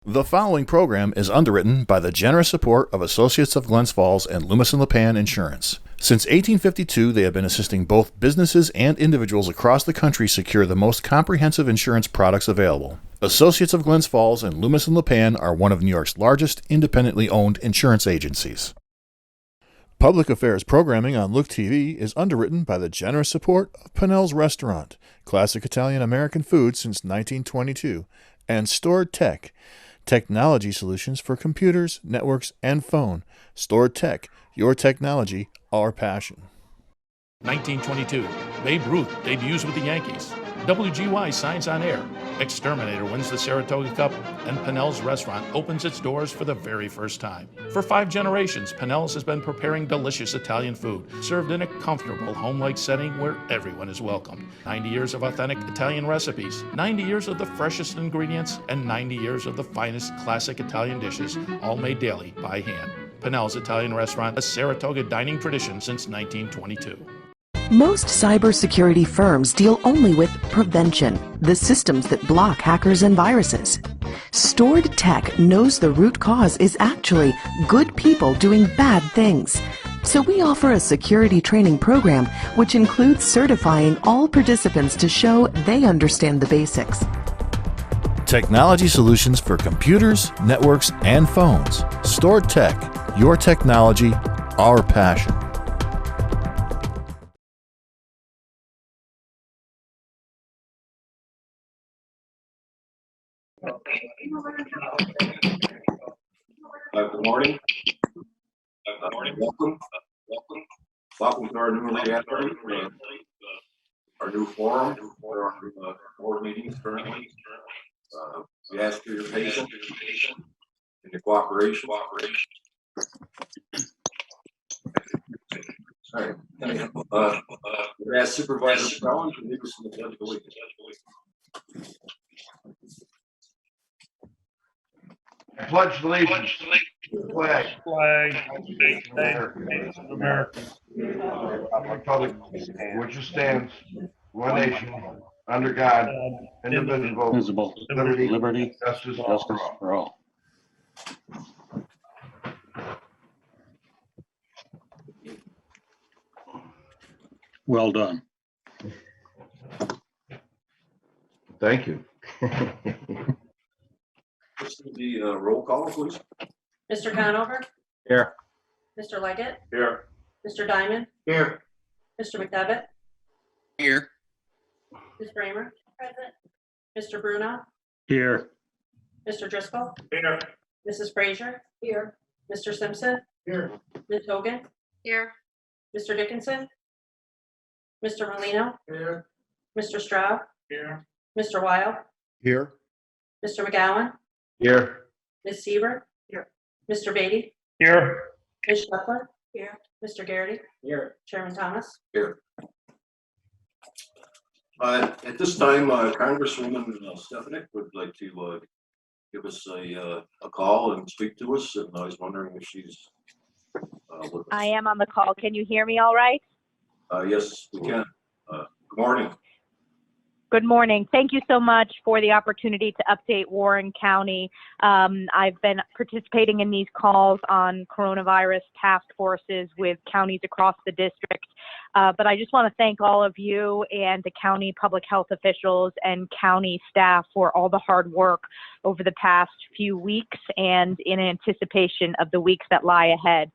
The following program is underwritten by the generous support of Associates of Glens Falls and Loomis and Lipan Insurance. Since 1852, they have been assisting both businesses and individuals across the country secure the most comprehensive insurance products available. Associates of Glens Falls and Loomis and Lipan are one of New York's largest independently owned insurance agencies. Public affairs programming on Look TV is underwritten by the generous support of Pinnell's Restaurant, classic Italian American food since 1922, and Stored Tech, technology solutions for computers, networks, and phone. Stored Tech, your technology, our passion. 1922, Babe Ruth debuts with the Yankees. WGY signs on air. Exterminator wins the Saratoga Cup, and Pinnell's Restaurant opens its doors for the very first time. For 5 generations, Pinnell's has been preparing delicious Italian food, served in a comfortable, home-like setting where everyone is welcomed. 90 years of authentic Italian recipes, 90 years of the freshest ingredients, and 90 years of the finest classic Italian dishes, all made daily by hand. Pinnell's Italian Restaurant, a Saratoga dining tradition since 1922. Most cybersecurity firms deal only with prevention, the systems that block hackers and viruses. Stored Tech knows the root cause is actually good people doing bad things. So we offer a security training program which includes certifying all participants to show they understand the basics. Technology solutions for computers, networks, and phones. Stored Tech, your technology, our passion. Good morning. Welcome. Welcome to our new gathering, our new forum for our board meetings currently. We ask for your patience and your cooperation. All right. We ask Supervisor Brown to lead us in the pledge of allegiance. I pledge allegiance to the flag of America, republic which stands one nation under God, indivisible, liberty, justice for all. Well done. Thank you. Let's do the roll call, please. Mr. Conover? Here. Mr. Leggett? Here. Mr. Diamond? Here. Mr. McDevitt? Here. Ms. Bramer? Present. Mr. Bruno? Here. Mr. Driscoll? Here. Mrs. Frazier? Here. Mr. Simpson? Here. Ms. Hogan? Here. Mr. Dickinson? Mr. Molino? Here. Mr. Stroud? Here. Mr. Weil? Here. Mr. McGowan? Here. Ms. Seaver? Here. Mr. Beatty? Here. Ms. Scheffler? Here. Mr. Garrity? Here. Chairman Thomas? Here. At this time, Congresswoman Stefanik would like to give us a call and speak to us, and I was wondering if she's with us. I am on the call. Can you hear me all right? Yes, we can. Good morning. Good morning. Thank you so much for the opportunity to update Warren County. I've been participating in these calls on coronavirus task forces with counties across the district. But I just want to thank all of you and the county public health officials and county staff for all the hard work over the past few weeks and in anticipation of the weeks that lie ahead.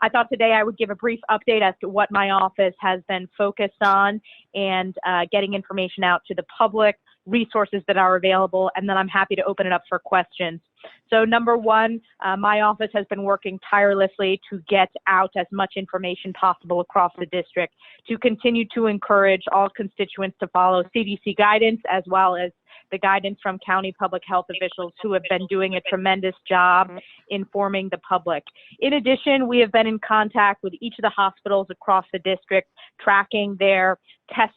I thought today I would give a brief update as to what my office has been focused on and getting information out to the public, resources that are available, and then I'm happy to open it up for questions. So number one, my office has been working tirelessly to get out as much information possible across the district to continue to encourage all constituents to follow CDC guidance as well as the guidance from county public health officials who have been doing a tremendous job informing the public. In addition, we have been in contact with each of the hospitals across the district, tracking their test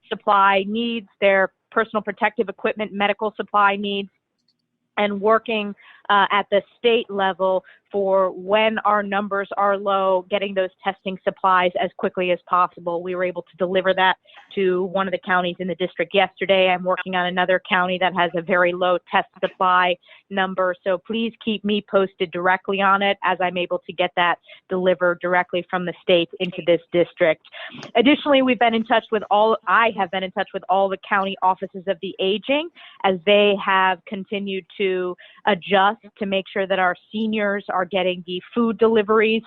supply needs, their personal protective equipment, medical supply needs, and working at the state level for when our numbers are low, getting those testing supplies as quickly as possible. We were able to deliver that to one of the counties in the district yesterday. I'm working on another county that has a very low test supply number. So please keep me posted directly on it as I'm able to get that delivered directly from the state into this district. Additionally, I have been in touch with all the county offices of the aging as they have continued to adjust to make sure that our seniors are getting the food deliveries,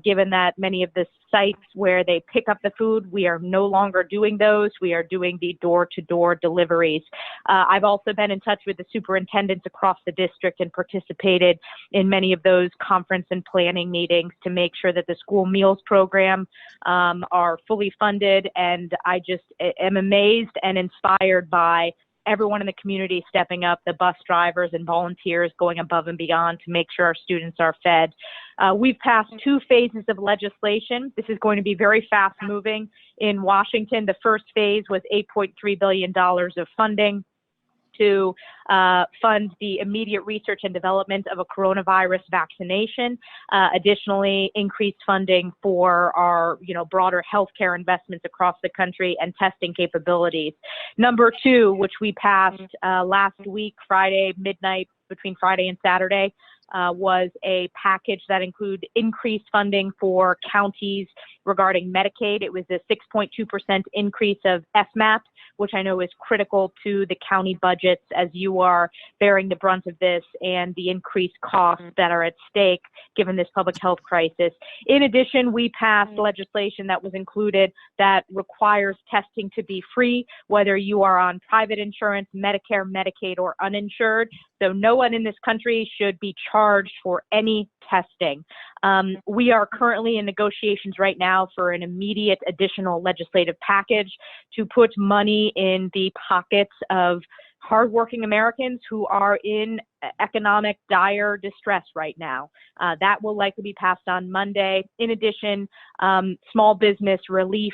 given that many of the sites where they pick up the food, we are no longer doing those. We are doing the door-to-door deliveries. I've also been in touch with the superintendents across the district and participated in many of those conference and planning meetings to make sure that the school meals program are fully funded. And I just am amazed and inspired by everyone in the community stepping up, the bus drivers and volunteers going above and beyond to make sure our students are fed. We've passed 2 phases of legislation. This is going to be very fast moving in Washington. The first phase was $8.3 billion of funding to fund the immediate research and development of a coronavirus vaccination. Additionally, increased funding for our, broader healthcare investments across the country and testing capabilities. Number 2, which we passed last week, Friday, midnight, between Friday and Saturday, was a package that included increased funding for counties regarding Medicaid. It was a 6.2% increase of FMAP, which I know is critical to the county budgets as you are bearing the brunt of this and the increased costs that are at stake given this public health crisis. In addition, we passed legislation that was included that requires testing to be free, whether you are on private insurance, Medicare, Medicaid, or uninsured. So no one in this country should be charged for any testing. We are currently in negotiations right now for an immediate additional legislative package to put money in the pockets of hardworking Americans who are in economic dire distress right now. That will likely be passed on Monday. In addition, small business relief,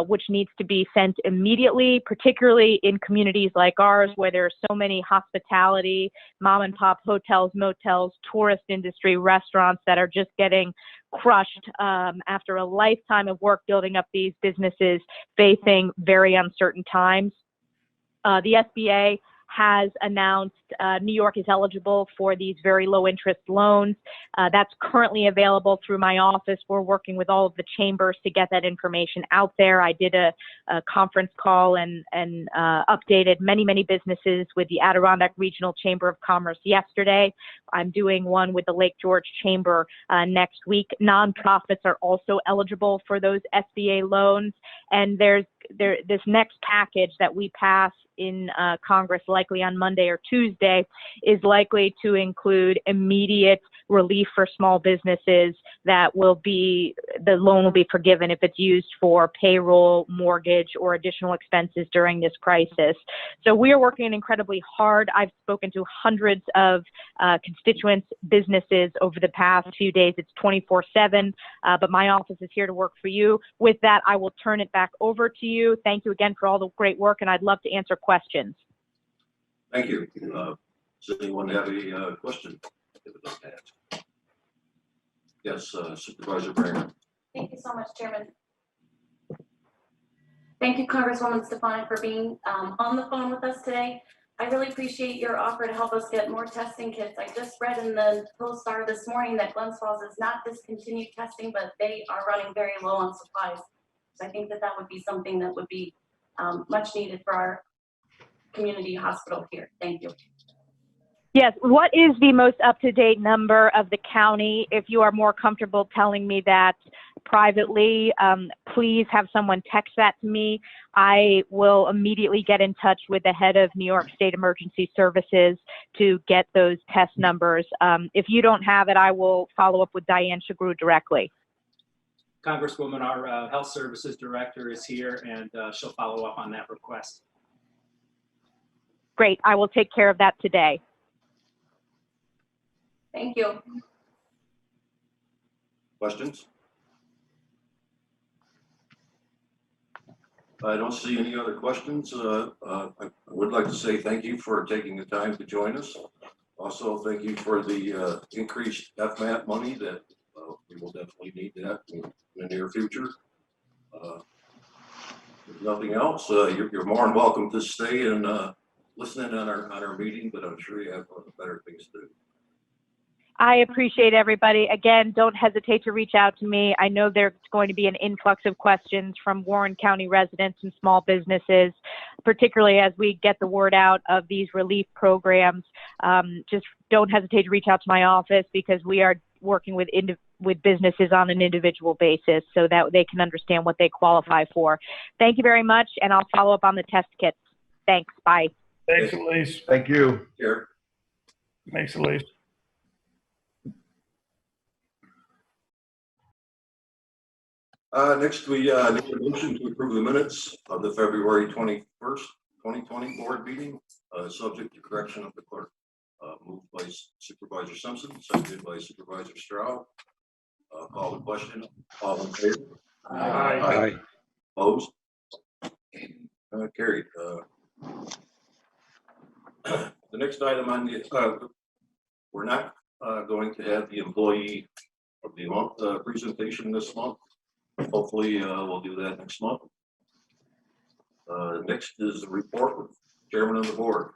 which needs to be sent immediately, particularly in communities like ours where there are so many hospitality, mom and pop hotels, motels, tourist industry, restaurants that are just getting crushed after a lifetime of work building up these businesses facing very uncertain times. The SBA has announced New York is eligible for these very low interest loans. That's currently available through my office. We're working with all of the chambers to get that information out there. I did a conference call and updated many businesses with the Adirondack Regional Chamber of Commerce yesterday. I'm doing one with the Lake George Chamber next week. Nonprofits are also eligible for those SBA loans. And there's this next package that we pass in Congress likely on Monday or Tuesday is likely to include immediate relief for small businesses that the loan will be forgiven if it's used for payroll, mortgage, or additional expenses during this crisis. So we are working incredibly hard. I've spoken to hundreds of constituents, businesses over the past few days. It's 24/7, but my office is here to work for you. With that, I will turn it back over to you. Thank you again for all the great work, and I'd love to answer questions. Thank you. Does anyone have a question? Yes, Supervisor Brainer. Thank you so much, Chairman. Thank you, Congresswoman Stefanik, for being on the phone with us today. I really appreciate your offer to help us get more testing kits. I just read in the Post-Star this morning that Glens Falls has not discontinued testing, but they are running very low on supplies. So I think that would be something that would be much needed for our community hospital here. Thank you. Yes. What is the most up-to-date number of the county? If you are more comfortable telling me that privately, please have someone text that to me. I will immediately get in touch with the head of New York State Emergency Services to get those test numbers. If you don't have it, I will follow up with Diane Shagru directly. Congresswoman, our Health Services Director is here, and she'll follow up on that request. Great. I will take care of that today. Thank you. Questions? I don't see any other questions. I would like to say thank you for taking the time to join us. Also, thank you for the increased FMAP money that we will definitely need that in the near future. If nothing else, you're more than welcome to stay and listen in on our meeting, but I'm sure you have better things to do. I appreciate everybody. Again, don't hesitate to reach out to me. I know there's going to be an influx of questions from Warren County residents and small businesses, particularly as we get the word out of these relief programs. Just don't hesitate to reach out to my office, because we are working with businesses on an individual basis so that they can understand what they qualify for. Thank you very much, and I'll follow up on the test kits. Thanks. Bye. Thanks, Elise. Thank you. Here. Thanks, Elise. Next, we need a motion to approve the minutes of the February 21st, 2020 board meeting, subject to correction of the clerk. Moved by Supervisor Simpson, seconded by Supervisor Stroud. Call the question. All in favor? Aye. Opposed? Carried. The next item on the, we're not going to have the employee of the month presentation this month. Hopefully, we'll do that next month. Next is the report with Chairman of the Board.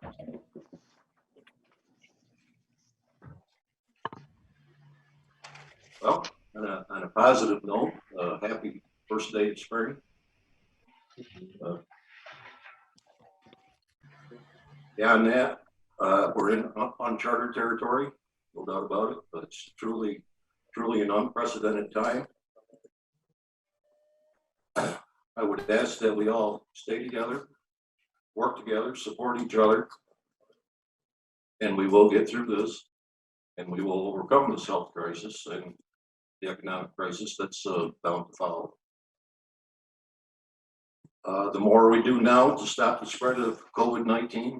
Well, on a positive note, happy first day of spring. Beyond that, we're in uncharted territory, no doubt about it, but it's truly an unprecedented time. I would ask that we all stay together, work together, support each other, and we will get through this, and we will overcome this health crisis and the economic crisis that's bound to follow. The more we do now to stop the spread of COVID-19,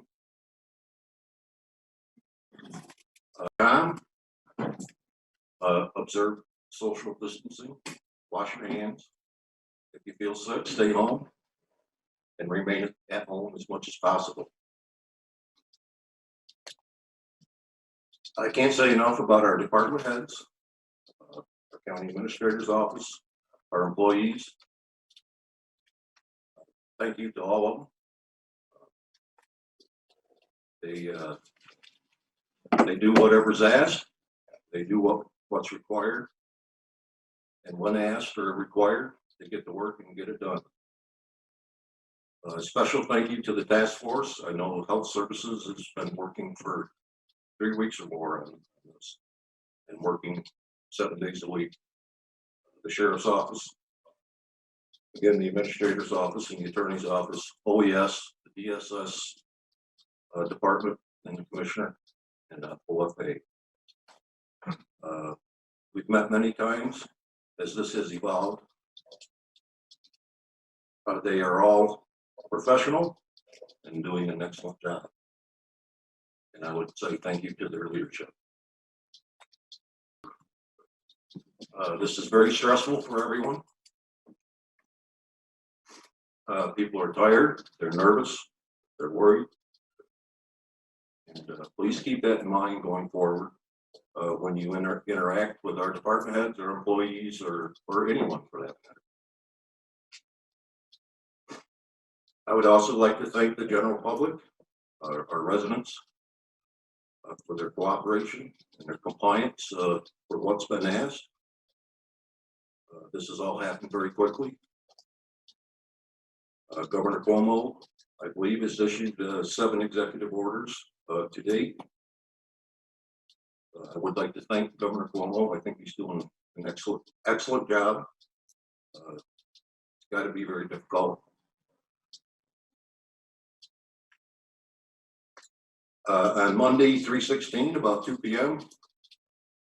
observe social distancing, wash your hands. If you feel sick, stay home and remain at home as much as possible. I can't say enough about our department heads, our county administrator's office, our employees. Thank you to all of them. They do whatever's asked. They do what's required. And when asked or required, they get to work and get it done. A special thank you to the task force. I know Health Services has been working for 3 weeks or more on this and working 7 days a week. The Sheriff's Office, again, the Administrator's Office and the Attorney's Office, OES, the DSS Department, and the Commissioner, and OFA. We've met many times as this has evolved. They are all professional and doing an excellent job. And I would say thank you to their leadership. This is very stressful for everyone. People are tired, they're nervous, they're worried. And please keep that in mind going forward when you interact with our department heads or employees or anyone for that matter. I would also like to thank the general public, our residents, for their cooperation and their compliance for what's been asked. This has all happened very quickly. Governor Cuomo, I believe, has issued 7 executive orders to date. I would like to thank Governor Cuomo. I think he's doing an excellent job. It's got to be very difficult. On Monday, 3/16, about 2 p.m.,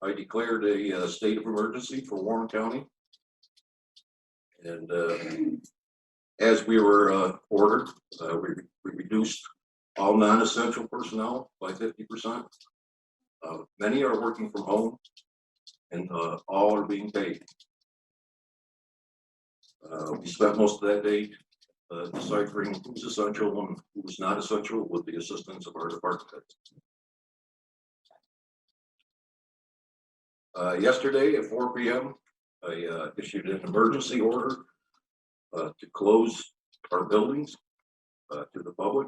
I declared a state of emergency for Warren County. And as we were ordered, we reduced all non-essential personnel by 50%. Many are working from home, and all are being paid. We spent most of that day deciphering who's essential and who's not essential with the assistance of our department heads. Yesterday at 4 p.m., I issued an emergency order to close our buildings to the public.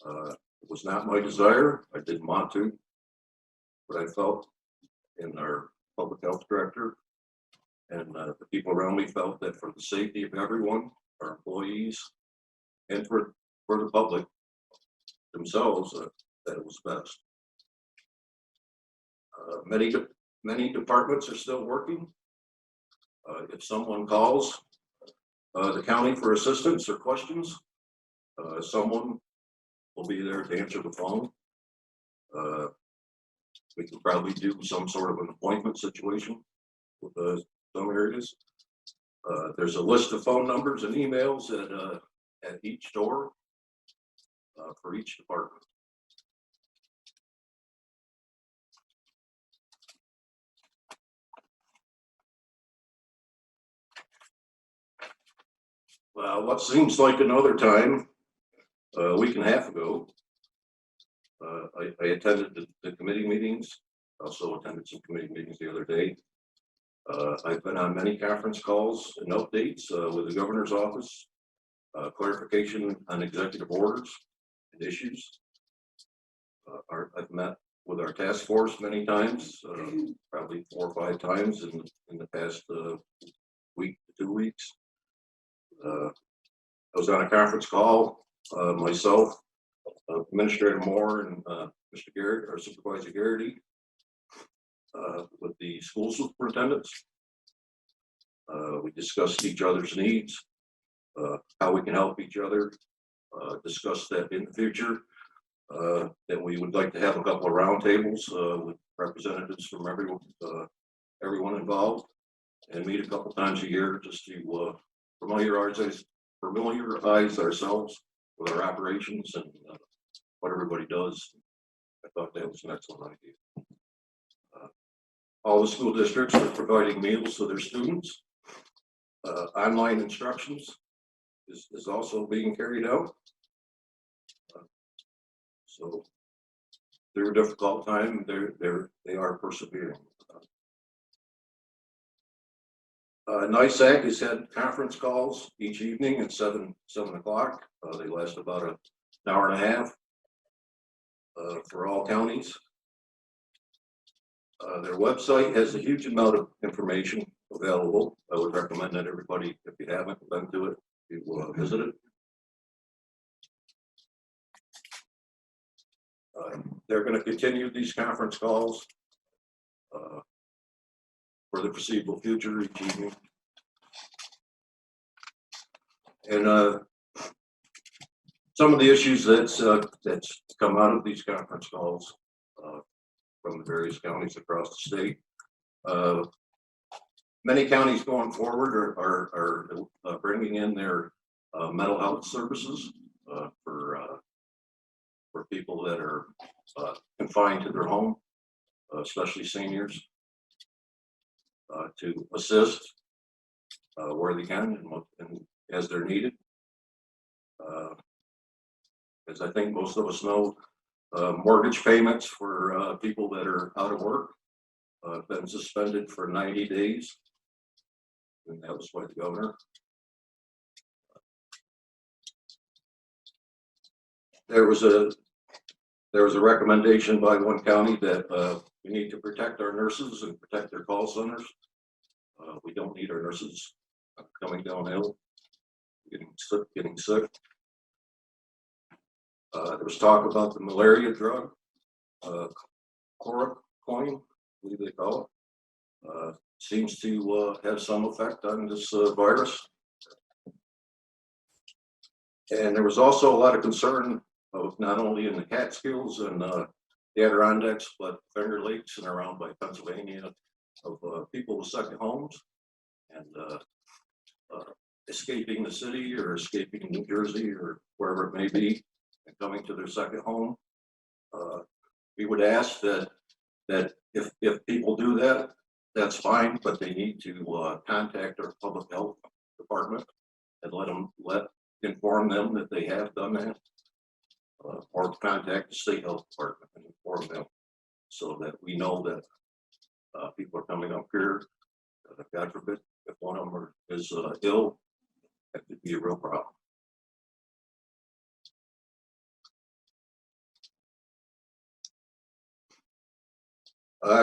It was not my desire. I didn't want to, but I felt, and our public health director and the people around me felt that for the safety of everyone, our employees, and for the public themselves, that it was best. Many departments are still working. If someone calls the county for assistance or questions, someone will be there to answer the phone. We can probably do some sort of an appointment situation with some areas. There's a list of phone numbers and emails at each door for each department. Well, what seems like another time, a week and a half ago, I attended the committee meetings, also attended some committee meetings the other day. I've been on many conference calls and updates with the governor's office, clarification on executive orders and issues. I've met with our task force many times, probably 4 or 5 times in the past week to 2 weeks. I was on a conference call, myself, Administrator Moore, and Mr. Garrett, or Supervisor Garrity, with the school superintendents. We discussed each other's needs, how we can help each other, discussed that in the future, that we would like to have a couple of roundtables with representatives from everyone involved, and meet a couple times a year just to familiarize ourselves with our operations and what everybody does. I thought that was an excellent idea. All the school districts are providing meals to their students. Online instructions is also being carried out. So through a difficult time, they are persevering. NISAC has had conference calls each evening at 7 o'clock. They last about an hour and a half for all counties. Their website has a huge amount of information available. I would recommend that everybody, if you haven't been to it, you visit it. They're going to continue these conference calls for the foreseeable future each evening. And some of the issues that's come out of these conference calls from the various counties across the state. Many counties going forward are bringing in their mental health services for people that are confined to their home, especially seniors, to assist where they can and as they're needed. As I think most of us know, mortgage payments for people that are out of work have been suspended for 90 days. And that was by the governor. There was a recommendation by one county that we need to protect our nurses and protect their call centers. We don't need our nurses coming downhill, getting sick. There was talk about the malaria drug, chloroquine, I believe they call it. Seems to have some effect on this virus. And there was also a lot of concern of not only in the Catskills and the Adirondacks, but Finger Lakes and around by Pennsylvania, of people with second homes and escaping the city or escaping New Jersey or wherever it may be and coming to their second home. We would ask that if people do that, that's fine, but they need to contact our public health department and inform them that they have done that, or contact the state health department and inform them so that we know that People are coming up here. God forbid, if one of them is ill, that could be a real problem.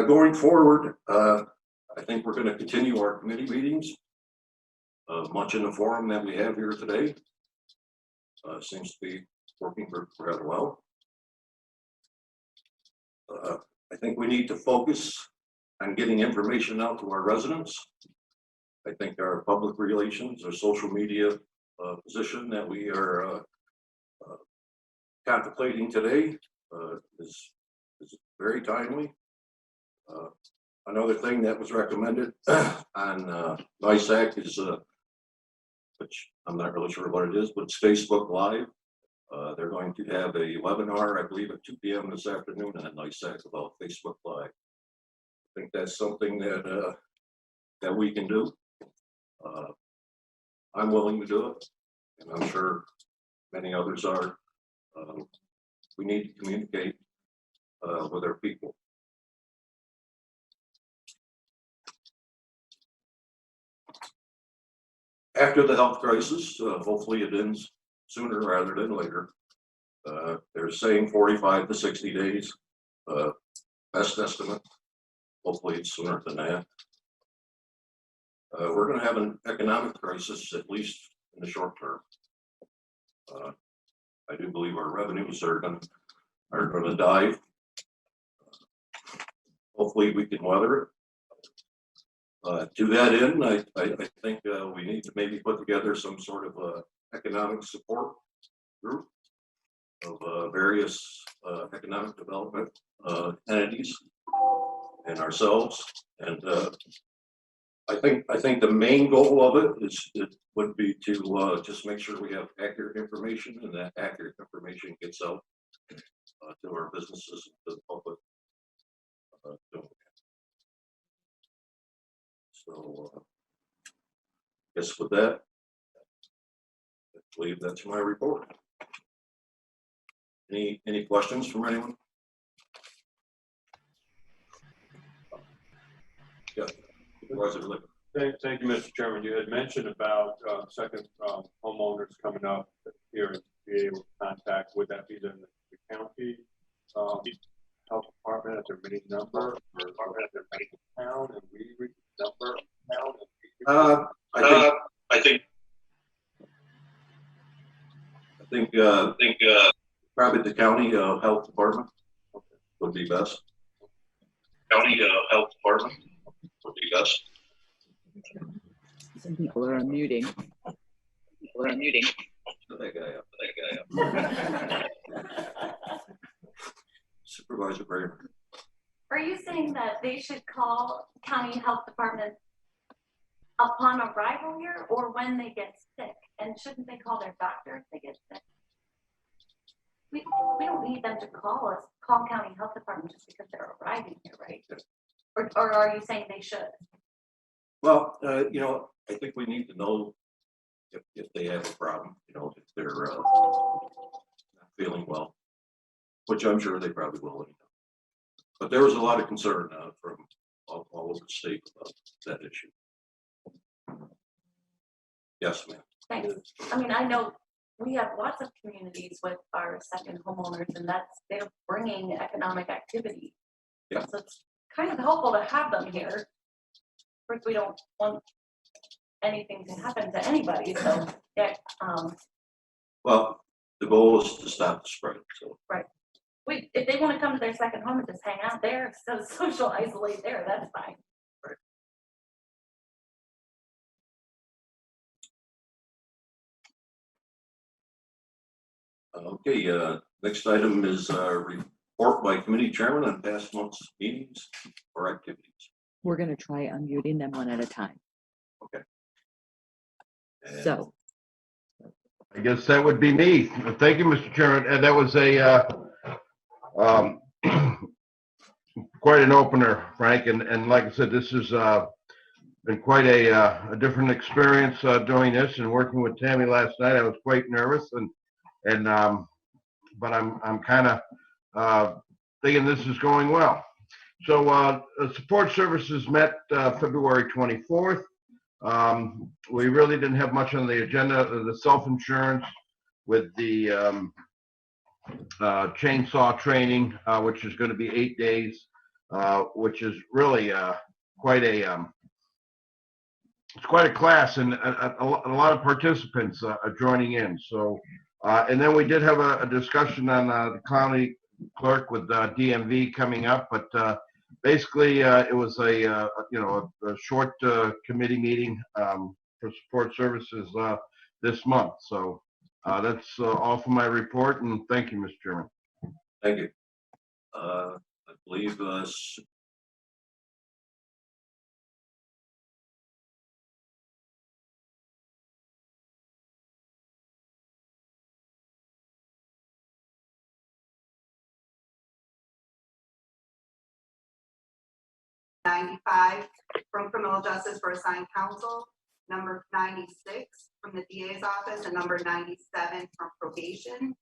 Going forward, I think we're going to continue our committee meetings, much in the forum that we have here today. Seems to be working rather well. I think we need to focus on getting information out to our residents. I think our public relations or social media position that we are contemplating today is very timely. Another thing that was recommended on NISAC is, which I'm not really sure what it is, but it's Facebook Live. They're going to have a webinar, I believe, at 2 p.m. this afternoon on NISAC about Facebook Live. I think that's something that that we can do. I'm willing to do it, and I'm sure many others are. We need to communicate with our people. After the health crisis, hopefully it ends sooner rather than later. They're saying 45 to 60 days, best estimate. Hopefully it's sooner than that. We're going to have an economic crisis, at least in the short term. I do believe our revenues are going to dive. Hopefully we can weather it. To that end, I think we need to maybe put together some sort of economic support group of various economic development entities and ourselves. And I think the main goal of it would be to just make sure we have accurate information, and that accurate information gets out to our businesses and to the public. So, I guess with that, I believe that's my report. Any questions from anyone? Yeah. Thank you, Mr. Chairman. You had mentioned about second homeowners coming up here and be able to contact. Would that be the county health department at their main number, or department at their main town, and we reach the number town? I think probably the county health department would be best. County health department would be best. Some people are unmuting. That guy up. Supervisor Bramer. Are you saying that they should call county health department upon arrival here, or when they get sick? And shouldn't they call their doctor if they get sick? We don't need them to call county health department just because they're arriving here, right? Or are you saying they should? Well, I think we need to know if they have a problem, if they're not feeling well, which I'm sure they probably will. But there was a lot of concern from all over the state about that issue. Yes, ma'am. Thanks. I mean, I know we have lots of communities with our second homeowners, and they're bringing economic activity. Yeah. So it's kind of helpful to have them here. Of course, we don't want anything to happen to anybody, so yeah. Well, the goal is to stop the spread. So. Right. If they want to come to their second home and just hang out there, so social isolate there, that's fine. Right. Okay, next item is report by committee chairman on past month's meetings or activities. We're going to try unmuting them one at a time. Okay. And so. I guess that would be me. Thank you, Mr. Chairman. And that was a quite an opener, Frank. And like I said, this has been quite a different experience doing this and working with Tammy last night. I was quite nervous but I'm kind of thinking this is going well. So support services met February 24th. We really didn't have much on the agenda. The self-insurance with the chainsaw training, which is going to be 8 days, which is really quite a it's quite a class, and a lot of participants are joining in. So, and then we did have a discussion on the county clerk with DMV coming up, but basically it was a short committee meeting for support services this month. So that's all for my report, and thank you, Mr. Chairman. Thank you. I believe 95 from criminal justice for assigned counsel, number 96 from the DA's office, and number 97 from probation.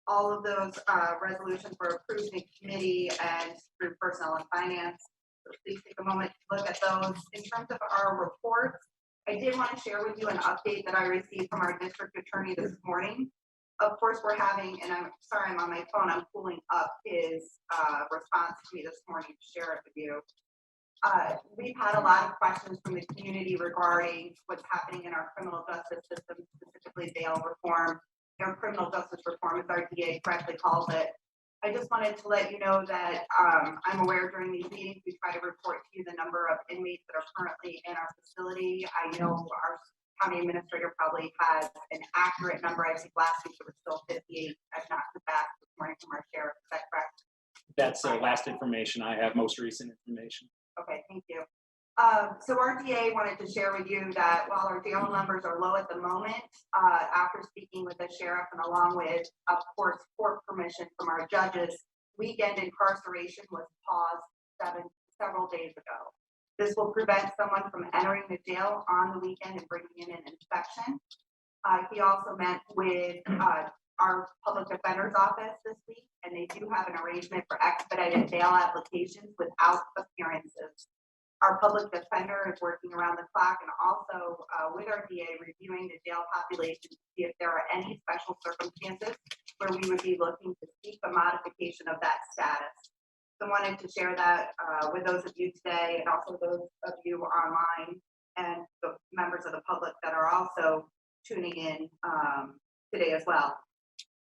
All of those resolutions were approved in committee and through personnel and finance. So please take a moment to look at those. In terms of our reports, I did want to share with you an update that I received from our district attorney this morning. Of course, we're having, and I'm sorry, I'm on my phone, I'm pulling up his response to me this morning to share it with you. We've had a lot of questions from the community regarding what's happening in our criminal justice system, specifically bail reform, or criminal justice reform, as our DA correctly calls it. I just wanted to let you know that I'm aware during these meetings we try to report to you the number of inmates that are currently in our facility. I know our county administrator probably has an accurate number. I think last week there were still 58. I've not heard back this morning from our sheriff. Is that correct? That's the last information I have, most recent information. Okay, thank you. So our DA wanted to share with you that while our jail numbers are low at the moment, after speaking with the sheriff and along with, of course, court permission from our judges, weekend incarceration was paused several days ago. This will prevent someone from entering the jail on the weekend and bringing in an inspection. He also met with our public defender's office this week, and they do have an arrangement for expedited bail applications without appearances. Our public defender is working around the clock and also with our DA reviewing the jail population to see if there are any special circumstances where we would be looking to seek a modification of that status. So I wanted to share that with those of you today, and also those of you online and the members of the public that are also tuning in today as well.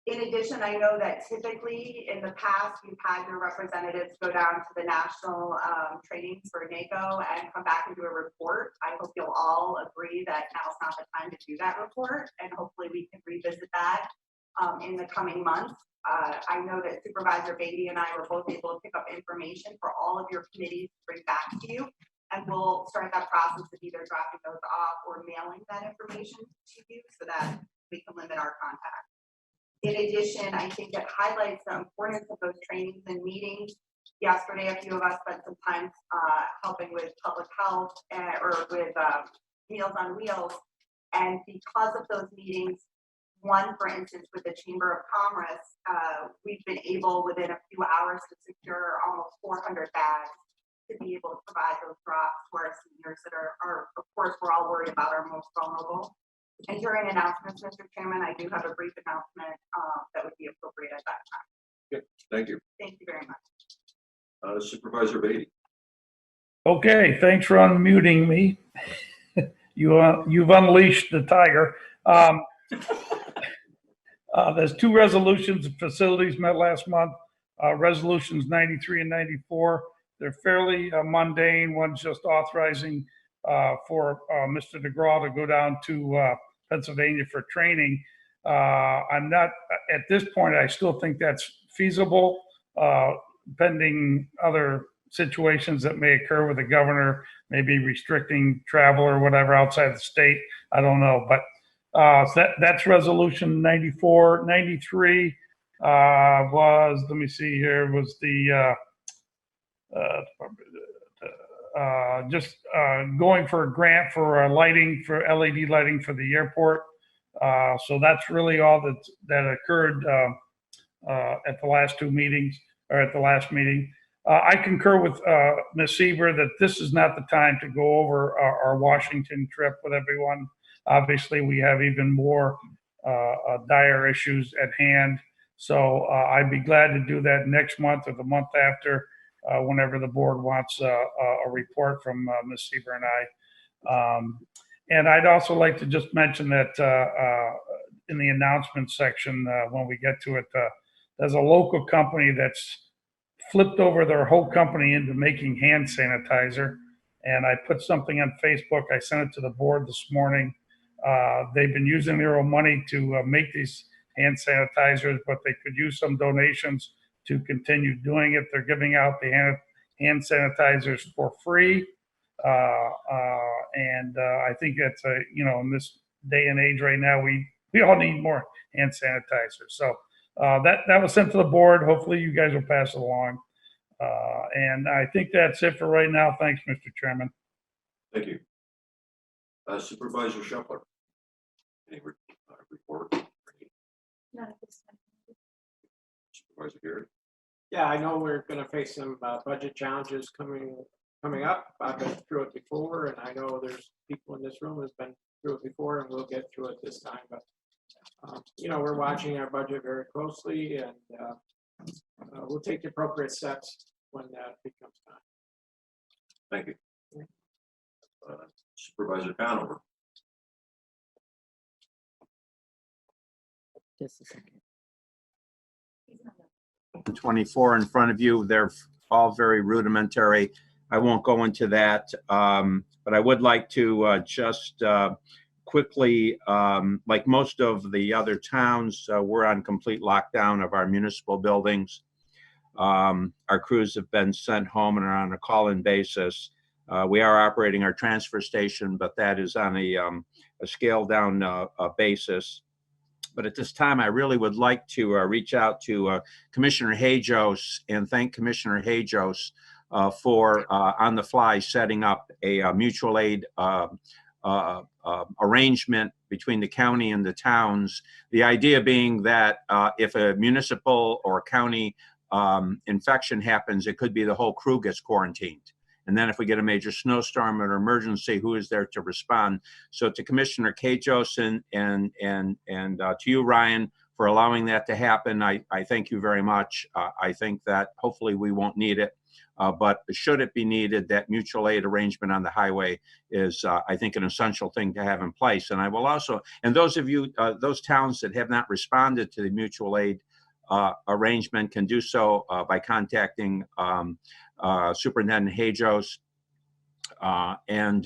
In addition, I know that typically in the past, you've had your representatives go down to the national trainings for NACO and come back and do a report. I hope you'll all agree that now's not the time to do that report, and hopefully we can revisit that in the coming months. I know that Supervisor Beatty and I were both able to pick up information for all of your committees to bring back to you, and we'll start that process of either dropping those off or mailing that information to you so that we can limit our contact. In addition, I think it highlights the importance of those trainings and meetings. Yesterday, a few of us spent some time helping with public health or with Meals on Wheels. And because of those meetings, one, for instance, with the Chamber of Commerce, we've been able within a few hours to secure almost 400 bags to be able to provide those drops to our seniors that are, of course, we're all worried about our most vulnerable. And during announcements, Mr. Chairman, I do have a brief announcement that would be appropriate at that time. Good. Thank you. Thank you very much. Supervisor Beatty. Okay, thanks for unmuting me. You've unleashed the tiger. There's two resolutions. Facilities met last month. Resolutions 93 and 94. They're fairly mundane. One's just authorizing for Mr. DeGraw to go down to Pennsylvania for training. I'm not, at this point, I still think that's feasible, pending other situations that may occur with the governor, maybe restricting travel or whatever outside the state. I don't know, but so that's resolution 94. 93 was, let me see here, was the just going for a grant for lighting, for LED lighting for the airport. So that's really all that occurred at the last two meetings, or at the last meeting. I concur with Ms. Seaver that this is not the time to go over our Washington trip with everyone. Obviously, we have even more dire issues at hand. So I'd be glad to do that next month or the month after, whenever the board wants a report from Ms. Seaver and I. And I'd also like to just mention that in the announcement section, when we get to it, there's a local company that's flipped over their whole company into making hand sanitizer. And I put something on Facebook. I sent it to the board this morning. They've been using their own money to make these hand sanitizers, but they could use some donations to continue doing it. They're giving out the hand sanitizers for free. And I think that's in this day and age right now, we all need more hand sanitizers. So that was sent to the board. Hopefully you guys will pass it along. And I think that's it for right now. Thanks, Mr. Chairman. Thank you. Supervisor Shuffler. Any report? Supervisor Garrett. Yeah, I know we're going to face some budget challenges coming up. I've been through it before, and I know there's people in this room who's been through it before, and we'll get through it this time. But we're watching our budget very closely, and we'll take the appropriate steps when that becomes time. Thank you. Supervisor Conover. Just a second. 24 in front of you. They're all very rudimentary. I won't go into that, but I would like to just quickly, like most of the other towns, we're on complete lockdown of our municipal buildings. Our crews have been sent home and are on a call-in basis. We are operating our transfer station, but that is on a scaled-down basis. But at this time, I really would like to reach out to Commissioner Hajos and thank Commissioner Hajos for on the fly setting up a mutual aid arrangement between the county and the towns. The idea being that if a municipal or county infection happens, it could be the whole crew gets quarantined. And then if we get a major snowstorm or emergency, who is there to respond? So to Commissioner Kajos and to you, Ryan, for allowing that to happen, I thank you very much. I think that hopefully we won't need it. But should it be needed, that mutual aid arrangement on the highway is, I think, an essential thing to have in place. And I will also, and those of you, those towns that have not responded to the mutual aid arrangement can do so by contacting Superintendent Hajos, and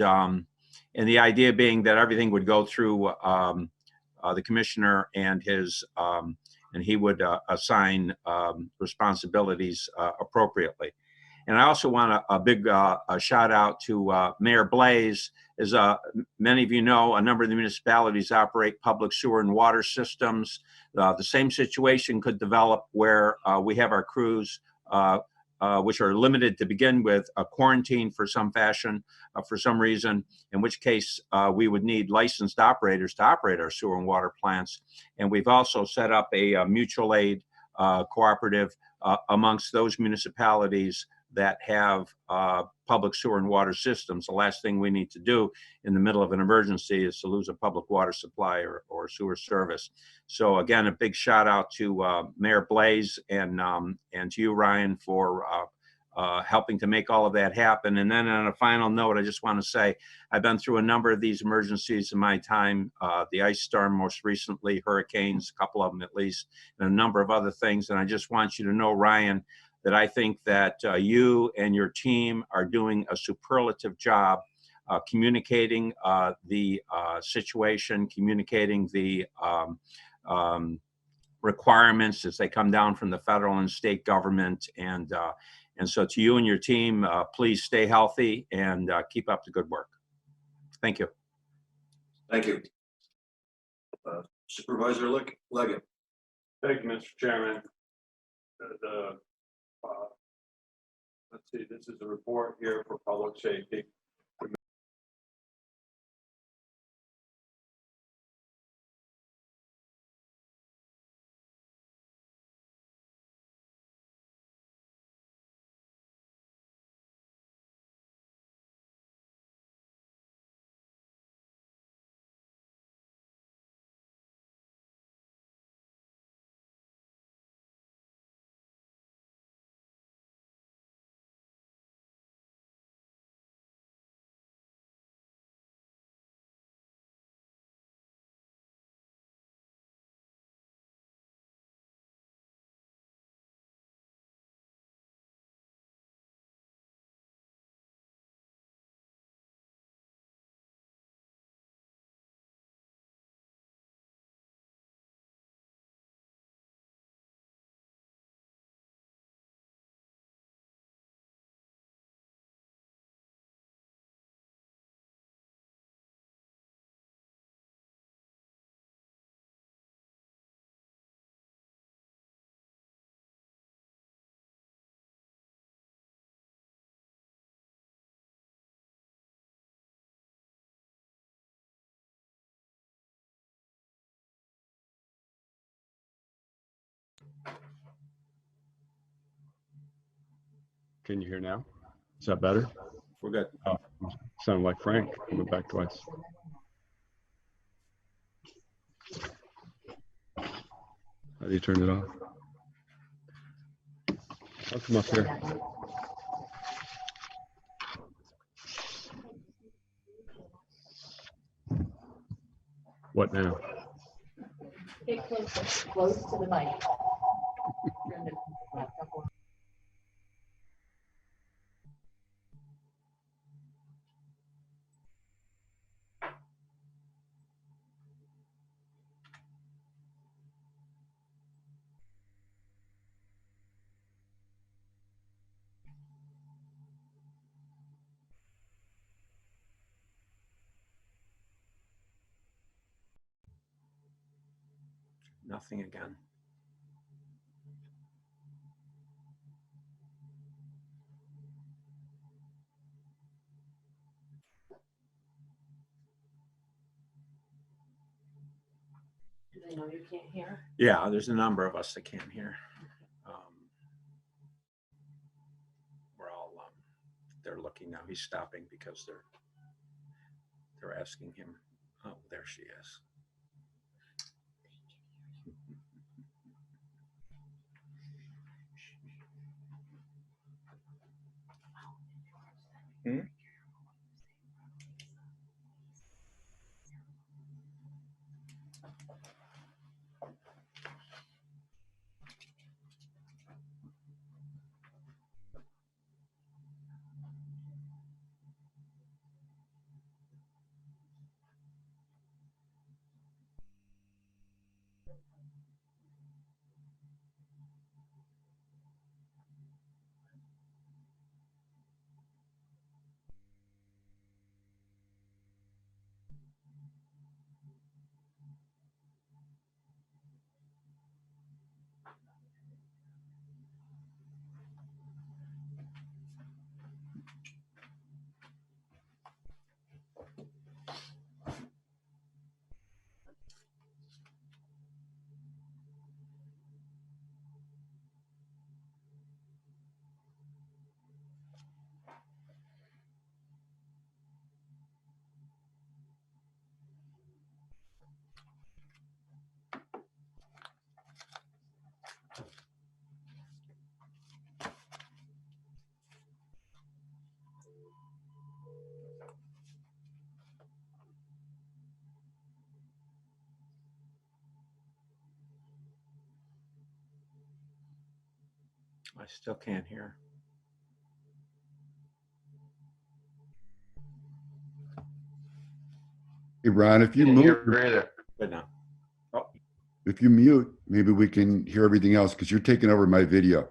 the idea being that everything would go through the commissioner and his and he would assign responsibilities appropriately. And I also want a big shout out to Mayor Blaze. As many of you know, a number of the municipalities operate public sewer and water systems. The same situation could develop where we have our crews which are limited to begin with, quarantine for some fashion, for some reason, in which case we would need licensed operators to operate our sewer and water plants. And we've also set up a mutual aid cooperative amongst those municipalities that have public sewer and water systems. The last thing we need to do in the middle of an emergency is to lose a public water supply or sewer service. So again, a big shout out to Mayor Blaze and to you, Ryan, for helping to make all of that happen. And then on a final note, I just want to say I've been through a number of these emergencies in my time, the ice storm most recently, hurricanes, a couple of them at least, and a number of other things. And I just want you to know, Ryan, that I think that you and your team are doing a superlative job communicating the situation, communicating the requirements as they come down from the federal and state government. And so to you and your team, please stay healthy and keep up the good work. Thank you. Thank you. Supervisor Leggett. Thank you, Mr. Chairman. Let's see, this is a report here for public safety. Can you hear now? Is that better? We're good. Oh, sound like Frank. I went back twice. How do you turn it off? I'll come up here. What now? Get close to the mic. Nothing again. Do they know you can't hear? Yeah, there's a number of us that can't hear. We're all, they're looking now. He's stopping because they're asking him. Oh, there she is. Hmm? I still can't hear. Hey, Ron, if you Didn't mute, hear either. Good now. Oh, if you mute, maybe we can hear everything else because you're taking over my video.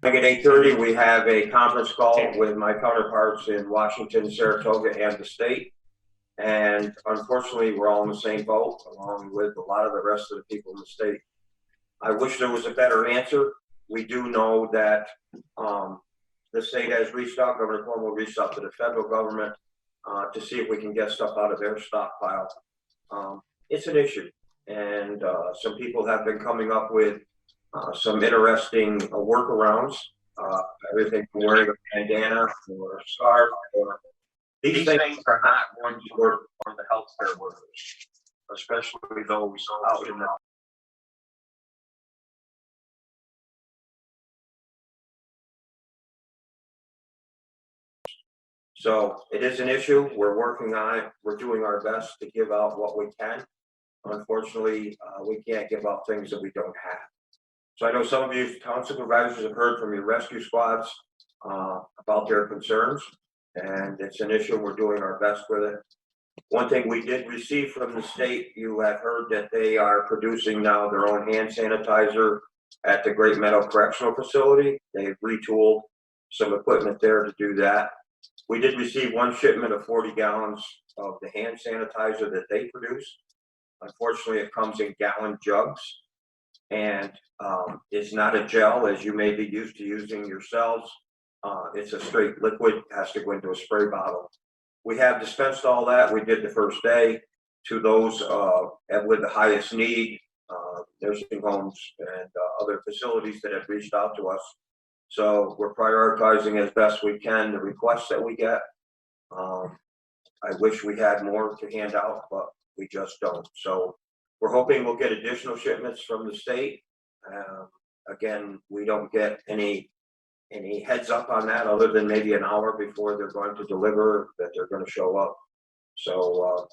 At 8:30, we have a conference call with my counterparts in Washington, Saratoga, and the state. And unfortunately, we're all in the same boat, along with a lot of the rest of the people in the state. I wish there was a better answer. We do know that the state has reached out, Governor Cuomo reached out to the federal government to see if we can get stuff out of their stockpile. It's an issue, and some people have been coming up with some interesting workarounds. Everything from wearing a bandana or a scarf. Or these things are not going to work for the healthcare workers, especially those out in the. So it is an issue. We're working on it. We're doing our best to give out what we can. Unfortunately, we can't give out things that we don't have. So I know some of you town supervisors have heard from your rescue squads about their concerns, and it's an issue. We're doing our best with it. One thing we did receive from the state, you have heard that they are producing now their own hand sanitizer at the Great Meadow Correctional Facility. They've retooled some equipment there to do that. We did receive one shipment of 40 gallons of the hand sanitizer that they produce. Unfortunately, it comes in gallon jugs, and it's not a gel as you may be used to using yourselves. It's a straight liquid, has to go into a spray bottle. We have dispensed all that. We did the first day to those with the highest need, nursing homes and other facilities that have reached out to us. So we're prioritizing as best we can the requests that we get. I wish we had more to hand out, but we just don't. So we're hoping we'll get additional shipments from the state. Again, we don't get any heads up on that other than maybe an hour before they're going to deliver that they're going to show up. So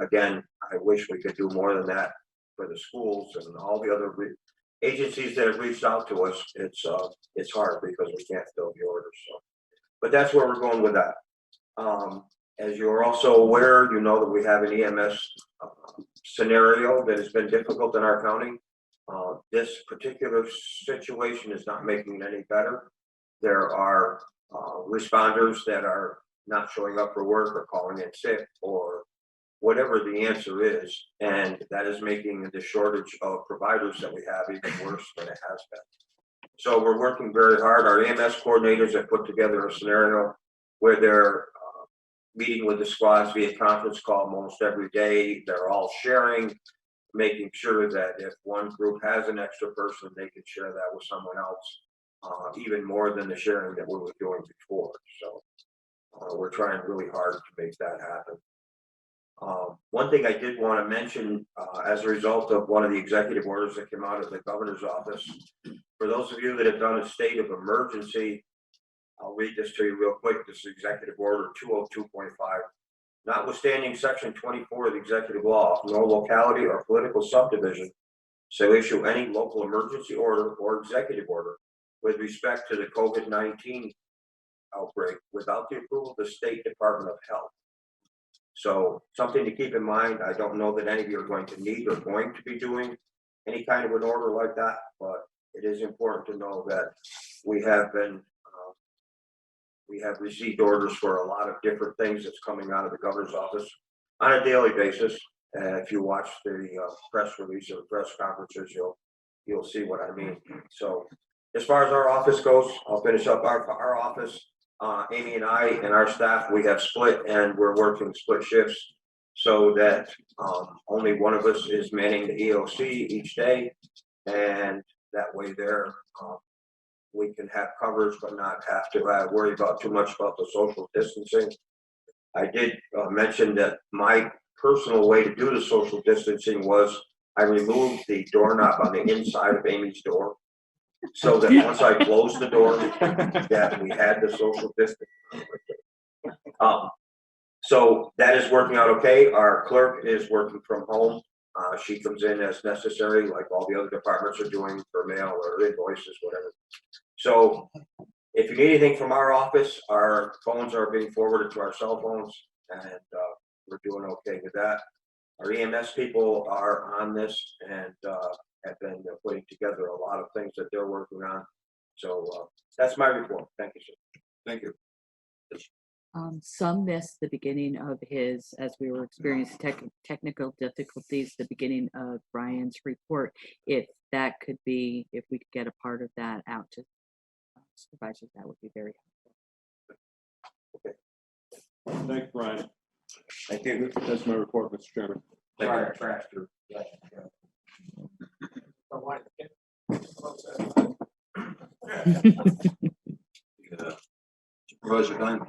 again, I wish we could do more than that for the schools and all the other agencies that have reached out to us. It's hard because we can't fill the orders. So, but that's where we're going with that. As you're also aware, you know that we have an EMS scenario that has been difficult in our county. This particular situation is not making it any better. There are responders that are not showing up for work or calling in sick or whatever the answer is, and that is making the shortage of providers that we have even worse than it has been. So we're working very hard. Our EMS coordinators have put together a scenario where they're meeting with the squads via conference call almost every day. They're all sharing, making sure that if one group has an extra person, they can share that with someone else. Even more than the sharing that we were doing before. So we're trying really hard to make that happen. One thing I did want to mention as a result of one of the executive orders that came out of the governor's office, for those of you that have done a state of emergency, I'll read this to you real quick. This is Executive Order 202.5. Notwithstanding Section 24 of the Executive Law, no locality or political subdivision shall issue any local emergency order or executive order with respect to the COVID-19 outbreak without the approval of the State Department of Health. So something to keep in mind. I don't know that any of you are going to need or going to be doing any kind of an order like that, but it is important to know that we have received orders for a lot of different things that's coming out of the governor's office on a daily basis. And if you watch the press release or press conferences, you'll see what I mean. So as far as our office goes, I'll finish up our office. Amy and I and our staff, we have split and we're working split shifts so that only one of us is manning the EOC each day. And that way there, we can have coverage, but not have to worry about too much about the social distancing. I did mention that my personal way to do the social distancing was I removed the doorknob on the inside of Amy's door, so that once I closed the door, that we had the social distance. So that is working out okay. Our clerk is working from home. She comes in as necessary, like all the other departments are doing for mail or invoices, whatever. So if you need anything from our office, our phones are being forwarded to our cell phones, and we're doing okay with that. Our EMS people are on this and have been putting together a lot of things that they're working on. So that's my report. Thank you, sir. Thank you. Some missed the beginning of his, as we were experiencing technical difficulties, the beginning of Brian's report. If that could be, if we could get a part of that out to supervisors, that would be very helpful. Okay. Thanks, Brian. Thank you. That's my report, Mr. Chairman. Sorry, Supervisor Dunn.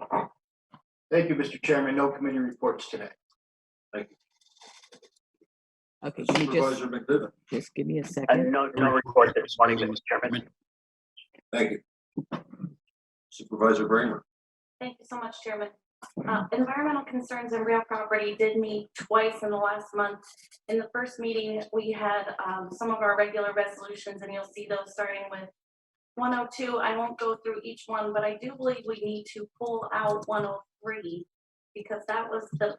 Thank you, Mr. Chairman. No committee reports today. Thank you. Okay, can you Supervisor McVivian. just give me a second? No report this morning, Mr. Chairman. Thank you. Supervisor Bramer. Thank you so much, Chairman. Environmental concerns and real property did meet twice in the last month. In the first meeting, we had some of our regular resolutions, and you'll see those starting with 102. I won't go through each one, but I do believe we need to pull out 103 because that was the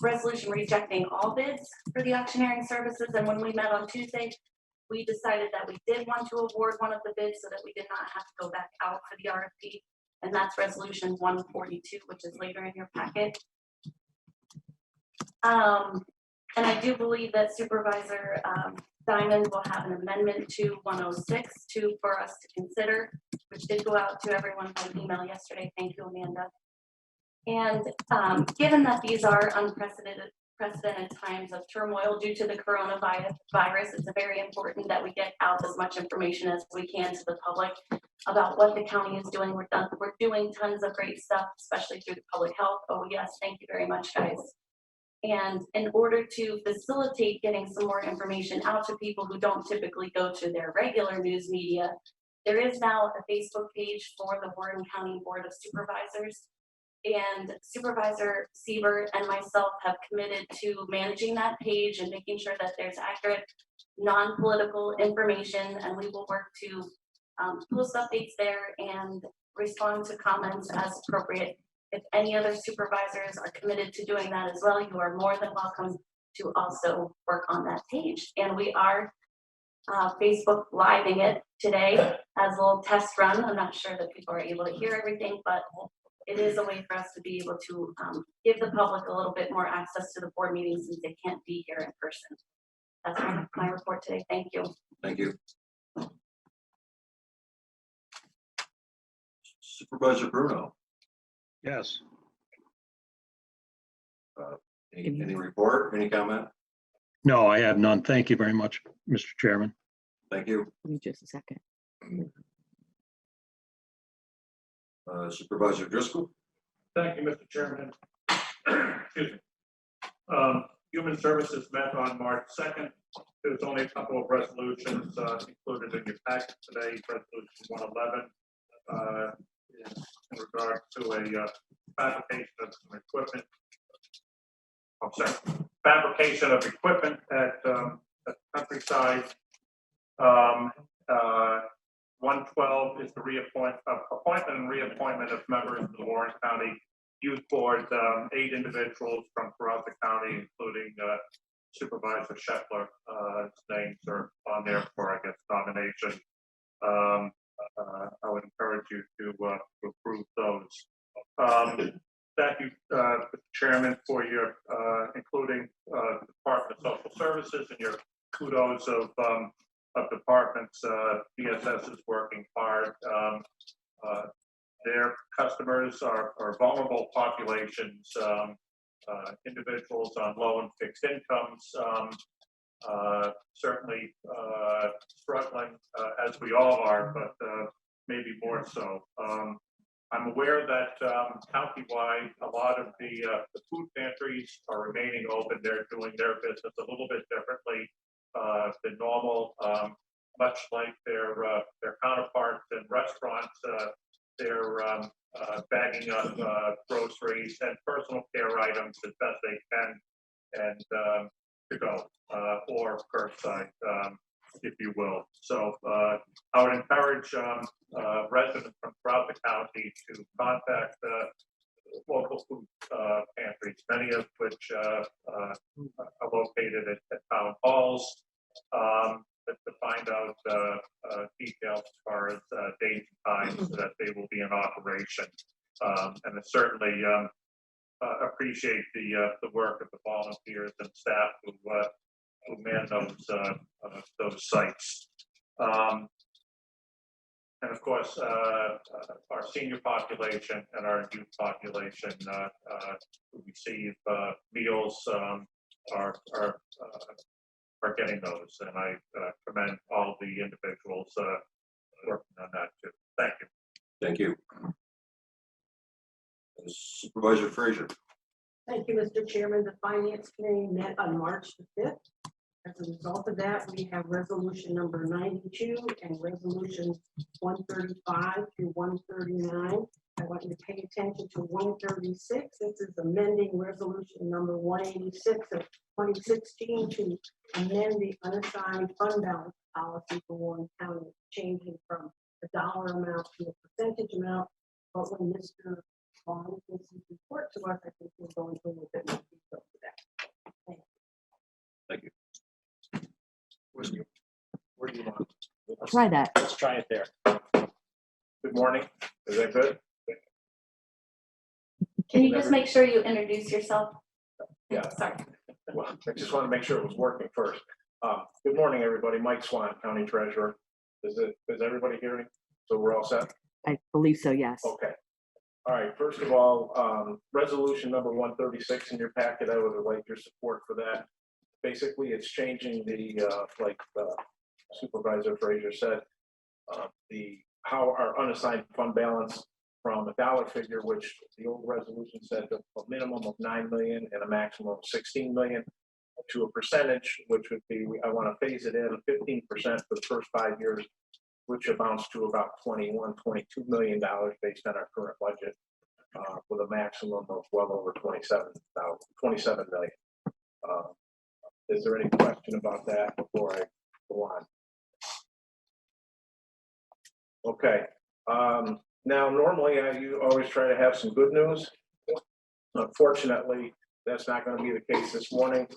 resolution rejecting all bids for the auctioneering services. And when we met on Tuesday, we decided that we did want to award one of the bids so that we did not have to go back out for the RFP. And that's resolution 142, which is later in your packet. And I do believe that Supervisor Diamond will have an amendment to 106 for us to consider, which did go out to everyone by email yesterday. Thank you, Amanda. And given that these are unprecedented times of turmoil due to the coronavirus, it's very important that we get out as much information as we can to the public about what the county is doing. We're doing tons of great stuff, especially through the public health. Oh yes, thank you very much, guys. And in order to facilitate getting some more information out to people who don't typically go to their regular news media, there is now a Facebook page for the Warren County Board of Supervisors. And Supervisor Siebert and myself have committed to managing that page and making sure that there's accurate, non-political information. And we will work to post updates there and respond to comments as appropriate. If any other supervisors are committed to doing that as well, you are more than welcome to also work on that page. And we are Facebook living it today as a little test run. I'm not sure that people are able to hear everything, but it is a way for us to be able to give the public a little bit more access to the board meetings since they can't be here in person. That's my report today. Thank you. Thank you. Supervisor Bruno. Yes. Any report, any comment? No, I have none. Thank you very much, Mr. Chairman. Thank you. Give me just a second. Supervisor Driscoll. Thank you, Mr. Chairman. Excuse me. Human Services met on March 2nd. There's only a couple of resolutions included in your packet today. Resolution 111 in regard to a fabrication of some equipment. I'm sorry, fabrication of equipment at Countryside. 112 is the appointment and reappointment of members of the Warren County Youth Board. 8 individuals from throughout the county, including Supervisor Shetler. His names are on there for, I guess, nomination. I would encourage you to approve those. Thank you, Mr. Chairman, for your including the Department of Social Services and your kudos of departments. DSS is working hard. Their customers are vulnerable populations, individuals on low and fixed incomes, certainly struggling as we all are, but maybe more so. I'm aware that countywide, a lot of the food pantries are remaining open. They're doing their business a little bit differently than normal. Much like their counterparts in restaurants, they're bagging up groceries and personal care items as best they can, and to go or curbside, if you will. So I would encourage residents from throughout the county to contact local food pantries, many of which are located at town halls, to find out details as far as dates and times that they will be in operation. And I certainly appreciate the work of the volunteers and staff who man those sites. And of course, our senior population and our youth population who receive meals are getting those, and I commend all the individuals working on that too. Thank you. Thank you. Supervisor Frazier. Thank you, Mr. Chairman. The Finance Committee met on March the 5th. As a result of that, we have resolution number 92 and resolutions 135 through 139 I want you to pay attention to 136. This is amending resolution number 186 of 2016 to amend the unassigned fund balance policy for Warren County, changing from a dollar amount to a percentage amount. But when Mr. Vaughn gives his report to us, I think we're going to a little bit more detail for that. Thank you. Thank you. Where do you want? Try that. Let's try it there. Good morning. Is that good? Can you just make sure you introduce yourself? Yeah. Sorry. Well, I just want to make sure it was working first. Good morning, everybody. Mike Swan, County Treasurer. Is everybody hearing? So we're all set? I believe so, yes. Okay. All right. First of all, resolution number 136 in your packet, I would like your support for that. Basically, it's changing the, like Supervisor Frazier said, how our unassigned fund balance from a dollar figure, which the old resolution said a minimum of 9 million and a maximum of 16 million, to a percentage, which would be, I want to phase it in 15% for the first 5 years, which amounts to about $21, $22 million based on our current budget, with a maximum of well over 27 million. Is there any question about that before I go on? Okay. Now, normally you always try to have some good news. Unfortunately, that's not going to be the case this morning.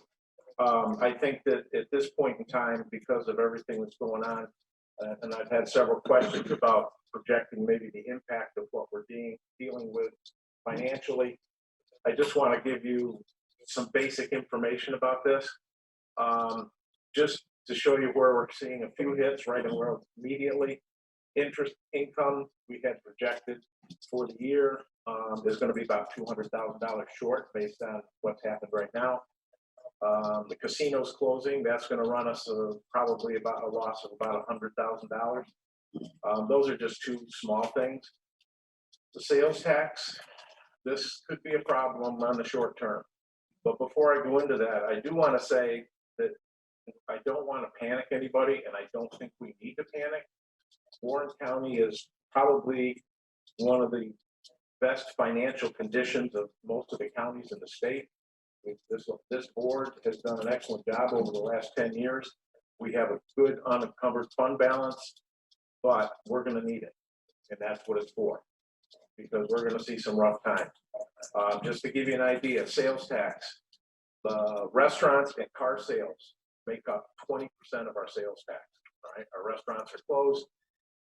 I think that at this point in time, because of everything that's going on, and I've had several questions about projecting maybe the impact of what we're dealing with financially, I just want to give you some basic information about this. Just to show you where we're seeing a few hits right immediately. Interest income we had projected for the year is going to be about $200,000 short based on what's happened right now. The casino's closing. That's going to run us probably about a loss of about $100,000. Those are just two small things. The sales tax, this could be a problem on the short term. But before I go into that, I do want to say that I don't want to panic anybody, and I don't think we need to panic. Warren County is probably one of the best financial conditions of most of the counties in the state. This board has done an excellent job over the last 10 years. We have a good unencumbered fund balance, but we're going to need it, and that's what it's for, because we're going to see some rough times. Just to give you an idea, sales tax, the restaurants and car sales make up 20% of our sales tax. All right, our restaurants are closed.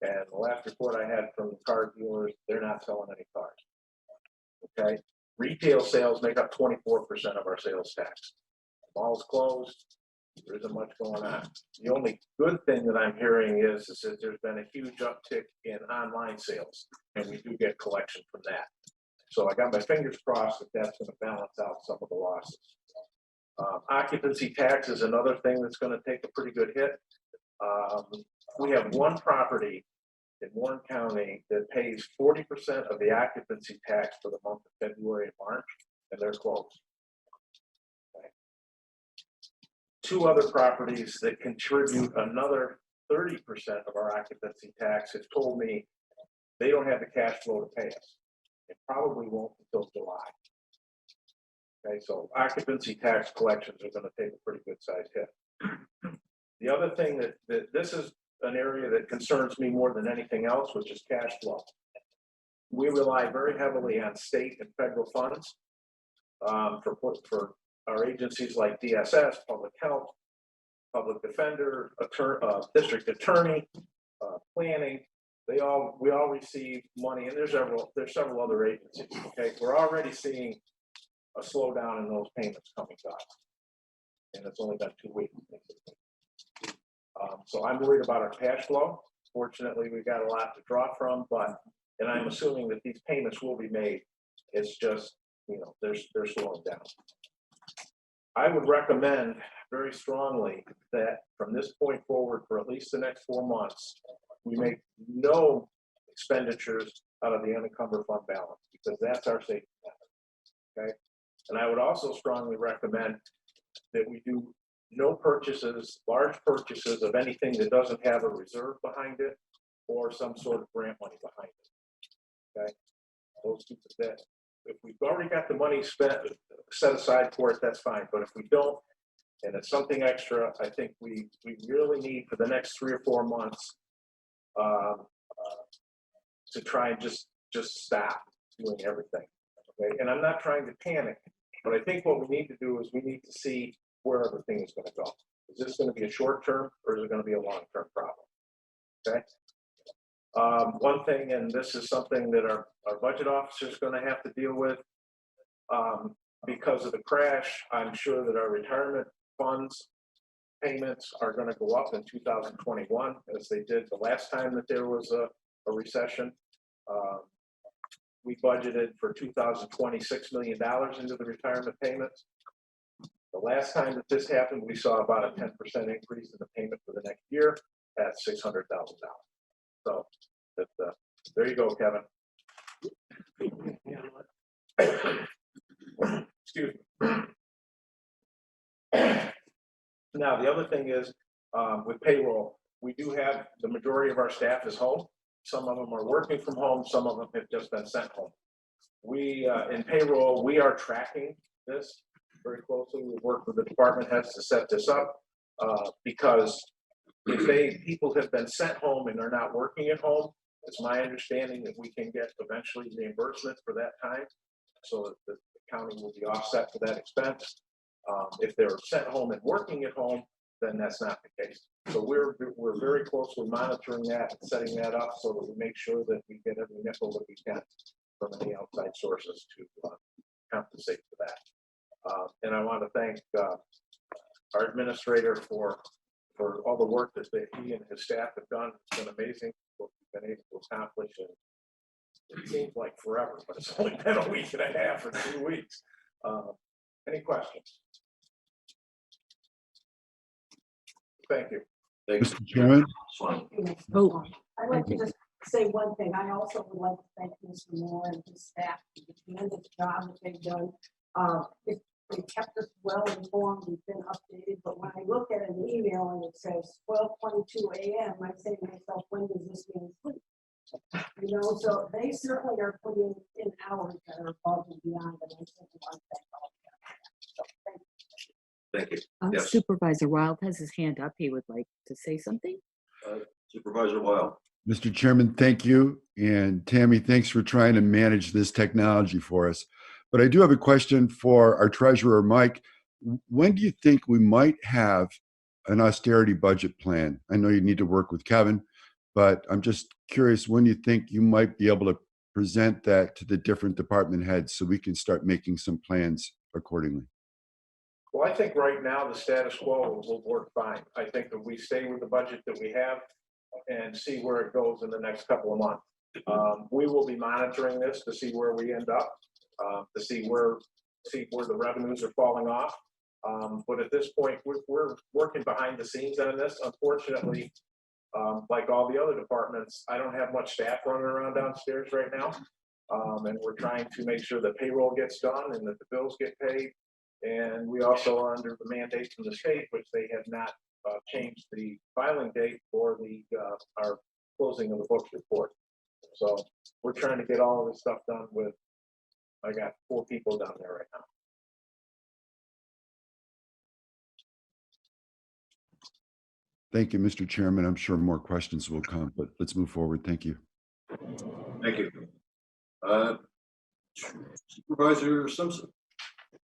And the last report I had from the car dealers, they're not selling any cars. Okay. Retail sales make up 24% of our sales tax. Malls closed. There isn't much going on. The only good thing that I'm hearing is that there's been a huge uptick in online sales, and we do get collection from that. So I got my fingers crossed that that's going to balance out some of the losses. Occupancy tax is another thing that's going to take a pretty good hit. We have one property in Warren County that pays 40% of the occupancy tax for the month of February and March, and they're closed. Okay. Two other properties that contribute another 30% of our occupancy tax have told me they don't have the cash flow to pay us. It probably won't until July. Okay, so occupancy tax collections are going to take a pretty good sized hit. The other thing that this is an area that concerns me more than anything else, which is cash flow. We rely very heavily on state and federal funds for our agencies like DSS, public health, public defender, district attorney, planning. We all receive money, and there's several other agencies. Okay, we're already seeing a slowdown in those payments coming to us, and it's only been 2 weeks. So I'm worried about our cash flow. Fortunately, we've got a lot to draw from, and I'm assuming that these payments will be made. It's just, they're slowing down. I would recommend very strongly that from this point forward, for at least the next 4 months, we make no expenditures out of the unencumbered fund balance, because that's our safety net. Okay, and I would also strongly recommend that we do no purchases, large purchases of anything that doesn't have a reserve behind it or some sort of grant money behind it. Okay. those two, that if we've already got the money set aside for it, that's fine. But if we don't, and it's something extra, I think we really need for the next 3 or 4 months to try and just stop doing everything. Okay, and I'm not trying to panic, but I think what we need to do is we need to see where everything is going to go. Is this going to be a short term or is it going to be a long term problem? Okay. One thing, and this is something that our budget officer is going to have to deal with, because of the crash. I'm sure that our retirement funds payments are going to go up in 2021 as they did the last time that there was a recession. We budgeted for 2020 $6 million into the retirement payments. The last time that this happened, we saw about a 10% increase in the payment for the next year at $600,000. So there you go, Kevin. Excuse me. Now, the other thing is with payroll, we do have the majority of our staff is home. Some of them are working from home. Some of them have just been sent home. We, in payroll, we are tracking this very closely. We work with the department heads to set this up because if people have been sent home and they're not working at home, it's my understanding that we can get eventually reimbursement for that time, so that the county will be offset for that expense. If they're sent home and working at home, then that's not the case. So we're very closely monitoring that and setting that up so that we make sure that we get every nickel that we can from any outside sources to compensate for that. And I want to thank our administrator for all the work that he and his staff have done. It's been amazing what we've been able to accomplish. And it seems like forever, but it's only been a week and a half or 2 weeks. Any questions? Thank you. Mr. Chairman? Oh, I'd like to just say one thing. I also would like to thank Mr. Moore and his staff for the tremendous job that they've done. They kept us well informed. We've been updated. But when I look at an email and it says 12:22 a.m., I say to myself, when does this mean sleep? You know, so they certainly are putting in hours that are above and beyond. And I certainly want to thank all of them. So thank you. Thank you. Yes. Supervisor Wild has his hand up. He would like to say something. Supervisor Wild. Mr. Chairman, thank you. And Tammy, thanks for trying to manage this technology for us. But I do have a question for our treasurer, Mike. When do you think we might have an austerity budget plan? I know you need to work with Kevin, but I'm just curious when you think you might be able to present that to the different department heads so we can start making some plans accordingly. Well, I think right now the status quo will work fine. I think that we stay with the budget that we have and see where it goes in the next couple of months. We will be monitoring this to see where we end up, to see where the revenues are falling off. But at this point, we're working behind the scenes on this. Unfortunately, like all the other departments, I don't have much staff running around downstairs right now. And we're trying to make sure that payroll gets done and that the bills get paid. And we also are under the mandate from the state, which they have not changed the filing date for our closing of the books report. So we're trying to get all of this stuff done with, I got 4 people down there right now. Thank you, Mr. Chairman. I'm sure more questions will come, but let's move forward. Thank you. Thank you. Supervisor Simpson.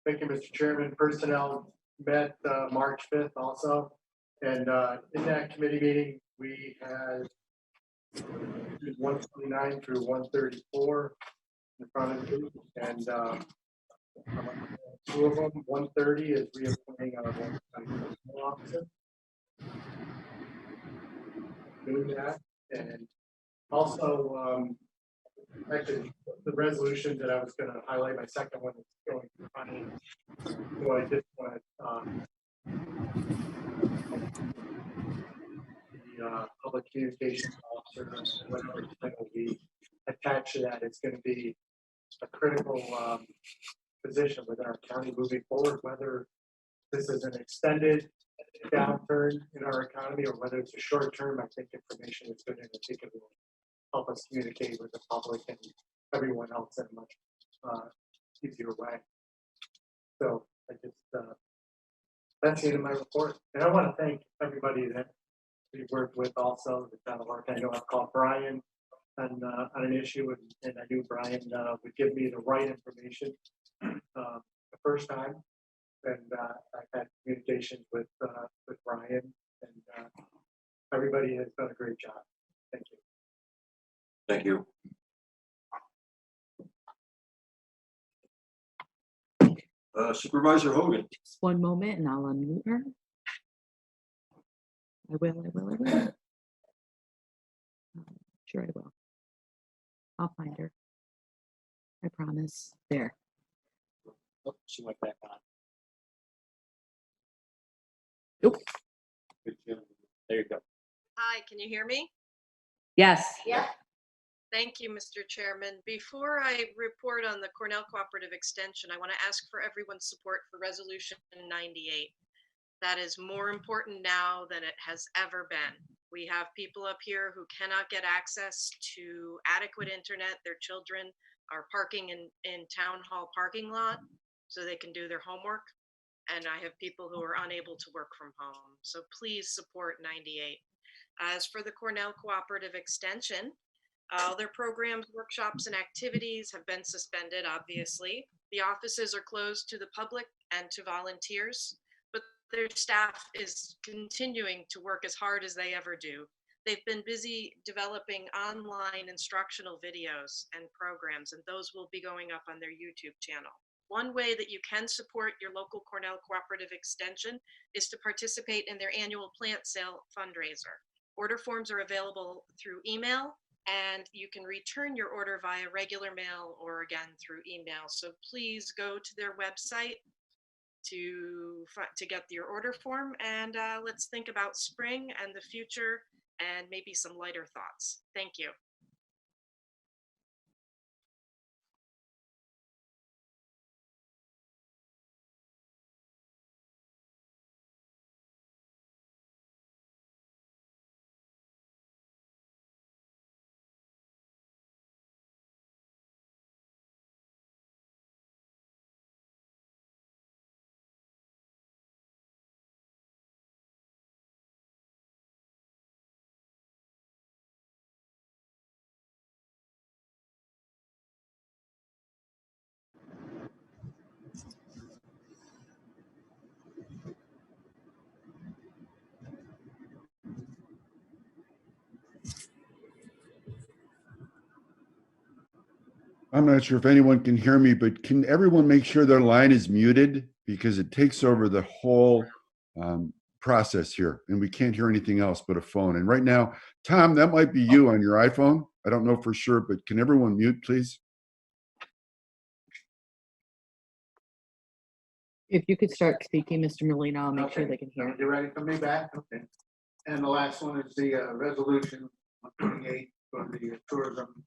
Thank you, Mr. Chairman. Personnel met March 5th also. And in that committee meeting, we had 129 through 134 in front of you. And 2 of them, 130 is reappointing our one officer. Doing that. And also, actually, the resolution that I was going to highlight, my second one is going to funny. So I just want the public communications officer, whatever will be attached to that. It's going to be a critical position within our county moving forward, whether this is an extended downturn in our economy or whether it's a short term. I think information is good and I think it will help us communicate with the public and everyone else in a much easier way. So I just, that's the end of my report. And I want to thank everybody that we worked with also, the town of Lark. I know I've called Brian on an issue, and I knew Brian would give me the right information the first time. And I've had communications with Brian, and everybody has done a great job. Thank you. Thank you. Supervisor Hogan. Just one moment and I'll unmute her. I will. Sure I will. I'll find her. I promise. There. Oh, she went back on. Nope. There you go. Hi, can you hear me? Yes. Yeah. Thank you, Mr. Chairman. Before I report on the Cornell Cooperative Extension, I want to ask for everyone's support for Resolution 98. That is more important now than it has ever been. We have people up here who cannot get access to adequate internet. Their children are parking in town hall parking lot so they can do their homework. And I have people who are unable to work from home. So please support 98. As for the Cornell Cooperative Extension, all their programs, workshops, and activities have been suspended, obviously. The offices are closed to the public and to volunteers, but their staff is continuing to work as hard as they ever do. They've been busy developing online instructional videos and programs, and those will be going up on their YouTube channel. One way that you can support your local Cornell Cooperative Extension is to participate in their annual plant sale fundraiser. Order forms are available through email, and you can return your order via regular mail or again through email. So please go to their website to get your order form, and let's think about spring and the future and maybe some lighter thoughts. Thank you. I'm not sure if anyone can hear me, but can everyone make sure their line is muted? Because it takes over the whole process here, and we can't hear anything else but a phone. And right now, Tom, that might be you on your iPhone. I don't know for sure, but can everyone mute, please? If you could start speaking, Mr. Molina, I'll make sure they can hear. You ready for me back? Okay. And the last one is the resolution 28 for the Tourism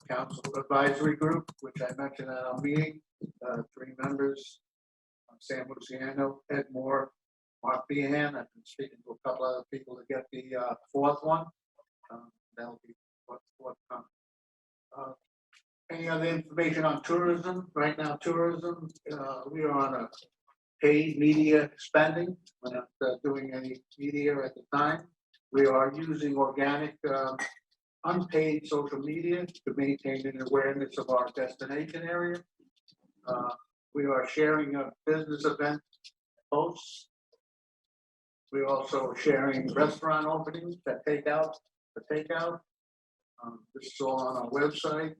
Council Advisory Group, which I mentioned at our meeting. 3 members, Sam Luciano, Ed Moore, Mark Behan. I've been speaking to a couple other people to get the 4th one. That'll be forthcoming. Any other information on tourism? Right now, tourism, we are on a paid media spending. We're not doing any media at the time. We are using organic, unpaid social media to maintain an awareness of our destination area. We are sharing a business event posts. We're also sharing restaurant openings that takeout. This is all on our website.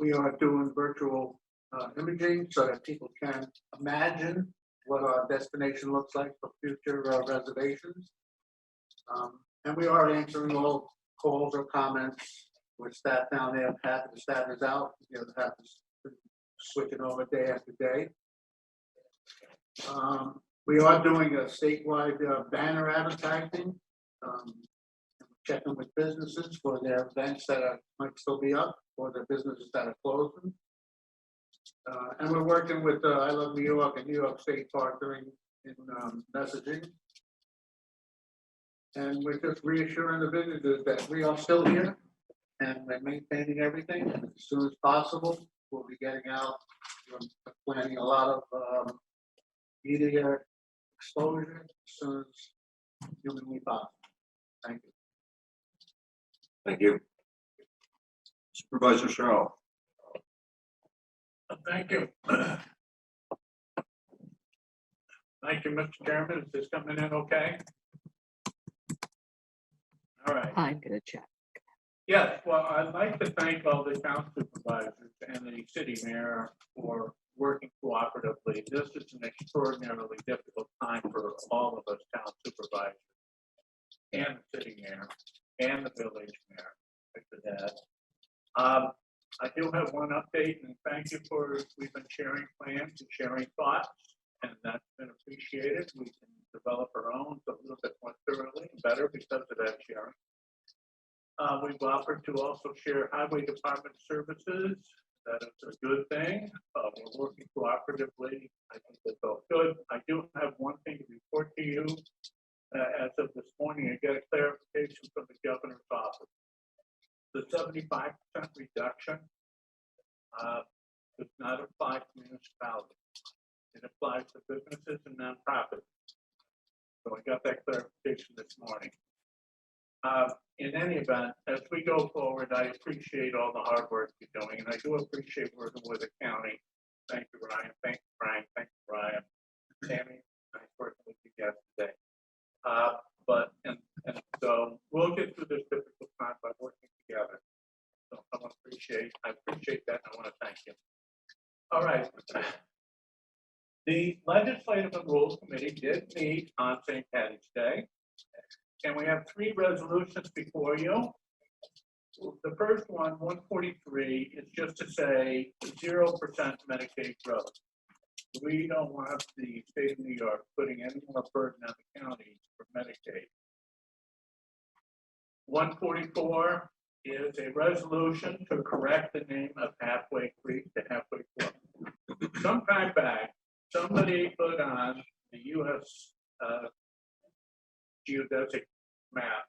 We are doing virtual imaging so that people can imagine what our destination looks like for future reservations. And we are answering all calls or comments with staff down there. Half of the staff is out, the other half is switching over day after day. We are doing a statewide banner advertising, checking with businesses for their events that might still be up, or their businesses that are closing. And we're working with I Love New York and New York State partnering in messaging. And we're just reassuring the visitors that we are still here. and we're maintaining everything as soon as possible. We'll be getting out, we're planning a lot of media exposure as soon as humanly possible. Thank you. Thank you. Supervisor Cheryl. Thank you. Thank you, Mr. Chairman. Is this coming in okay? All right. I'm gonna check. Yes, well, I'd like to thank all the town supervisors and the city mayor for working cooperatively. This is an extraordinarily difficult time for all of us town supervisors and the city mayor and the village mayor. For that. I do have one update, and thank you for, we've been sharing plans and sharing thoughts, and that's been appreciated. We can develop our own a little bit more thoroughly and better because of that sharing. We've offered to also share highway department services. That is a good thing. We're working cooperatively. I think that's all good. I do have one thing to report to you. As of this morning, I get a clarification from the governor's office. The 75% reduction does not apply to municipalities. It applies to businesses and nonprofits. So I got that clarification this morning. In any event, as we go forward, I appreciate all the hard work you're doing, and I do appreciate working with the county. Thank you, Ryan. Thank you, Brian. Thank you, Ryan. Tammy, nice working with you yesterday. And so we'll get through this difficult time by working together. So I appreciate that, and I want to thank you. All right. The Legislative and Rules Committee did meet on St. Patty's Day, and we have 3 resolutions before you. The first one, 143, is just to say 0% Medicaid growth. We don't want the state of New York putting any more burden on the counties for Medicaid. 144 is a resolution to correct the name of Halfway Creek to Halfway Brook. Some time back, somebody put on the U.S. geodesic map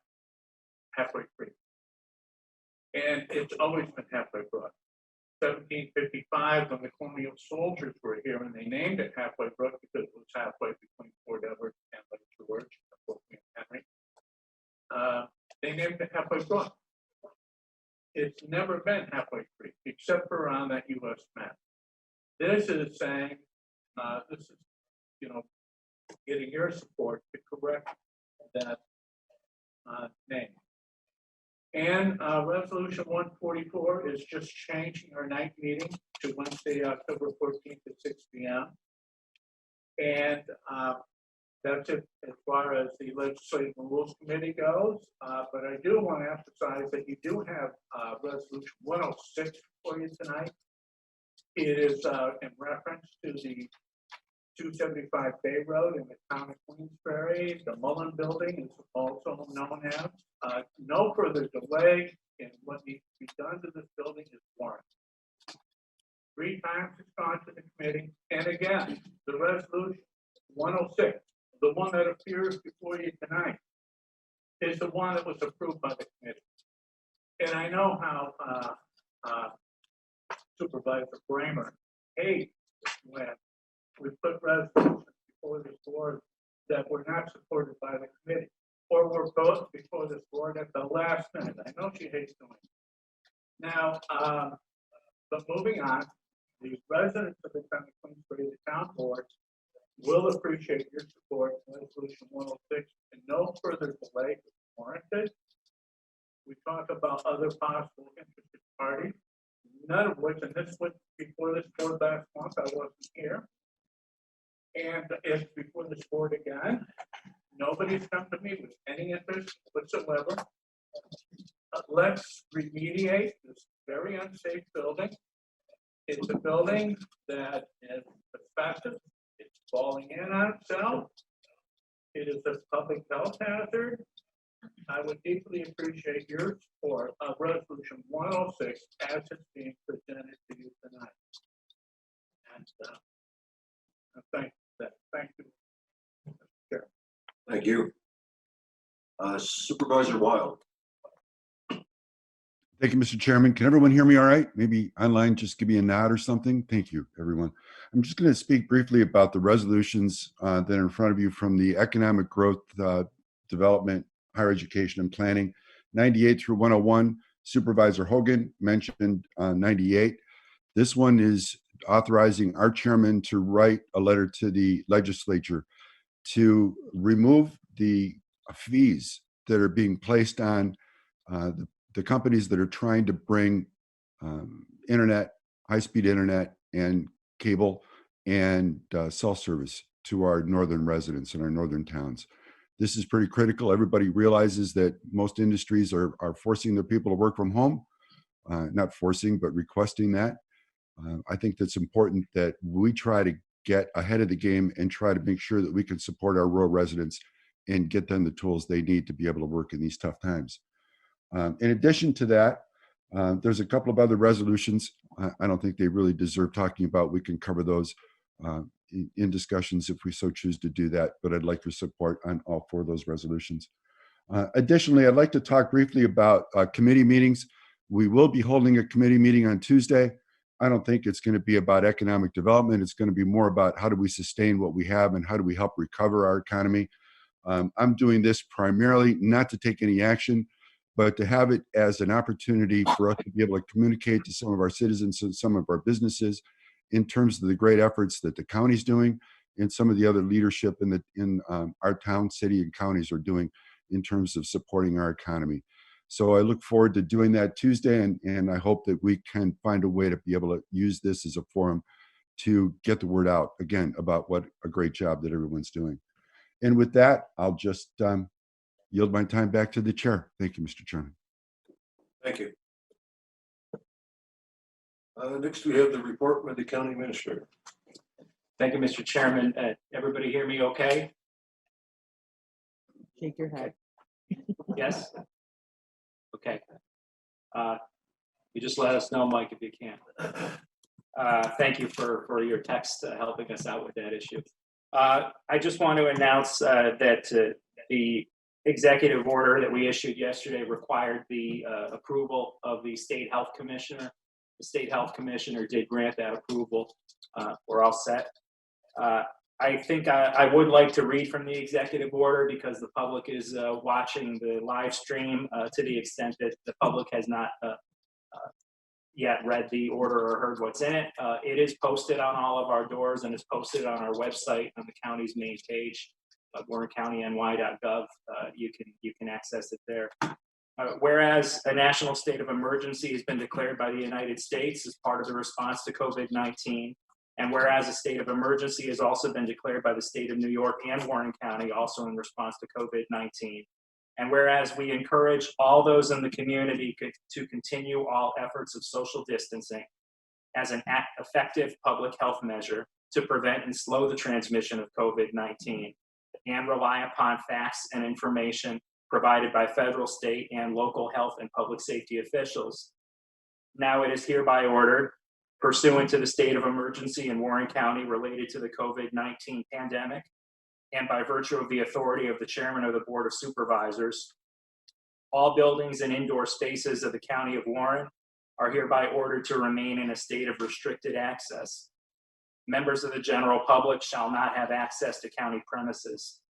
Halfway Creek, and it's always been Halfway Brook. 1755, when the colonial soldiers were here, and they named it Halfway Brook because it was halfway between Fort Edward and Lake George, Fort Henry. They named it Halfway Brook. It's never been Halfway Creek, except for on that U.S. map. This is saying, this is, getting your support to correct that name. And Resolution 144 is just changing our night meeting to Wednesday, October 14th at 6 p.m. And that's it as far as the Legislative and Rules Committee goes. But I do want to emphasize that you do have Resolution 106 for you tonight. It is in reference to the 275 Bay Road in the town of Queensbury. The Mullen Building is also known as. No further delay in what needs to be done to this building is warranted. 3 times it's gone to the committee. And again, the resolution 106, the one that appears before you tonight, is the one that was approved by the committee. And I know how Supervisor Bramer hates when we put resolutions before this board that were not supported by the committee, or were both before this board at the last minute. I know she hates doing it. Now, but moving on, the residents of the town of Queensbury, the town board, will appreciate your support in Resolution 106, and no further delay is warranted. We talk about other possible interested parties, none of which, and this was before this board last month, I wasn't here. And it's before this board again. Nobody's come to me with any interest whatsoever. Let's remediate this very unsafe building. It's a building that is asbestos. It's falling in on itself. It is a public health hazard. I would deeply appreciate your support of Resolution 106 as it's being presented to you tonight. And thank you. Sure. Thank you. Supervisor Wild. Thank you, Mr. Chairman. Can everyone hear me all right? Maybe online, just give me a nod or something. Thank you, everyone. I'm just going to speak briefly about the resolutions that are in front of you from the Economic Growth, Development, Higher Education and Planning, 98 through 101. Supervisor Hogan mentioned 98. This one is authorizing our chairman to write a letter to the legislature to remove the fees that are being placed on the companies that are trying to bring internet, high-speed internet and cable and cell service to our northern residents in our northern towns. This is pretty critical. Everybody realizes that most industries are forcing their people to work from home, not forcing, but requesting that. I think that's important that we try to get ahead of the game and try to make sure that we can support our rural residents and get them the tools they need to be able to work in these tough times. In addition to that, there's a couple of other resolutions. I don't think they really deserve talking about. We can cover those in discussions if we so choose to do that, but I'd like your support on all 4 of those resolutions. Additionally, I'd like to talk briefly about committee meetings. We will be holding a committee meeting on Tuesday. I don't think it's going to be about economic development. It's going to be more about how do we sustain what we have and how do we help recover our economy. I'm doing this primarily not to take any action, but to have it as an opportunity for us to be able to communicate to some of our citizens and some of our businesses in terms of the great efforts that the county's doing and some of the other leadership in our town, city, and counties are doing in terms of supporting our economy. So I look forward to doing that Tuesday, and I hope that we can find a way to be able to use this as a forum to get the word out, again, about what a great job that everyone's doing. And with that, I'll just yield my time back to the chair. Thank you, Mr. Chairman. Thank you. Next, we have the report by the county administrator. Thank you, Mr. Chairman. Everybody hear me okay? Shake your head. Yes? Okay. You just let us know, Mike, if you can. Thank you for your text helping us out with that issue. I just want to announce that the executive order that we issued yesterday required the approval of the state health commissioner. The state health commissioner did grant that approval. We're all set. I think I would like to read from the executive order because the public is watching the live stream to the extent that the public has not yet read the order or heard what's in it. It is posted on all of our doors and it's posted on our website on the county's main page, warrencountiny.ny.gov. You can access it there. Whereas a national state of emergency has been declared by the United States as part of the response to COVID-19, and whereas a state of emergency has also been declared by the state of New York and Warren County, also in response to COVID-19, and whereas we encourage all those in the community to continue all efforts of social distancing as an effective public health measure to prevent and slow the transmission of COVID-19, and rely upon facts and information provided by federal, state, and local health and public safety officials. Now it is hereby ordered, pursuant to the state of emergency in Warren County related to the COVID-19 pandemic, and by virtue of the authority of the chairman of the Board of Supervisors, all buildings and indoor spaces of the County of Warren are hereby ordered to remain in a state of restricted access. Members of the general public shall not have access to county premises.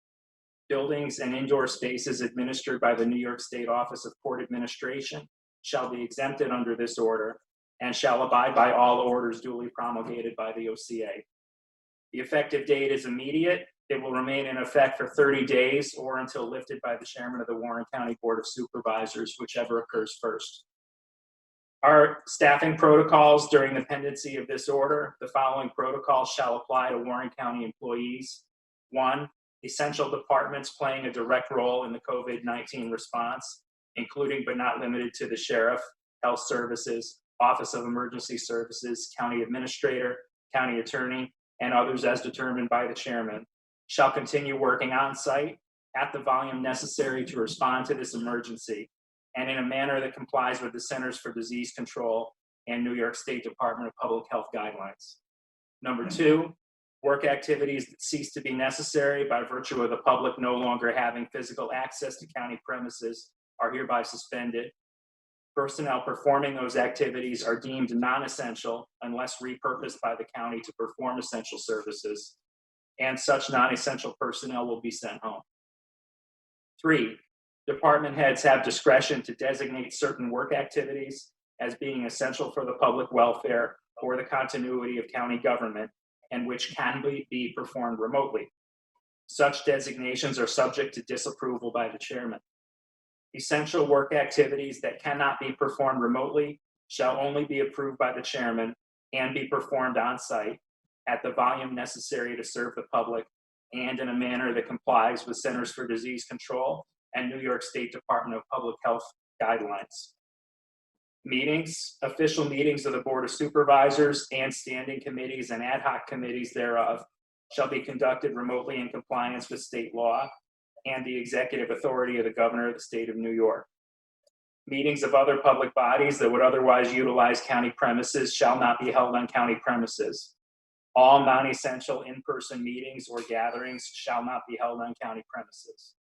Buildings and indoor spaces administered by the New York State Office of Court Administration shall be exempted under this order and shall abide by all orders duly promulgated by the OCA. The effective date is immediate. It will remain in effect for 30 days or until lifted by the chairman of the Warren County Board of Supervisors, whichever occurs first. Our staffing protocols during the pendency of this order, the following protocols shall apply to Warren County employees. 1, essential departments playing a direct role in the COVID-19 response, including but not limited to the sheriff, health services, Office of Emergency Services, county administrator, county attorney, and others as determined by the chairman, shall continue working on site at the volume necessary to respond to this emergency and in a manner that complies with the Centers for Disease Control and New York State Department of Public Health guidelines. Number 2, work activities that cease to be necessary by virtue of the public no longer having physical access to county premises are hereby suspended. Personnel performing those activities are deemed non-essential unless repurposed by the county to perform essential services, and such non-essential personnel will be sent home. 3, department heads have discretion to designate certain work activities as being essential for the public welfare or the continuity of county government, and which can be performed remotely. Such designations are subject to disapproval by the chairman. Essential work activities that cannot be performed remotely shall only be approved by the chairman and be performed on site at the volume necessary to serve the public and in a manner that complies with Centers for Disease Control and New York State Department of Public Health guidelines. Meetings, official meetings of the Board of Supervisors and standing committees and ad hoc committees thereof shall be conducted remotely in compliance with state law and the executive authority of the governor of the state of New York. Meetings of other public bodies that would otherwise utilize county premises shall not be held on county premises. All non-essential in-person meetings or gatherings shall not be held on county premises.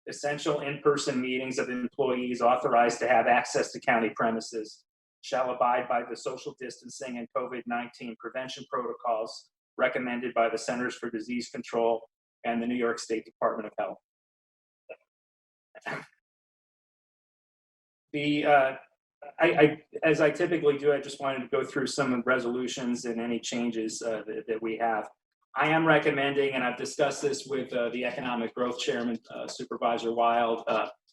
Essential in-person meetings of employees authorized to have access to county premises shall abide by the social distancing and COVID-19 prevention protocols recommended by the Centers for Disease Control and the New York State Department of Health. As I typically do, I just wanted to go through some of the resolutions and any changes that we have. I am recommending, and I've discussed this with the Economic Growth Chairman, Supervisor Wild,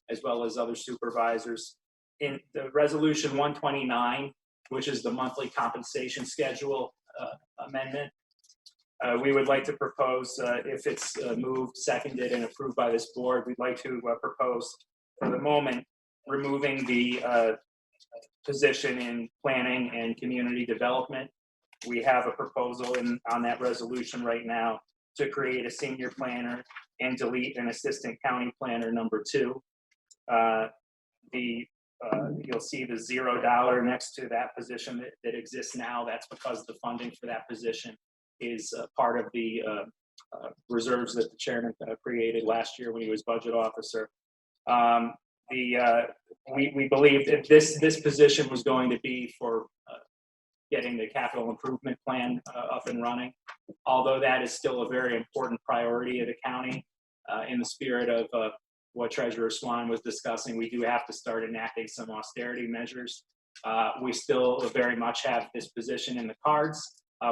as well as other supervisors, in the Resolution 129, which is the monthly compensation schedule amendment. We would like to propose, if it's moved, seconded, and approved by this board, we'd like to propose, for the moment, removing the position in planning and community development. We have a proposal on that resolution right now to create a senior planner and delete an assistant county planner number 2. You'll see the $0 next to that position that exists now. That's because the funding for that position is part of the reserves that the chairman created last year when he was budget officer. We believed that this position was going to be for getting the capital improvement plan up and running. Although that is still a very important priority of the county, in the spirit of what Treasurer Swan was discussing, we do have to start enacting some austerity measures. We still very much have this position in the cards.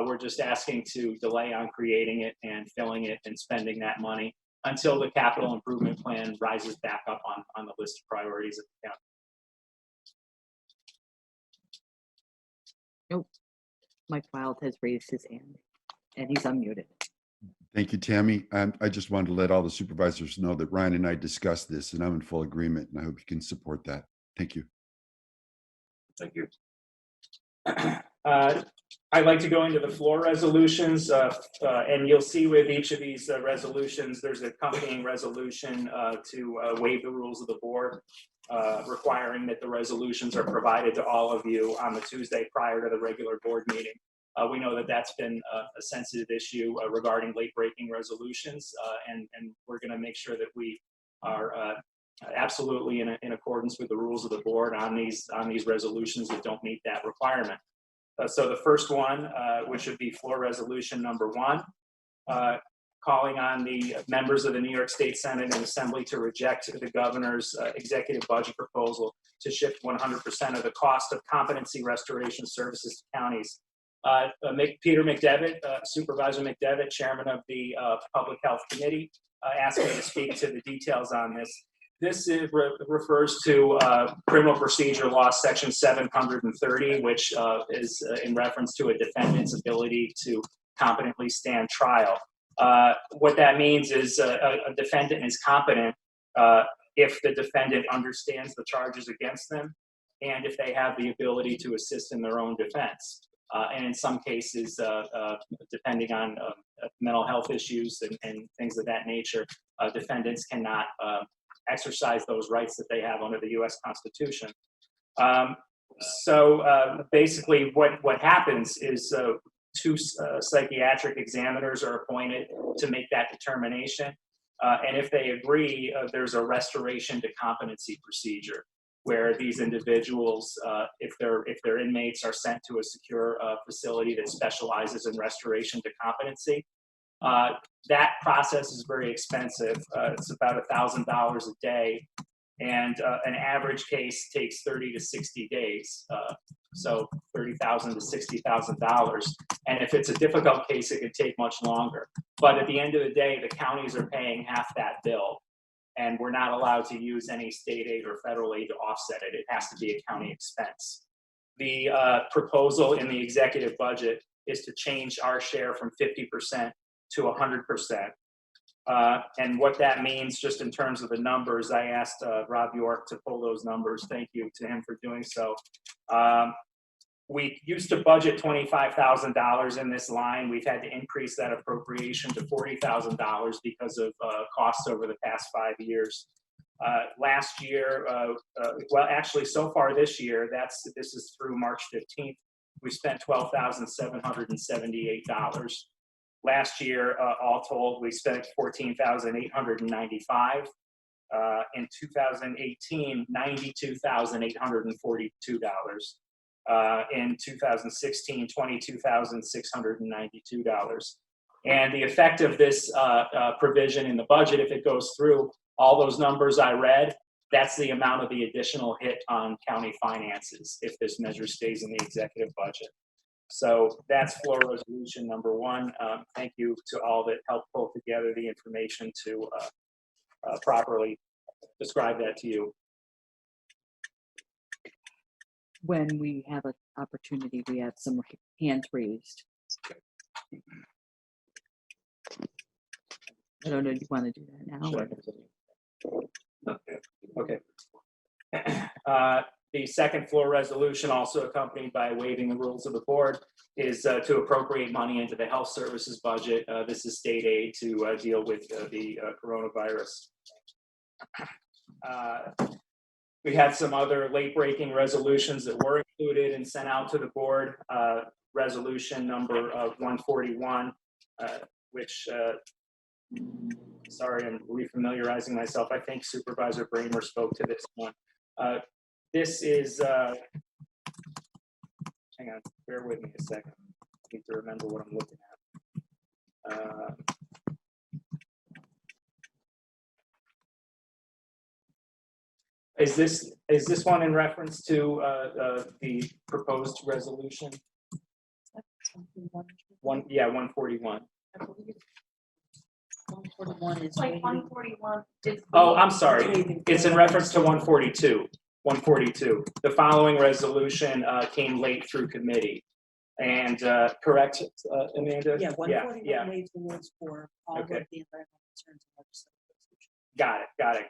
We're just asking to delay on creating it and filling it and spending that money until the capital improvement plan rises back up on the list of priorities of the county. Nope. Mike Wild has raised his hand and he's unmuted. Thank you, Tammy. I just wanted to let all the supervisors know that Ryan and I discussed this and I'm in full agreement and I hope you can support that. Thank you. Thank you. I'd like to go into the floor resolutions, and you'll see with each of these resolutions, there's an accompanying resolution to waive the rules of the board, requiring that the resolutions are provided to all of you on the Tuesday prior to the regular board meeting. We know that that's been a sensitive issue regarding late-breaking resolutions, and we're going to make sure that we are absolutely in accordance with the rules of the board on these resolutions that don't meet that requirement. So the first one, which would be floor resolution number 1, calling on the members of the New York State Senate and Assembly to reject the governor's executive budget proposal to shift 100% of the cost of competency restoration services to counties. Peter McDevitt, Supervisor McDevitt, Chairman of the Public Health Committee, asked me to speak to the details on this. This refers to Criminal Procedure Law Section 730, which is in reference to a defendant's ability to competently stand trial. What that means is a defendant is competent if the defendant understands the charges against them and if they have the ability to assist in their own defense. And in some cases, depending on mental health issues and things of that nature, defendants cannot exercise those rights that they have under the U.S. Constitution. Basically what happens is 2 psychiatric examiners are appointed to make that determination. And if they agree, there's a restoration to competency procedure. where these individuals, if their inmates are sent to a secure facility that specializes in restoration to competency. That process is very expensive. It's about $1,000 a day, and an average case takes 30 to 60 days. So $30,000 to $60,000. And if it's a difficult case, it could take much longer. But at the end of the day, the counties are paying half that bill, and we're not allowed to use any state aid or federal aid to offset it. It has to be a county expense. The proposal in the executive budget is to change our share from 50% to 100%. And what that means, just in terms of the numbers, I asked Rob York to pull those numbers. Thank you to him for doing so. We used to budget $25,000 in this line. We've had to increase that appropriation to $40,000 because of costs over the past 5 years. Last year, well, actually, so far this year, this is through March 15th, we spent $12,778. Last year, all told, we spent $14,895. In 2018, $92,842. In 2016, $22,692. And the effect of this provision in the budget, if it goes through, all those numbers I read, that's the amount of the additional hit on county finances if this measure stays in the executive budget. So that's floor resolution number 1. Thank you to all that helped pull together the information to properly describe that to you. When we have an opportunity, we have some hands raised. I don't know if you want to do that now. Or... Okay. The second floor resolution, also accompanied by waiving the rules of the board, is to appropriate money into the health services budget. This is state aid to deal with the coronavirus. We had some other late-breaking resolutions that were included and sent out to the board. Resolution number 141, which, sorry, I'm refamiliarizing myself. I think Supervisor Bramer spoke to this one. This is, hang on, bear with me a second. I need to remember what I'm looking at. Is this one in reference to the proposed resolution? 141. 141 is like 141. Oh, I'm sorry. It's in reference to 142. 142. The following resolution came late through committee. And correct, Amanda? Yeah, 141 waives the rules for all of the environmental concerns and legislative. Got it.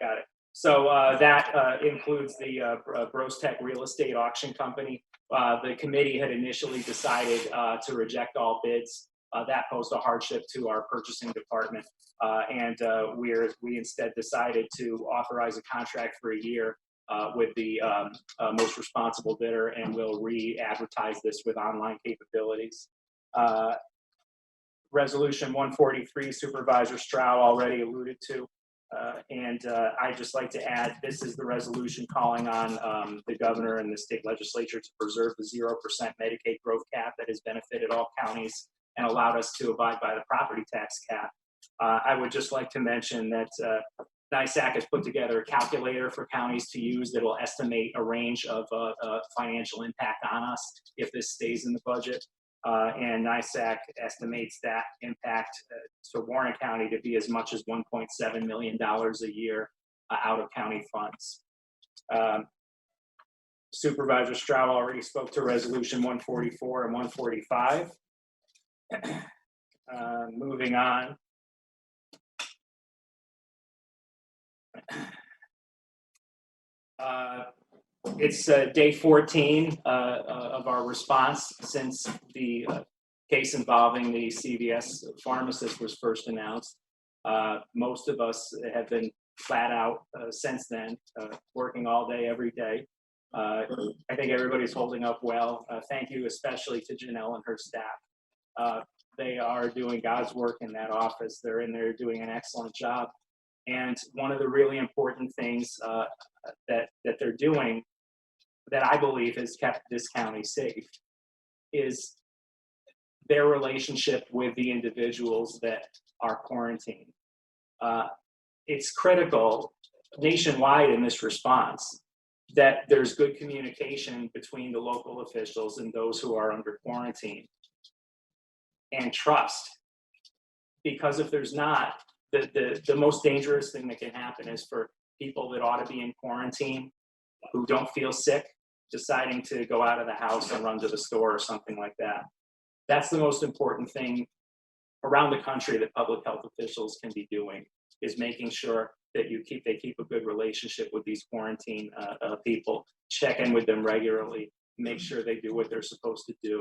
So that includes the Brostech Real Estate Auction Company. The committee had initially decided to reject all bids. That posed a hardship to our purchasing department. And we instead decided to authorize a contract for a year with the most responsible bidder, and we'll re-advertise this with online capabilities. Resolution 143, Supervisor Stroud already alluded to. And I'd just like to add, this is the resolution calling on the governor and the state legislature to preserve the 0% Medicaid growth cap that has benefited all counties and allowed us to abide by the property tax cap. I would just like to mention that NISAC has put together a calculator for counties to use that will estimate a range of financial impact on us if this stays in the budget. And NISAC estimates that impact to Warren County to be as much as $1.7 million a year out of county funds. Supervisor Stroud already spoke to resolution 144 and 145. Moving on. It's day 14 of our response since the case involving the CVS pharmacist was first announced. Most of us have been flat out since then, working all day, every day. I think everybody's holding up well. Thank you especially to Janelle and her staff. They are doing God's work in that office. They're in there doing an excellent job. And one of the really important things that they're doing that I believe has kept this county safe is their relationship with the individuals that are quarantined. It's critical nationwide in this response that there's good communication between the local officials and those who are under quarantine, and trust. Because if there's not, the most dangerous thing that can happen is for people that ought to be in quarantine who don't feel sick deciding to go out of the house and run to the store or something like that. That's the most important thing around the country that public health officials can be doing, is making sure that they keep a good relationship with these quarantine people, check in with them regularly, make sure they do what they're supposed to do.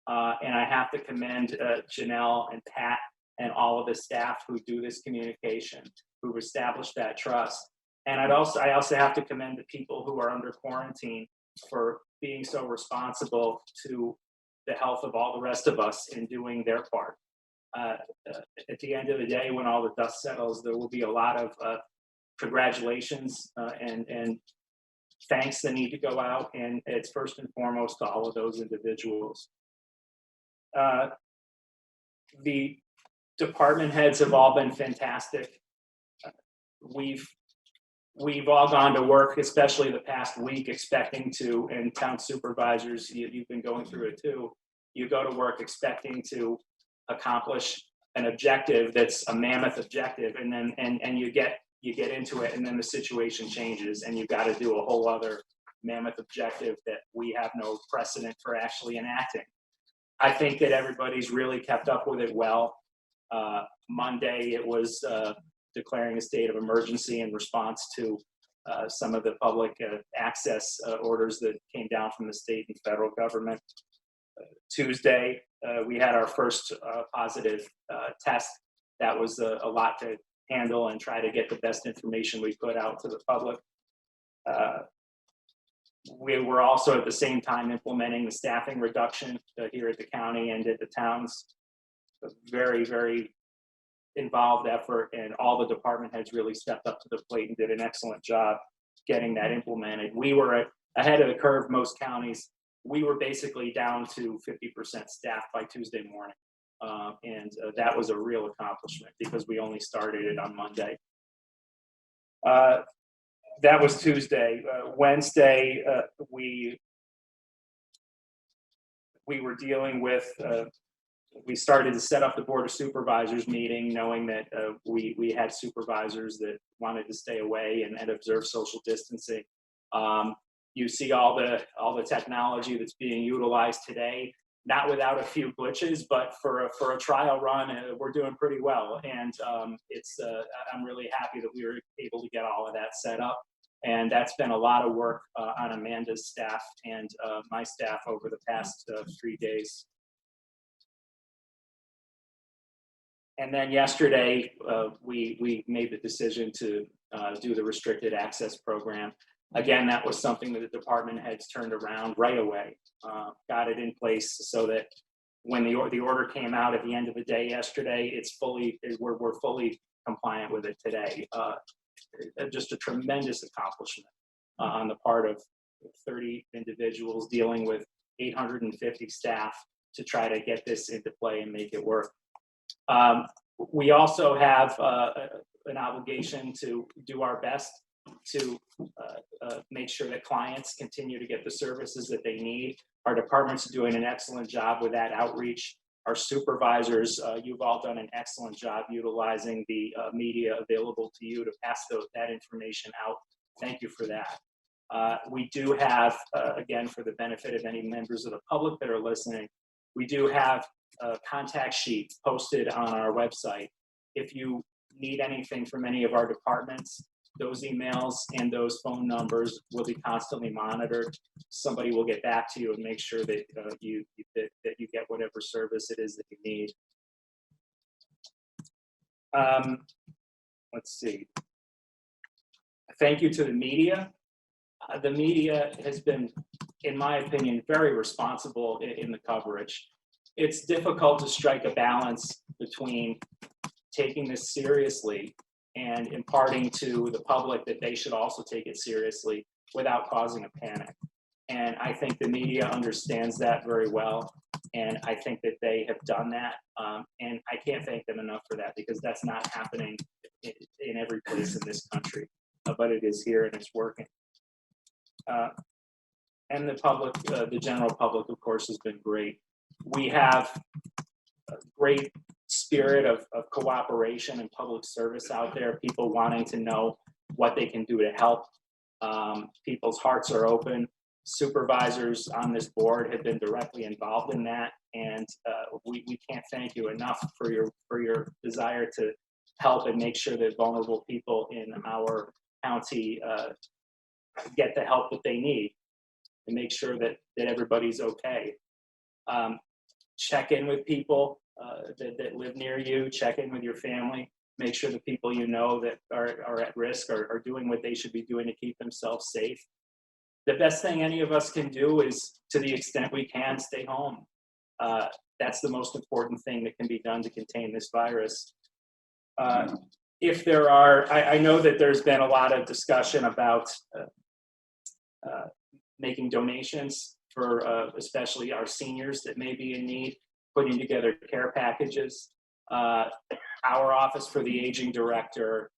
And I have to commend Janelle and Pat and all of the staff who do this communication, who've established that trust. And I also have to commend the people who are under quarantine for being so responsible to the health of all the rest of us in doing their part. At the end of the day, when all the dust settles, there will be a lot of congratulations and thanks that need to go out, and it's first and foremost to all of those individuals. The department heads have all been fantastic. We've all gone to work, especially the past week, expecting to, and town supervisors, you've been going through it too. You go to work expecting to accomplish an objective that's a mammoth objective, and then and you get into it, and then the situation changes, and you've got to do a whole other mammoth objective that we have no precedent for actually enacting. I think that everybody's really kept up with it well. Monday, it was declaring a state of emergency in response to some of the public access orders that came down from the state and federal government. Tuesday, we had our first positive test. That was a lot to handle and try to get the best information we could out to the public. We were also at the same time implementing the staffing reduction here at the county and at the towns. A very, very involved effort, and all the department heads really stepped up to the plate and did an excellent job getting that implemented. We were ahead of the curve, most counties. We were basically down to 50% staff by Tuesday morning. And that was a real accomplishment because we only started it on Monday. That was Tuesday. Wednesday, we were dealing with, we started to set up the Board of Supervisors meeting, knowing that we had supervisors that wanted to stay away and observe social distancing. You see all the technology that's being utilized today, not without a few glitches, but for a trial run, we're doing pretty well. And I'm really happy that we were able to get all of that set up. And that's been a lot of work on Amanda's staff and my staff over the past 3 days. And then yesterday, we made the decision to do the restricted access program. Again, that was something that the department heads turned around right away, got it in place so that when the order came out at the end of the day yesterday, we're fully compliant with it today. Just a tremendous accomplishment on the part of 30 individuals dealing with 850 staff to try to get this into play and make it work. We also have an obligation to do our best to make sure that clients continue to get the services that they need. Our department's doing an excellent job with that outreach. Our supervisors, you've all done an excellent job utilizing the media available to you to pass that information out. Thank you for that. We do have, again, for the benefit of any members of the public that are listening, we do have contact sheets posted on our website. If you need anything from any of our departments, those emails and those phone numbers will be constantly monitored. Somebody will get back to you and make sure that you get whatever service it is that you need. Let's see. Thank you to the media. The media has been, in my opinion, very responsible in the coverage. It's difficult to strike a balance between taking this seriously and imparting to the public that they should also take it seriously without causing a panic. And I think the media understands that very well. And I think that they have done that. And I can't thank them enough for that, because that's not happening in every place in this country, but it is here and it's working. And the public, the general public, of course, has been great. We have a great spirit of cooperation and public service out there, people wanting to know what they can do to help. People's hearts are open. Supervisors on this board have been directly involved in that, and we can't thank you enough for your desire to help and make sure that vulnerable people in our county get the help that they need, and make sure that everybody's okay. Check in with people that live near you, check in with your family, make sure the people you know that are at risk are doing what they should be doing to keep themselves safe. The best thing any of us can do is, to the extent we can, stay home. That's the most important thing that can be done to contain this virus. If there are, I know that there's been a lot of discussion about making donations for especially our seniors that may be in need, putting together care packages. Our Office for the Aging Director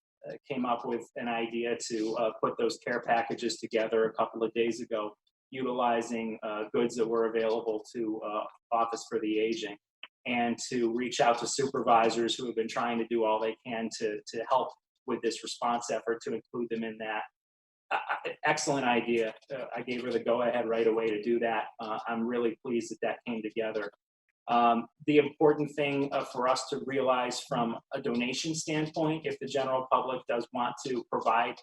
came up with an idea to put those care packages together a couple of days ago, utilizing goods that were available to Office for the Aging, and to reach out to supervisors who have been trying to do all they can to help with this response effort, to include them in that. Excellent idea. I gave her the go-ahead right away to do that. I'm really pleased that that came together. The important thing for us to realize from a donation standpoint, if the general public does want to provide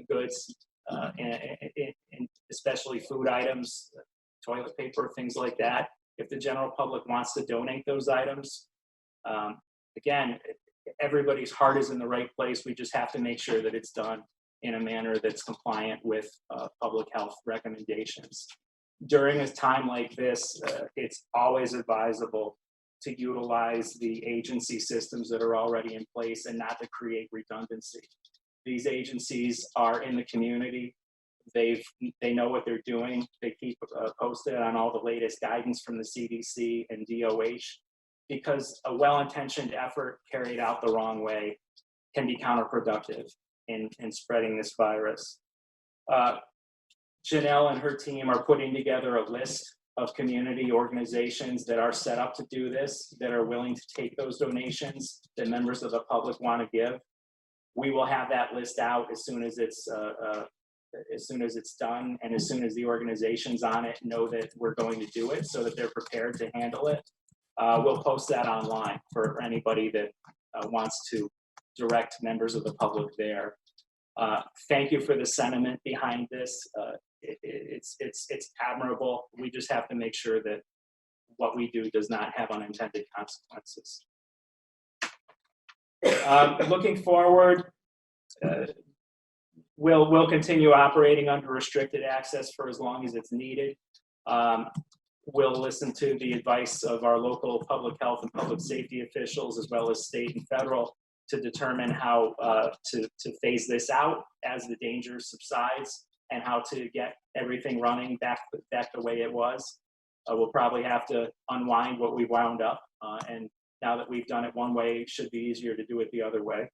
goods, and especially food items, toilet paper, things like that, if the general public wants to donate those items, again, everybody's heart is in the right place. We just have to make sure that it's done in a manner that's compliant with public health recommendations. During a time like this, it's always advisable to utilize the agency systems that are already in place and not to create redundancy. These agencies are in the community. They know what they're doing. They keep posted on all the latest guidance from the CDC and DOH, because a well-intentioned effort carried out the wrong way can be counterproductive in spreading this virus. Janelle and her team are putting together a list of community organizations that are set up to do this, that are willing to take those donations that members of the public want to give. We will have that list out as soon as it's done, and as soon as the organizations on it know that we're going to do it, so that they're prepared to handle it. We'll post that online for anybody that wants to direct members of the public there. Thank you for the sentiment behind this. It's admirable. We just have to make sure that what we do does not have unintended consequences. Looking forward, we'll continue operating under restricted access for as long as it's needed. We'll listen to the advice of our local public health and public safety officials, as well as state and federal, to determine how to phase this out as the danger subsides, and how to get everything running back the way it was. We'll probably have to unwind what we wound up, and now that we've done it one way, it should be easier to do it the other way.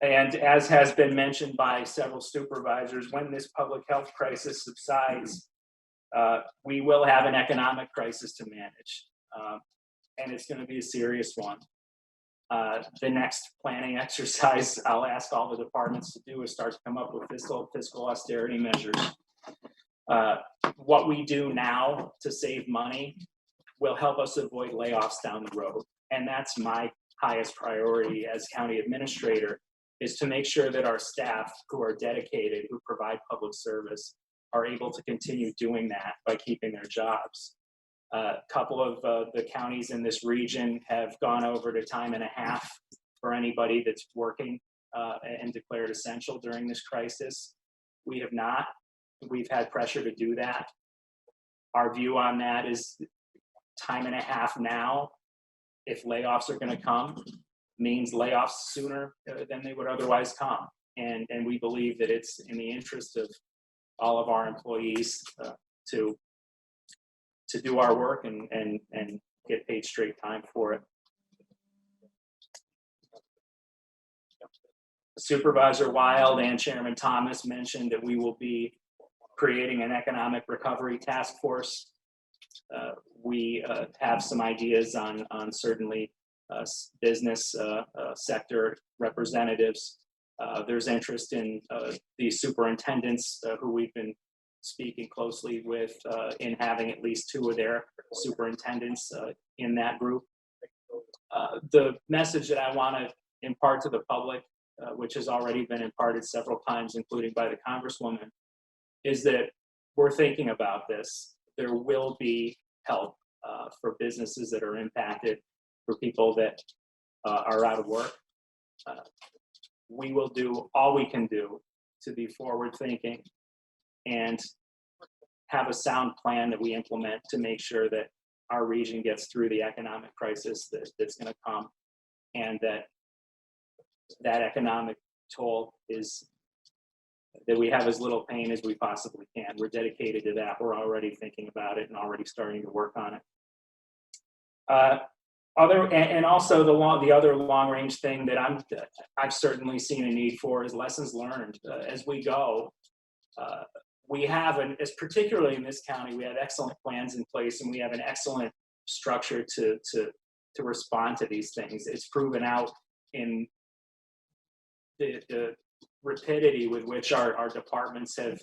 And as has been mentioned by several supervisors, when this public health crisis subsides, we will have an economic crisis to manage, and it's going to be a serious one. The next planning exercise I'll ask all the departments to do is start to come up with fiscal austerity measures. What we do now to save money will help us avoid layoffs down the road. And that's my highest priority as county administrator, is to make sure that our staff who are dedicated, who provide public service, are able to continue doing that by keeping their jobs. A couple of the counties in this region have gone over to time and a half for anybody that's working and declared essential during this crisis. We have not. We've had pressure to do that. Our view on that is time and a half now. If layoffs are going to come, means layoffs sooner than they would otherwise come. And we believe that it's in the interest of all of our employees to do our work and get paid straight time for it. Supervisor Wild and Chairman Thomas mentioned that we will be creating an economic recovery task force. We have some ideas on certainly business sector representatives. There's interest in the superintendents who we've been speaking closely with in having at least 2 of their superintendents in that group. The message that I want to impart to the public, which has already been imparted several times, including by the Congresswoman, is that we're thinking about this. There will be help for businesses that are impacted, for people that are out of work. We will do all we can do to be forward thinking and have a sound plan that we implement to make sure that our region gets through the economic crisis that's going to come, and that economic toll is that we have as little pain as we possibly can. We're dedicated to that. We're already thinking about it and already starting to work on it. Also the other long range thing that I've certainly seen a need for is lessons learned as we go. We have, particularly in this county, we have excellent plans in place, and we have an excellent structure to respond to these things. It's proven out in the rapidity with which our departments have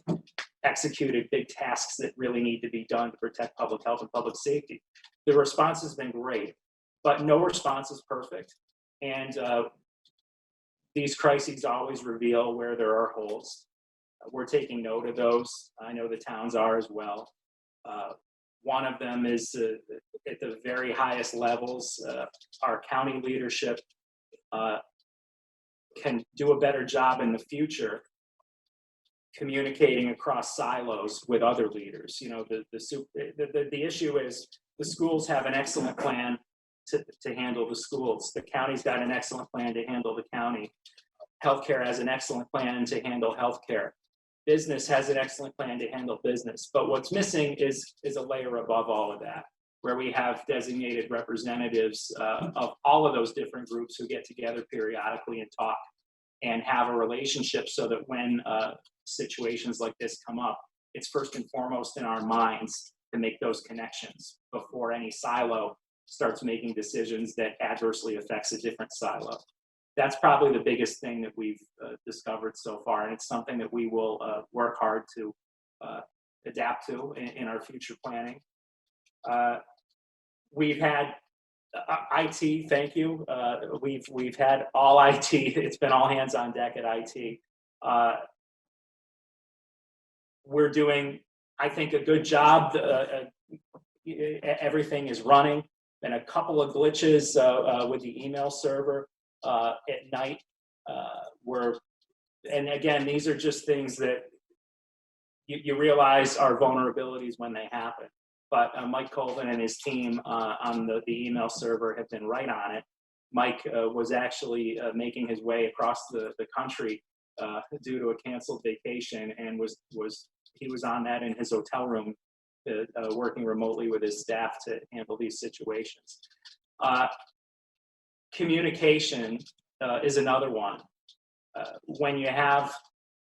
executed big tasks that really need to be done to protect public health and public safety. The response has been great, but no response is perfect. And these crises always reveal where there are holes. We're taking note of those. I know the towns are as well. One of them is at the very highest levels, our county leadership can do a better job in the future communicating across silos with other leaders. You know, the issue is the schools have an excellent plan to handle the schools. The county's got an excellent plan to handle the county. Healthcare has an excellent plan to handle healthcare. Business has an excellent plan to handle business. But what's missing is a layer above all of that, where we have designated representatives of all of those different groups who get together periodically and talk and have a relationship, so that when situations like this come up, it's first and foremost in our minds to make those connections before any silo starts making decisions that adversely affects a different silo. That's probably the biggest thing that we've discovered so far, and it's something that we will work hard to adapt to in our future planning. We've had IT, thank you. We've had all IT. It's been all hands on deck at IT. We're doing, I think, a good job. Everything is running. Been a couple of glitches with the email server at night. And again, these are just things that you realize are vulnerabilities when they happen. But Mike Colvin and his team on the email server have been right on it. Mike was actually making his way across the country due to a canceled vacation, and he was on that in his hotel room, working remotely with his staff to handle these situations. Communication is another one. When you have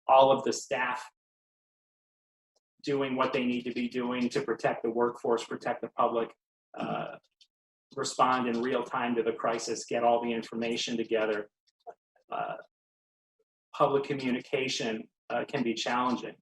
all of the staff doing what they need to be doing to protect the workforce, protect the public, respond in real time to the crisis, get all the information together, public communication can be challenging.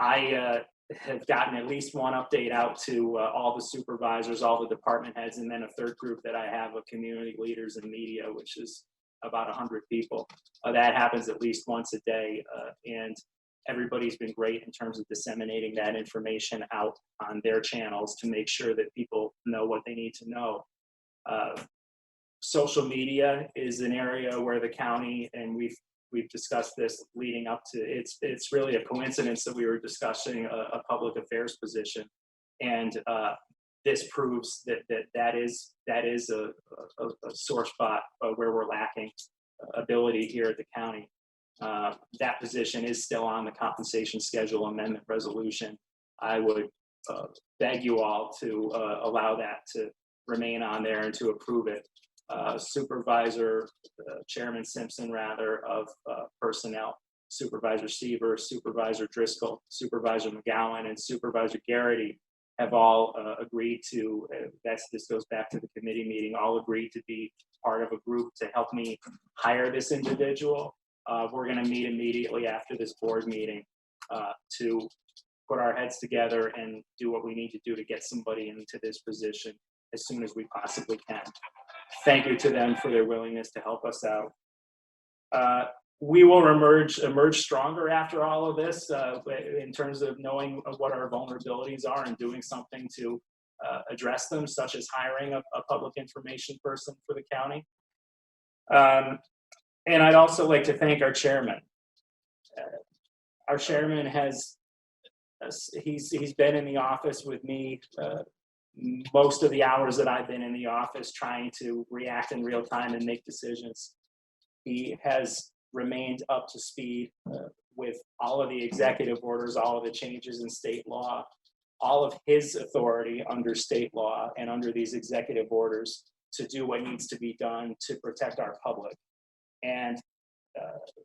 I have gotten at least one update out to all the supervisors, all the department heads, and then a third group that I have of community leaders and media, which is about 100 people. That happens at least once a day, and everybody's been great in terms of disseminating that information out on their channels to make sure that people know what they need to know. Social media is an area where the county, and we've discussed this leading up to, it's really a coincidence that we were discussing a public affairs position. And this proves that is a sore spot where we're lacking ability here at the county. That position is still on the compensation schedule amendment resolution. I would beg you all to allow that to remain on there and to approve it. Chairman Simpson, rather, of personnel, Supervisor Seaver, Supervisor Driscoll, Supervisor McGowan, and Supervisor Garrity have all agreed to, this goes back to the committee meeting, all agreed to be part of a group to help me hire this individual. We're going to meet immediately after this board meeting to put our heads together and do what we need to do to get somebody into this position as soon as we possibly can. Thank you to them for their willingness to help us out. We will emerge stronger after all of this in terms of knowing what our vulnerabilities are and doing something to address them, such as hiring a public information person for the county. And I'd also like to thank our chairman. Our chairman he's been in the office with me most of the hours that I've been in the office, trying to react in real time and make decisions. He has remained up to speed with all of the executive orders, all of the changes in state law, all of his authority under state law and under these executive orders to do what needs to be done to protect our public. And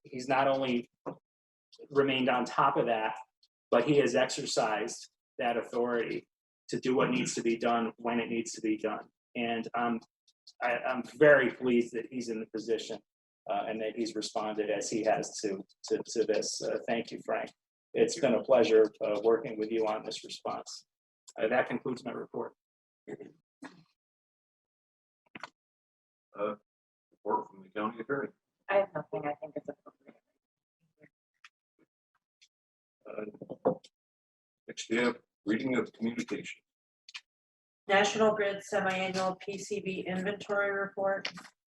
he's not only remained on top of that, but he has exercised that authority to do what needs to be done when it needs to be done. And I'm very pleased that he's in the position and that he's responded as he has to this. Thank you, Frank. It's been a pleasure working with you on this response. That concludes my report. Report from the county attorney. I have nothing. I think it's appropriate. Next, we have reading of communication. National Grid semi-annual PCB inventory report.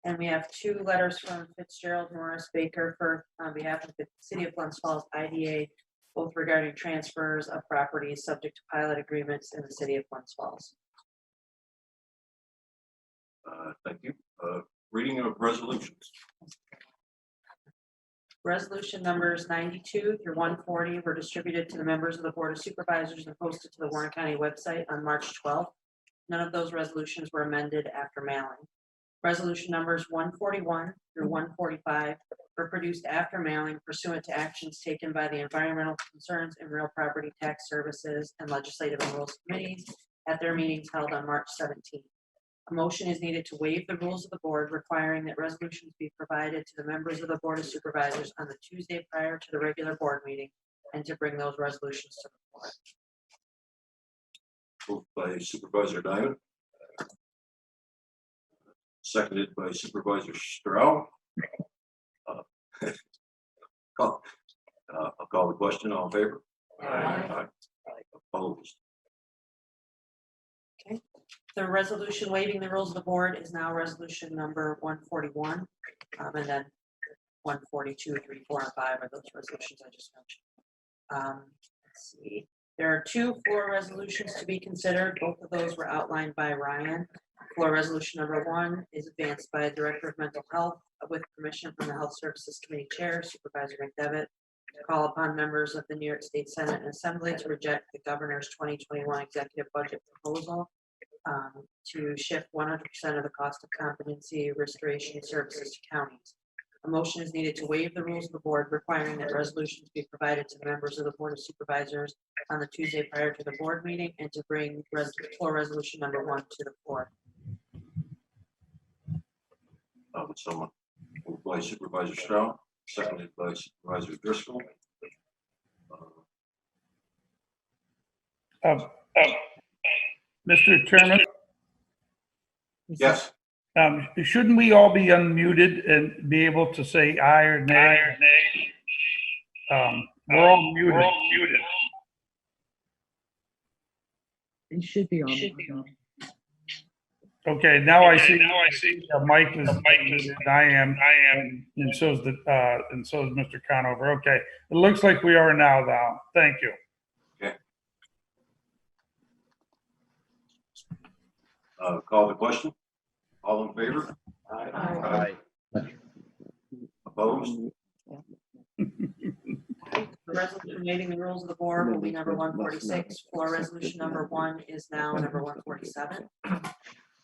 And we have 2 letters from Fitzgerald Morris Baker on behalf of the City of Glens Falls IDA, both regarding transfers of properties subject to pilot agreements in the City of Glens Falls. Thank you. Reading of resolutions. Resolution numbers 92 through 140 were distributed to the members of the Board of Supervisors and posted to the Warren County website on March 12th. None of those resolutions were amended after mailing. Resolution numbers 141 through 145 were produced after mailing pursuant to actions taken by the Environmental Concerns and Real Property Tax Services and Legislative and Rules Committees at their meetings held on March 17th. A motion is needed to waive the rules of the board requiring that resolutions be provided to the members of the Board of Supervisors on the Tuesday prior to the regular board meeting and to bring those resolutions to the board. Moved by Supervisor Diamond. Seconded by Supervisor Stroud. I'll call the question. All in favor? Aye. Opposed? Okay. The resolution waiving the rules of the board is now resolution number 141, and then 142, 3, 4, and 5 are those resolutions I just mentioned. Let's see. There are 2 floor resolutions to be considered. Both of those were outlined by Ryan. Floor resolution number 1 is advanced by the Director of Mental Health with permission from the Health Services Committee Chair, Supervisor McDevitt, to call upon members of the New York State Senate and Assembly to reject the governor's 2021 executive budget proposal to shift 100% of the cost of competency restoration services to counties. A motion is needed to waive the rules of the board requiring that resolutions be provided to the members of the Board of Supervisors on the Tuesday prior to the board meeting and to bring floor resolution number 1 to the floor. Someone moved by Supervisor Stroud, seconded by Supervisor Driscoll. Mr. Chairman? Yes. Shouldn't we all be unmuted and be able to say aye or nay? We're all muted. It should be on. Okay, now I see Mike is muted, and I am, and so is Mr. Conover. Okay, it looks like we are now. Thank you. Okay. Call the question. All in favor? Aye. Opposed? The resolution waiving the rules of the board will be number 146. Floor resolution number 1 is now number 147.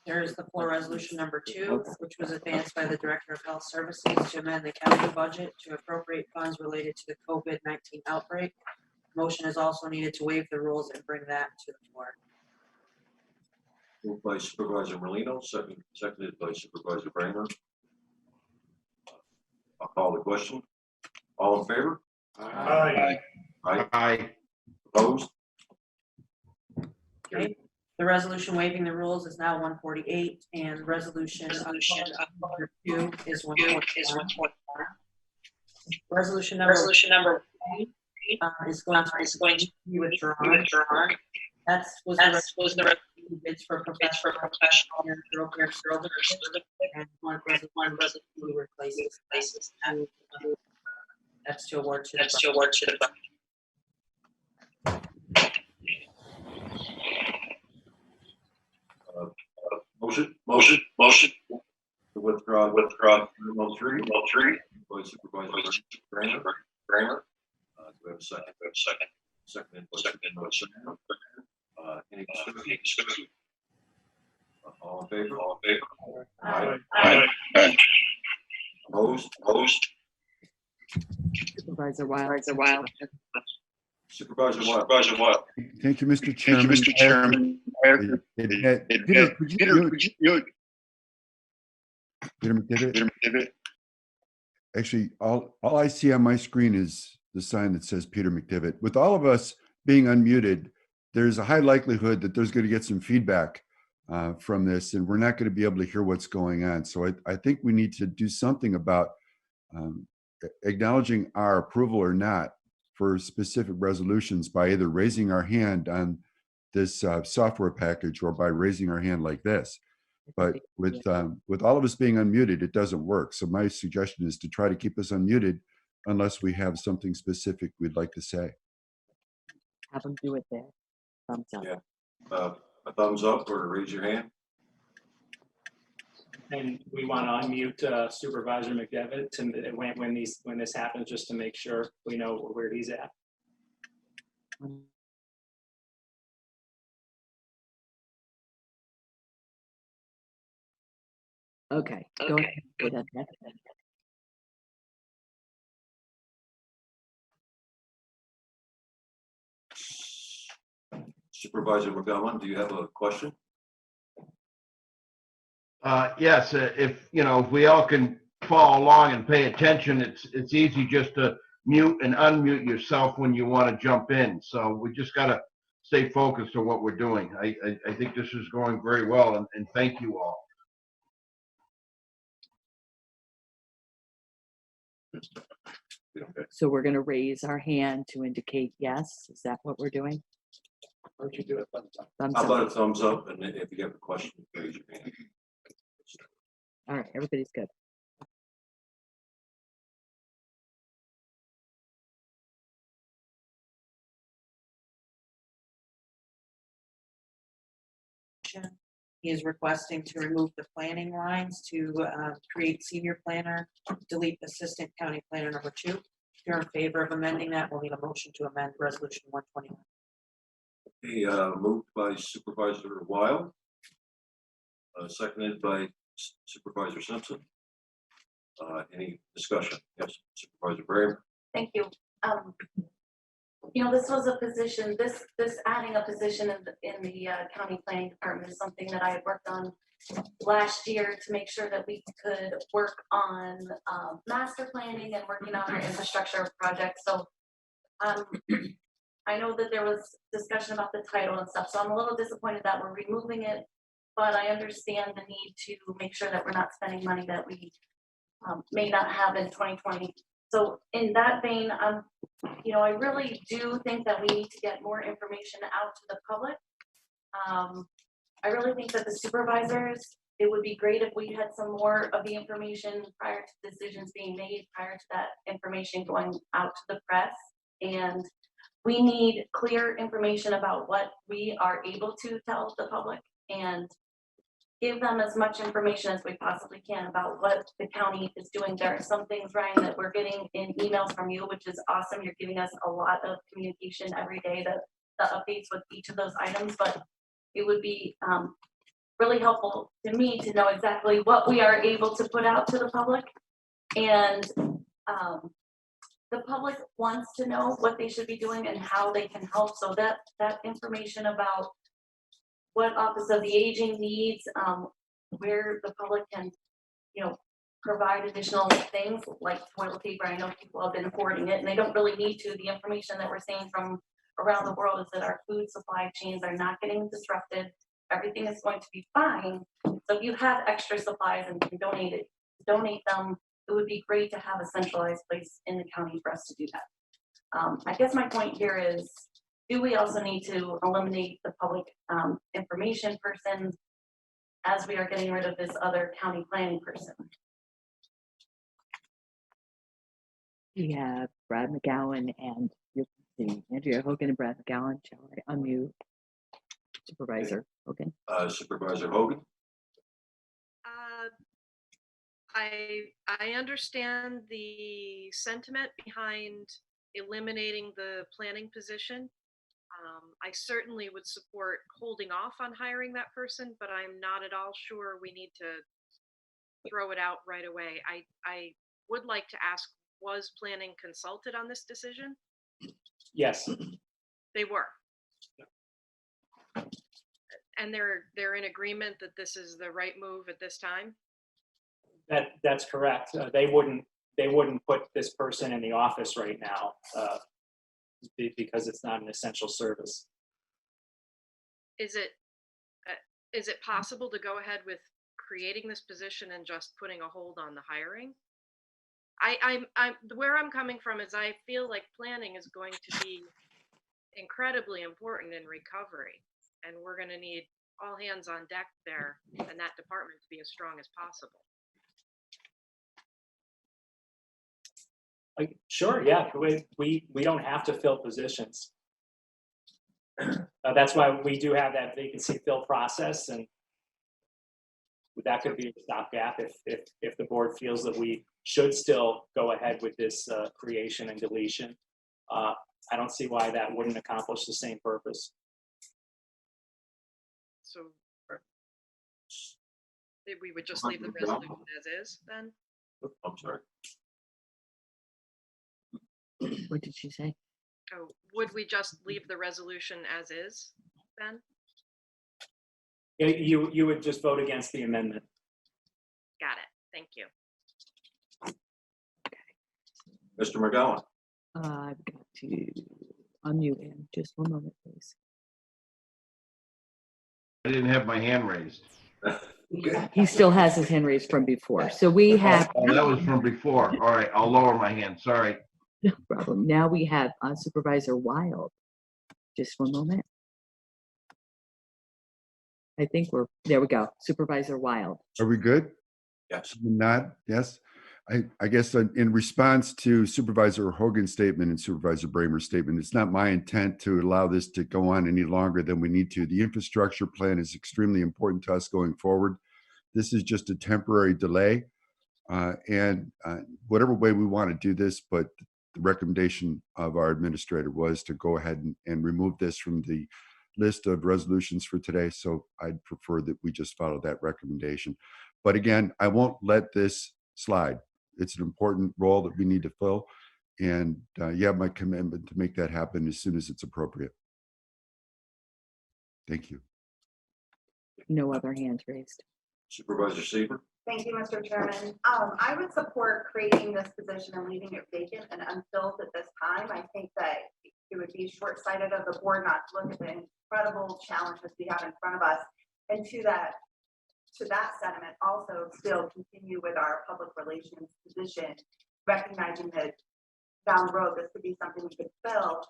There is the floor resolution number 2, which was advanced by the Director of Health Services to amend the county budget to appropriate funds related to the COVID-19 outbreak. Motion is also needed to waive the rules and bring that to the floor. Moved by Supervisor Merlino, seconded by Supervisor Bramer. I'll call the question. All in favor? Aye. Aye. Opposed? Okay. The resolution waiving the rules is now 148, and resolution number 2 is 141. Resolution number is going to be withdrawn. That was the bids for professional and broker services, and one resolution replaces. That's to award to the. Motion. To withdraw 103. By Supervisor Bramer. Do we have a second? Seconded by Supervisor. Any discussion? All in favor? Aye. Opposed? Supervisor Wild. Supervisor Wild. Thank you, Mr. Chairman. Peter, could you- Peter McDivitt? Actually, all I see on my screen is the sign that says Peter McDivitt. With all of us being unmuted, there's a high likelihood that there's going to get some feedback from this, and we're not going to be able to hear what's going on. So I think we need to do something about acknowledging our approval or not for specific resolutions by either raising our hand on this software package or by raising our hand like this. But with all of us being unmuted, it doesn't work. So my suggestion is to try to keep us unmuted unless we have something specific we'd like to say. Have them do it there. Thumbs up. Yeah. A thumbs up or raise your hand. And we want to unmute Supervisor McDevitt to when this happens, just to make sure we know where he's at. Okay. Go ahead. Supervisor McGowan, do you have a question? Yes, if we all can follow along and pay attention, it's easy just to mute and unmute yourself when you want to jump in. So we just got to stay focused on what we're doing. I think this is going very well, and thank you all. So we're going to raise our hand to indicate yes. Is that what we're doing? Why don't you do it? Thumbs How about up. a thumbs up? And if you have a question, raise your hand. All right, everybody's good. He is requesting to remove the planning lines to create senior planner, delete assistant county planner number 2. If you're in favor of amending that, we'll need a motion to amend resolution 121. Moved by Supervisor Wild, seconded by Supervisor Simpson. Any discussion? Yes, Supervisor Bramer. Thank you. This was a position, this adding a position in the county planning department is something that I had worked on last year to make sure that we could work on master planning and working on our infrastructure projects. So I know that there was discussion about the title and stuff, so I'm a little disappointed that we're removing it, but I understand the need to make sure that we're not spending money that we may not have in 2020. So in that vein, I really do think that we need to get more information out to the public. I really think that the supervisors, it would be great if we had some more of the information prior to decisions being made, prior to that information going out to the press. And we need clear information about what we are able to tell the public and give them as much information as we possibly can about what the county is doing. There are some things, Ryan, that we're getting in emails from you, which is awesome. You're giving us a lot of communication every day, the updates with each of those items, but it would be really helpful to me to know exactly what we are able to put out to the public. And the public wants to know what they should be doing and how they can help. So that information about what Office of the Aging needs, where the public can, provide additional things like toilet paper. I know people have been hoarding it and they don't really need to. The information that we're seeing from around the world is that our food supply chains are not getting disrupted. Everything is going to be fine. So if you have extra supplies and can donate them, it would be great to have a centralized place in the county for us to do that. I guess my point here is, do we also need to eliminate the public information person as we are getting rid of this other county planning person? We have Brad McGowan and Andrea Hogan and Brad McGowan. Shall I unmute? Supervisor Hogan. Supervisor Hogan. I understand the sentiment behind eliminating the planning position. I certainly would support holding off on hiring that person, but I'm not at all sure we need to throw it out right away. I would like to ask, was planning consulted on this decision? Yes. They were. And they're in agreement that this is the right move at this time? That's correct. They wouldn't put this person in the office right now because it's not an essential service. Is it possible to go ahead with creating this position and just putting a hold on the hiring? I'm where I'm coming from is I feel like planning is going to be incredibly important in recovery, and we're going to need all hands on deck there and that department to be as strong as possible. Sure, yeah. We don't have to fill positions. That's why we do have that vacancy fill process, and that could be a stopgap if the board feels that we should still go ahead with this creation and deletion. I don't see why that wouldn't accomplish the same purpose. So we would just leave the resolution as is then? I'm sorry. What did she say? Oh, would we just leave the resolution as is then? You would just vote against the amendment. Got it. Thank you. Mr. McGowan. I've got to unmute him. Just one moment, please. I didn't have my hand raised. He still has his hand raised from before. So we have. Oh, that was from before. All right, I'll lower my hand. Sorry. No problem. Now we have Supervisor Wild. Just one moment. I think there we go. Supervisor Wild. Are we good? Yes. Not, yes. I guess in response to Supervisor Hogan's statement and Supervisor Bramer's statement, it's not my intent to allow this to go on any longer than we need to. The infrastructure plan is extremely important to us going forward. This is just a temporary delay. And whatever way we want to do this, but the recommendation of our administrator was to go ahead and remove this from the list of resolutions for today. So I'd prefer that we just follow that recommendation. But again, I won't let this slide. It's an important role that we need to fill. And you have my commitment to make that happen as soon as it's appropriate. Thank you. No other hands raised. Supervisor Seaver. Thank you, Mr. Chairman. I would support creating this position and leaving it vacant and unfilled at this time. I think that it would be short-sighted of the board not to look at the incredible challenges we have in front of us. And to that sentiment, also still continue with our public relations position, recognizing that down the road, this could be something we could fill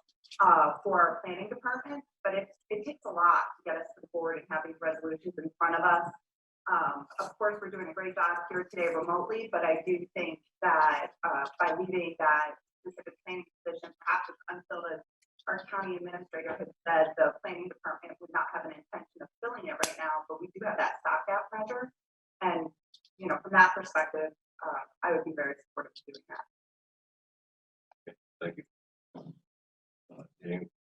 for our planning department, but it takes a lot to get us to the board and have these resolutions in front of us. Of course, we're doing a great job here today remotely, but I do think that by leaving that specific planning position, perhaps it's unfilled, as our county administrator has said, the planning department would not have an intention of filling it right now, but we do have that stopgap that perspective, I would be very supportive of doing that. Thank you.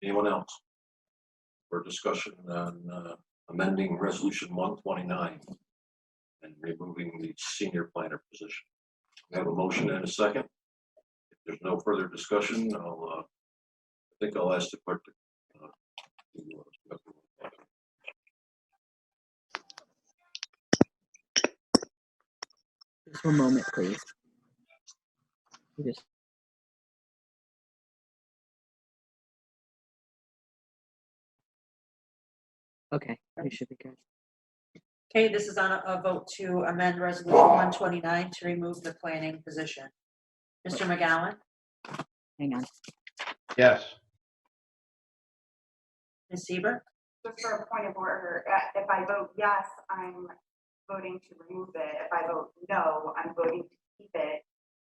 Anyone else? For discussion on amending resolution 129 and removing the senior planner position. We have a motion and a second. If there's no further discussion, I think I'll ask the clerk to Just one moment, please. Okay, we should be good. Okay, this is on a vote to amend resolution 129 to remove the planning position. Mr. McGowan, Hang on. Yes. Ms. Seaver, Just for a point of order, if I vote yes, I'm voting to remove it. If I vote no, I'm voting to keep it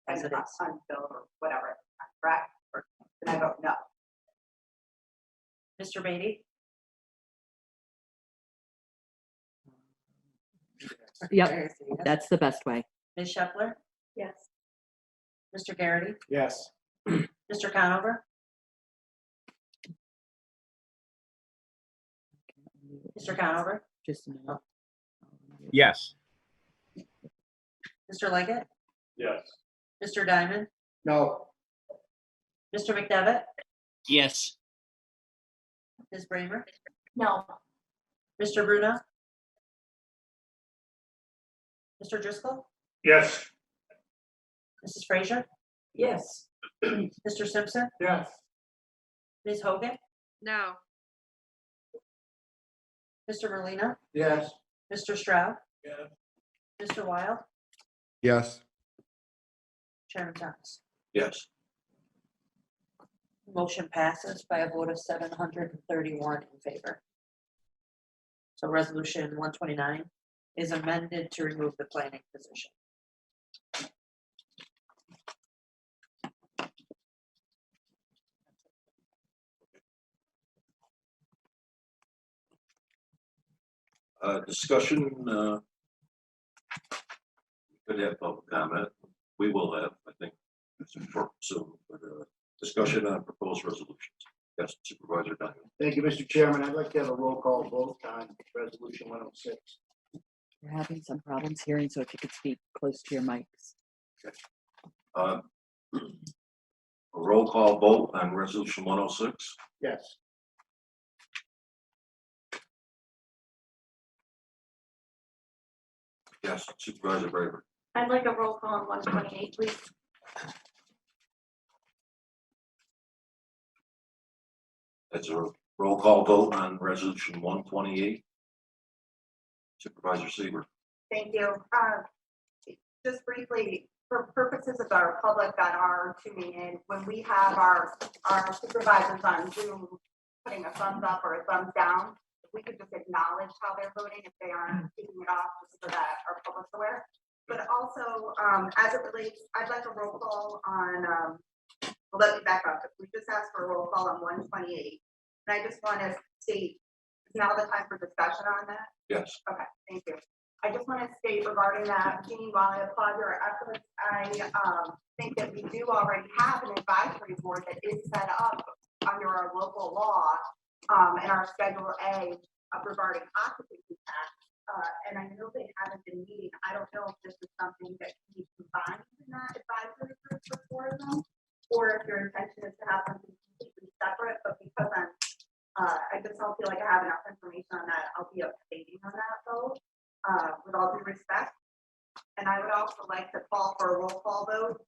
As it is. unfilled or whatever, correct? Then I vote no. Mr. Beatty, Yep, that's the best way. Ms. Shepler, Yes. Mr. Garrity, Yes. Mr. Conover, Mr. Conover, Just a minute. Yes. Mr. Leggett, Yes. Mr. Diamond, No. Mr. McDevitt, Yes. Ms. Bramer, No. Mr. Bruno, Mr. Driscoll, Yes. Mrs. Frazier, Yes. Mr. Simpson, Yes. Ms. Hogan, No. Mr. Merlino, Yes. Mr. Stroud, Yes. Mr. Wild, Yes. Chairman Thomas. yes. Motion passes by a vote of 731 in favor. So resolution 129 is amended to remove the planning position. Discussion. Could have public comment. We will have, I think, soon. But discussion on proposed resolutions. Yes, Supervisor Diamond. Thank you, Mr. Chairman. I'd like to have a roll call vote on resolution 106. We're having some problems hearing, so if you could speak close to your mics. A roll call vote on resolution 106. Yes. Yes, Supervisor Braver. I'd like a roll call on 128, please. That's a roll call vote on resolution 128. Supervisor Seaver. Thank you. Just briefly, for purposes of our public that are tuning in, when we have our supervisors on Zoom putting a thumbs up or a thumbs down, if we could just acknowledge how they're voting if they aren't taking it off, just so that our public's aware. But also, as it relates, I'd like a roll call on, well, let me back up. We just asked for a roll call on 128. And I just want to state, is now the time for discussion on that? Yes. Okay, thank you. I just want to state regarding that, Jean, while I applaud your efforts, I think that we do already have an advisory board that is set up under our local law and our Schedule A regarding occupancy tax. And I know they haven't been meeting. I don't know if this is something that can be combined in that advisory group for four of them, or if your intention is to have something completely separate. But because I just don't feel like I have enough information on that, I'll be updating on that though. With all due respect. And I would also like to call for a roll call vote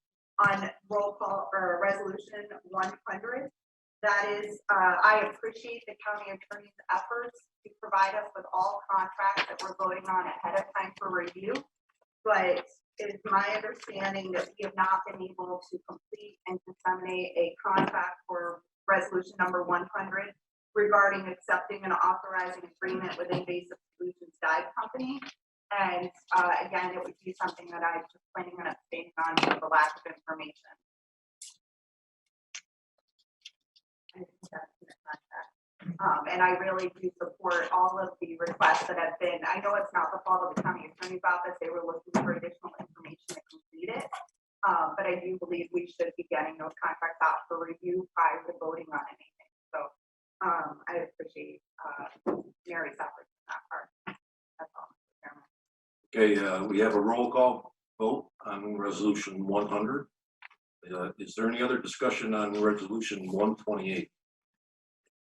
on roll call or resolution 100. That is, I appreciate the county attorney's efforts to provide us with all contracts that we're voting on ahead of time for review. But it is my understanding that we have not been able to complete and disseminate a contract for resolution number 100 regarding accepting and authorizing agreement with Invasive Solutions Dive Company. And again, it would be something that I'm just planning on abstaining on due to the lack of information. I think that's in the contract. And I really do support all of the requests that have been, I know it's not the fault of the county attorney's office, they were looking for additional information to complete it. But I do believe we should be getting those contracts out for review prior to voting on anything. So I appreciate Mary's efforts in that part. That's all, Mr. Chairman. Okay, we have a roll call vote on resolution 100. Is there any other discussion on resolution 128?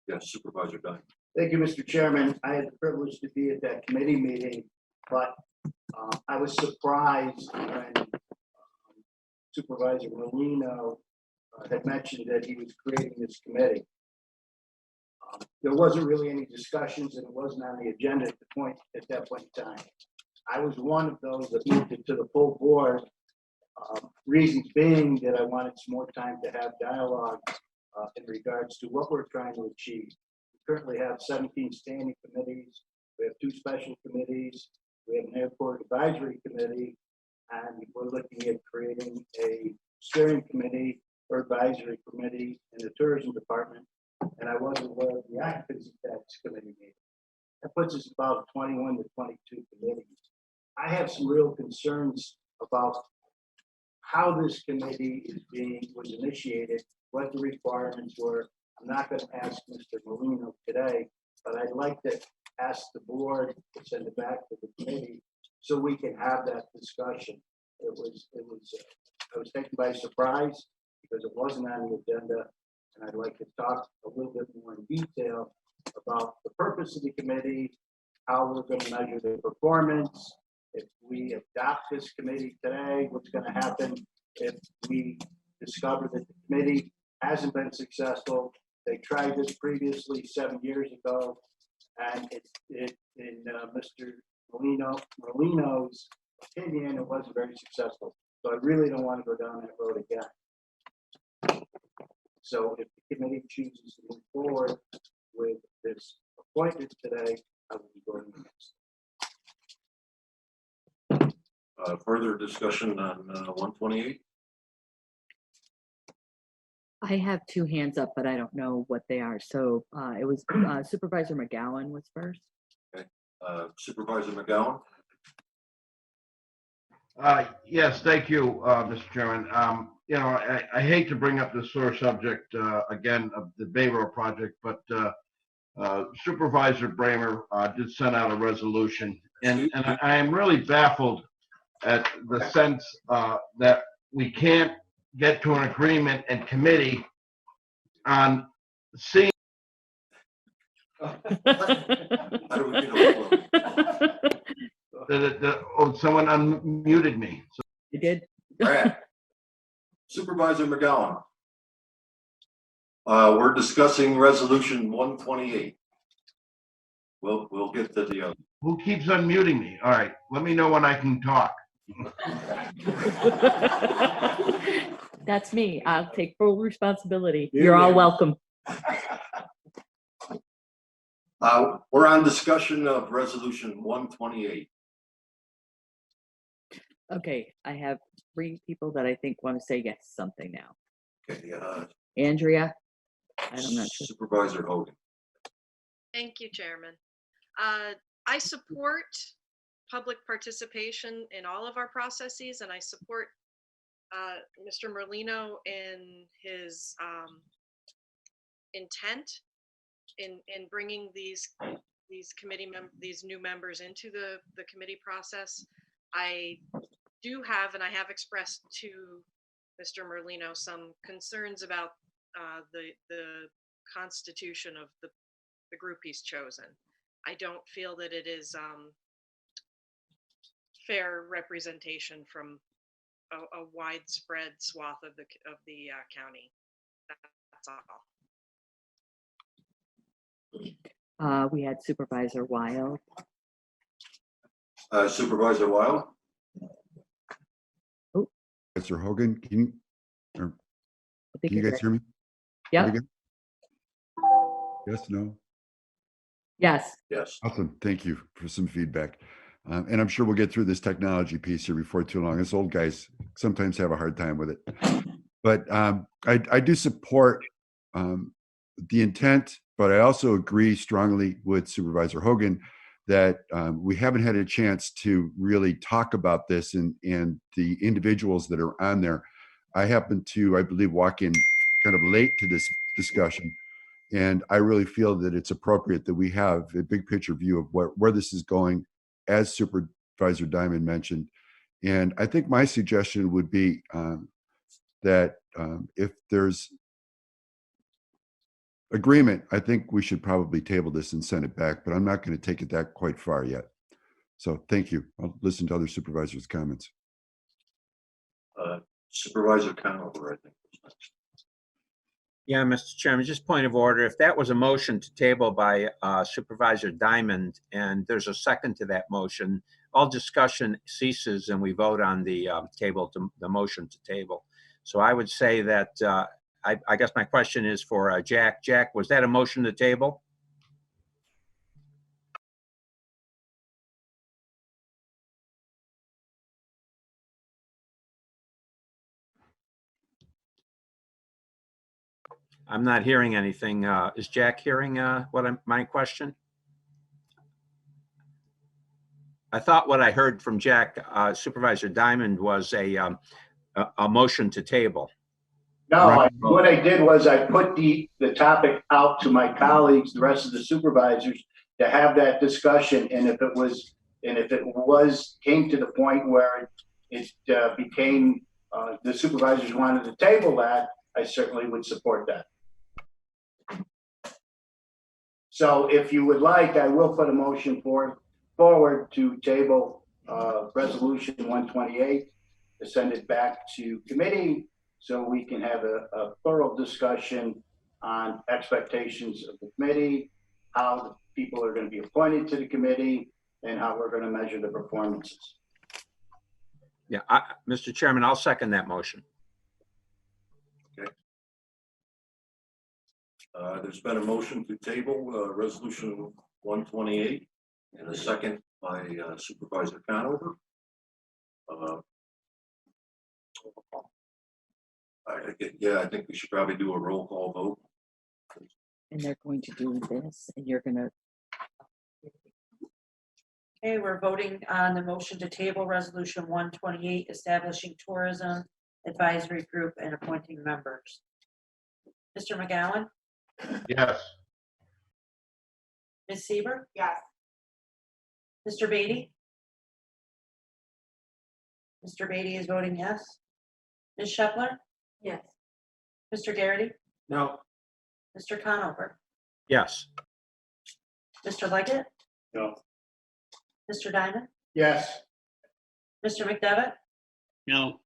Yes, Supervisor Dunn. Thank you, Mr. Chairman. I had the privilege to be at that committee meeting, but I was surprised when Supervisor Molino had mentioned that he was creating this committee. There wasn't really any discussions, and it wasn't on the agenda at that point in time. I was one of those that moved it to the full board. Reasons being that I wanted some more time to have dialogue in regards to what we're trying to achieve. We currently have 17 standing committees. We have 2 special committees. We have an airport advisory committee, and we're looking at creating a steering committee or advisory committee in the tourism department. And I wasn't aware of the occupancy tax committee meeting. That puts us about 21 to 22 committees. I have some real concerns about how this committee was initiated, what the requirements were. I'm not going to ask Mr. Molino today, but I'd like to ask the board to send it back to the committee so we can have that discussion. I was taken by surprise because it wasn't on the agenda, and I'd like to talk a little bit more in detail about the purpose of the committee, how we're going to measure the performance. If we adopt this committee today, what's going to happen if we discover that the committee hasn't been successful? They tried this previously 7 years ago, and in Mr. Molino's opinion, it wasn't very successful. So I really don't want to go down that road again. So if the committee chooses to move forward with this appointment today, I will be going next. Further discussion on 128? I have 2 hands up, but I don't know what they are. So it was Supervisor McGowan was first. Okay. Supervisor McGowan? Yes, thank you, Mr. Chairman. You know, I hate to bring up this sore subject again of the Bay Road project, but Supervisor Bramer did send out a resolution, and I am really baffled at the sense that we can't get to an agreement in committee on seeing. How do we get a Someone unmuted me. So. You did? All right. Supervisor McGowan. We're discussing resolution 128. We'll get to the other. Who keeps unmuting me? All right, let me know when I can talk. That's me. I'll take full responsibility. You're all welcome. We're on discussion of resolution 128. Okay, I have 3 people that I think want to say yes something now. Okay. Andrea, I'm not sure. Supervisor Hogan. Thank you, Chairman. I support public participation in all of our processes, and I support Mr. Merlino in his intent in bringing these new members into the committee process. I do have, and I have expressed to Mr. Merlino some concerns about the constitution of the group he's chosen. I don't feel that it is fair representation from a widespread swath of the county. That's all. We had Supervisor Wild. Supervisor Wild. Oh, Mr. Hogan, can you guys hear me? Yeah. Yes, no? Yes. Yes. Awesome. Thank you for some feedback. And I'm sure we'll get through this technology piece here before too long. Us old guys sometimes have a hard time with it. But I do support the intent But I also agree strongly with Supervisor Hogan that we haven't had a chance to really talk about this and the individuals that are on there. I happen to, I believe, walk in kind of late to this discussion. And I really feel that it's appropriate that we have a big picture view of where this is going, as Supervisor Diamond mentioned. And I think my suggestion would be that if there's agreement, I think we should probably table this and send it back, but I'm not going to take it that quite far yet. So thank you. I'll listen to other supervisors' comments. Supervisor Conover, I think. Was next. Yeah, Mr. Chairman, just point of order. If that was a motion to table by Supervisor Diamond and there's a second to that motion, all discussion ceases and we vote on the the motion to table. So I would say that I guess my question is for Jack. Jack, was that a motion to table? I'm not hearing anything. Is Jack hearing my question? I thought what I heard from Jack, Supervisor Diamond, was a motion to table. No, what I did was I put the topic out to my colleagues, the rest of the supervisors, to have that discussion. And if it came to the point where it became the supervisors wanted to table that, I certainly would support that. So if you would like, I will put a motion forward to table resolution 128, to send it back to committee so we can have a thorough discussion on expectations of the committee, how the people are going to be appointed to the committee, and how we're going to measure the performances. Yeah, Mr. Chairman, I'll second that motion. Okay. There's been a motion to table resolution 128 and a second by Supervisor Conover. I think we should probably do a roll call vote. And they're going to do this, and you're going to. Okay, we're voting on the motion to table resolution 128, establishing tourism advisory group and appointing members. Mr. McGowan? Yes. Ms. Seaver? Yes. Mr. Beatty? Mr. Beatty is voting yes. Ms. Shepler? Yes. Mr. Garrity? No. Mr. Conover? Yes. Mr. Leggett? No. Mr. Diamond? Yes. Mr. McDevitt? No.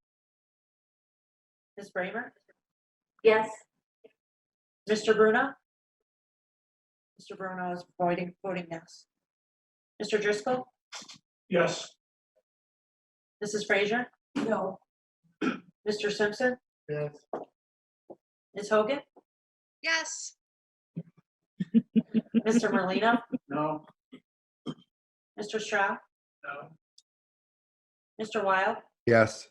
Ms. Bramer? Yes. Mr. Bruno? Mr. Bruno is voting yes. Mr. Driscoll? Yes. Mrs. Frazier? No. Mr. Simpson? Yes. Ms. Hogan? Yes. Mr. Merlino? No. Mr. Stroud? No. Mr. Wild? Yes.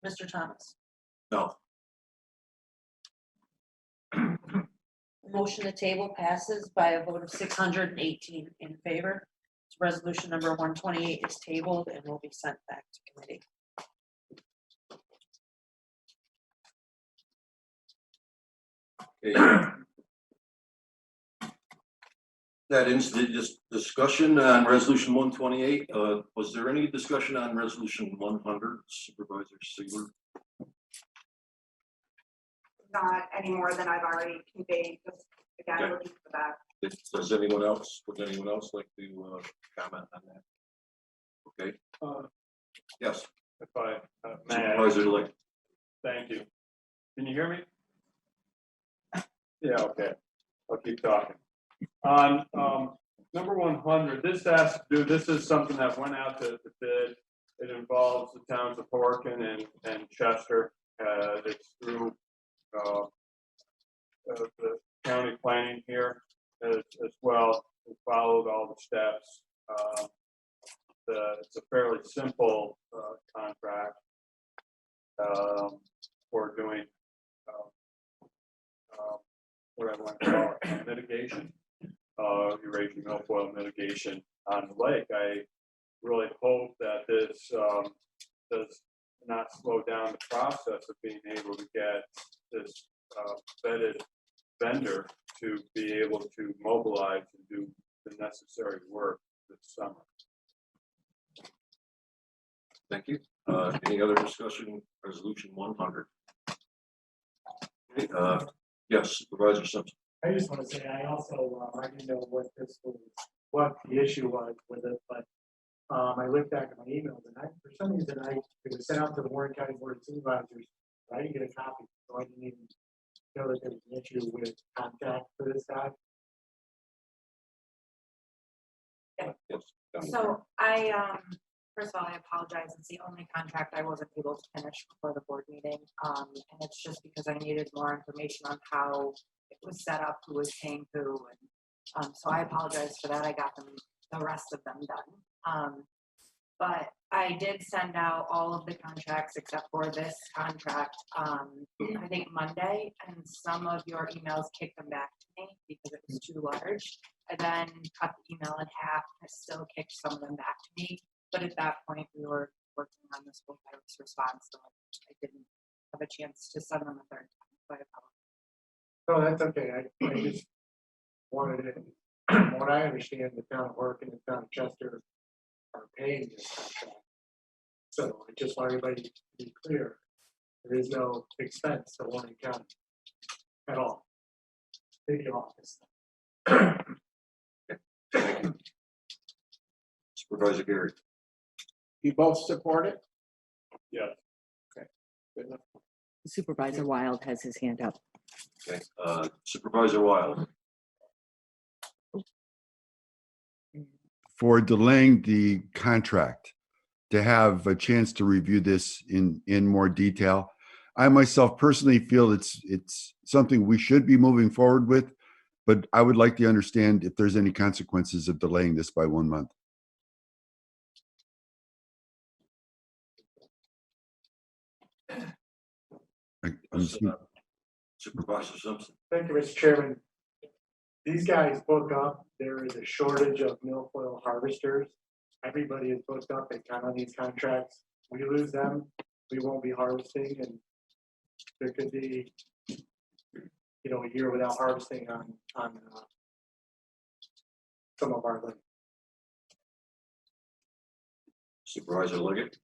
Mr. Thomas? No. Motion to table passes by a vote of 618 in favor. Resolution number 128 is tabled and will be sent back to committee. Okay. That ends the discussion on resolution 128. Was there any discussion on resolution 100, Supervisor Seaver? Not any more than I've already conveyed, just again, Okay. looking for that. Would anyone else like to comment on that? Okay. Yes. If I may, Supervisor Lick. thank you. Can you hear me? Yeah, okay. I'll keep talking. On number 100, this is something that went out to bid. It involves the towns of Horkin and Chester. It's through the county planning here as well. We followed all the steps. It's a fairly simple contract for doing what I want to call mitigation, erosion milfoil mitigation on the lake. I really hope that this does not slow down the process of being able to get this vetted vendor to be able to mobilize and do the necessary work this summer. Thank you. Any other discussion, resolution 100? Okay, yes, Supervisor Simpson. I just want to say, I also, I didn't know what this was, what the issue was with it, but I looked back at my emails and for some reason, it was sent out to the Warren County Board of Supervisors. I didn't get a copy, so I didn't even know that there was an issue with contact for this guy. Yes. So first of all, I apologize. It's the only contract I wasn't able to finish before the board meeting. And it's just because I needed more information on how it was set up, who was paying who. And so I apologize for that. I got the rest of them done. But I did send out all of the contracts except for this contract, I think Monday, and some of your emails kicked them back to me because it was too large. I then cut the email in half and it still kicked some of them back to me. But at that point, we were working on this full virus response, so I didn't have a chance to send them a third time. So I apologize. No, that's okay. I just wanted it, from what I understand, the town of Work and the town of Chester are paying this contract. So I just want everybody to be clear, there is no expense to Warren County at all. Thank you, office. Thank you. Supervisor Gary. You both support it? Yes. Okay, good enough. Supervisor Wild has his hand up. Okay, Supervisor Wild. For delaying the contract, to have a chance to review this in more detail. I myself personally feel it's something we should be moving forward with, but I would like to understand if there's any consequences of delaying this by 1 month. Supervisor Simpson. Thank you, Mr. Chairman. These guys book up. There is a shortage of milfoil harvesters. Everybody is booked up. They count on these contracts. We lose them, we won't be harvesting, and there could be, a year without harvesting on some of our land. Supervisor Liggett.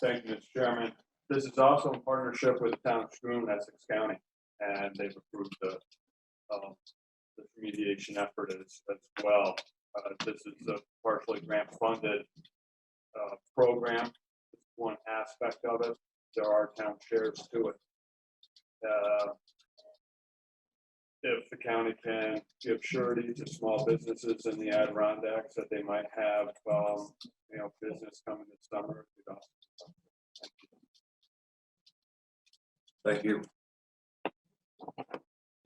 Thank you, Mr. Chairman. This is also in partnership with the town of Scroon, Essex County, and they've approved the remediation effort as well. This is a partially grant-funded program. It's one aspect of it. There are town shares to it. If the county can give surety to small businesses in the Adirondacks that they might have, business coming this summer. Thank you.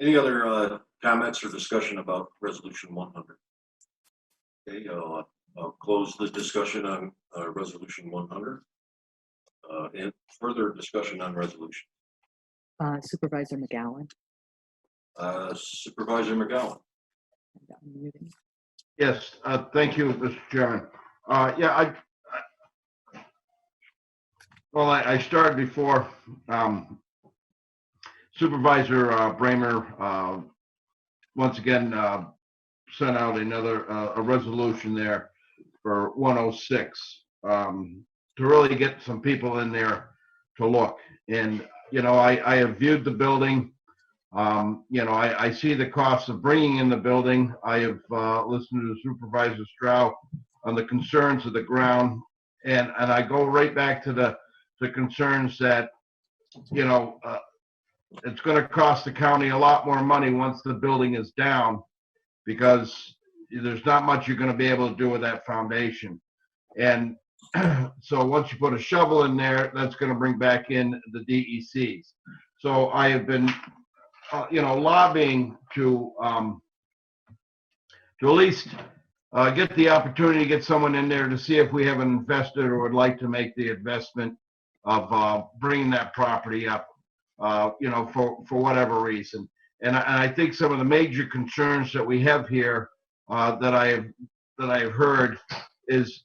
Any other comments or discussion about resolution 100? Okay, I'll close the discussion on resolution 100. And further discussion on resolution. Supervisor McGowan. Supervisor McGowan. Yes, thank you, Mr. Chairman. I started before. Supervisor Bramer once again sent out another a resolution there for 106 to really get some people in there to look. And I have viewed the building. I see the cost of bringing in the building. I have listened to Supervisor Stroud on the concerns of the ground, and I go right back to the concerns that it's going to cost the county a lot more money once the building is down, because there's not much you're going to be able to do with that foundation. And so once you put a shovel in there, that's going to bring back in the DECs. So I have been lobbying to at least get the opportunity to get someone in there to see if we have an investor who would like to make the investment of bringing that property up, for whatever reason. And I think some of the major concerns that we have here that I've heard is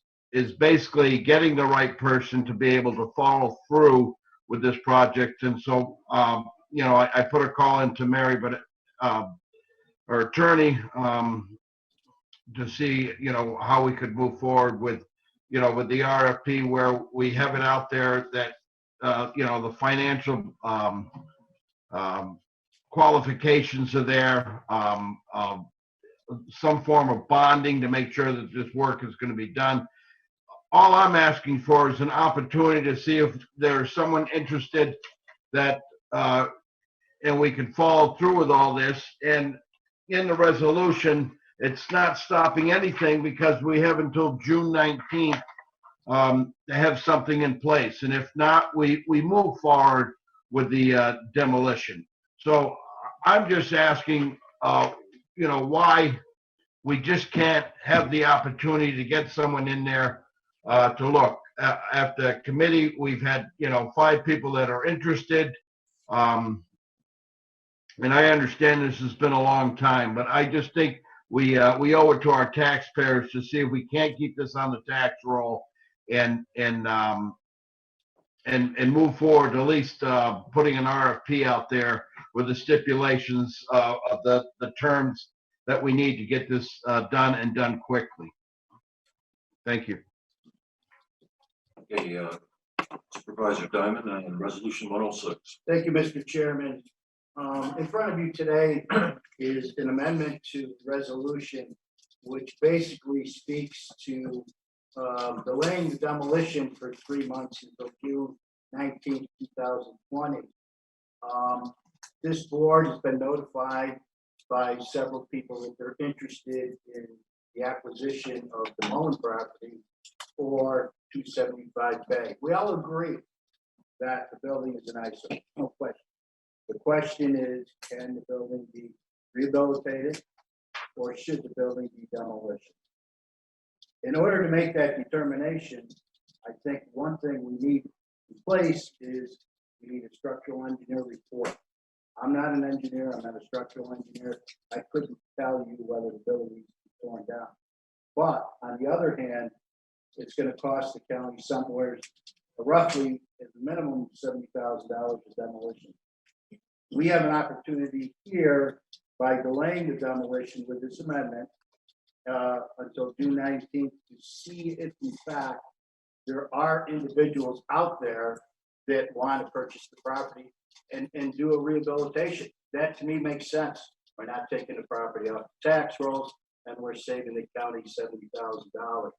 basically getting the right person to be able to follow through with this project. And so, you know, I put a call into Mary, but our attorney, to see, you know, how we could move forward with, you know, with the RFP, where we have it out there that, you know, the financial qualifications are there, some form of bonding to make sure that this work is going to be done. All I'm asking for is an opportunity to see if there's someone interested that, and we can follow through with all this. And in the resolution, it's not stopping anything because we have until June 19th to have something in place. And if not, we move forward with the demolition. So I'm just asking, you know, why we just can't have the opportunity to get someone in there to look. At the committee, we've had, you know, 5 people that are interested. And I understand this has been a long time, but I just think we owe it to our taxpayers to see if we can't keep this on the tax roll and move forward, at least putting an RFP out there with the stipulations of the terms that we need to get this done and done quickly. Thank you. Okay, Supervisor Diamond on Resolution 106. Thank you, Mr. Chairman. In front of you today is an amendment to resolution, which basically speaks to delaying the demolition for 3 months until June 19th, 2020. This board has been notified by several people that they're interested in the acquisition of the Mullen property for 275 Bay. We all agree that the building is an eyesore, no question. The question is, can the building be rehabilitated or should the building be demolished? In order to make that determination, I think one thing we need in place is we need a structural engineer report. I'm not an engineer, I'm not a structural engineer. I couldn't tell you whether the building needs to be torn down. But on the other hand, it's going to cost the county somewhere roughly at the minimum $70,000 for demolition. We have an opportunity here by delaying the demolition with this amendment until June 19th to see if in fact there are individuals out there that want to purchase the property and do a rehabilitation. That to me makes sense. We're not taking the property off the tax rolls and we're saving the county $70,000.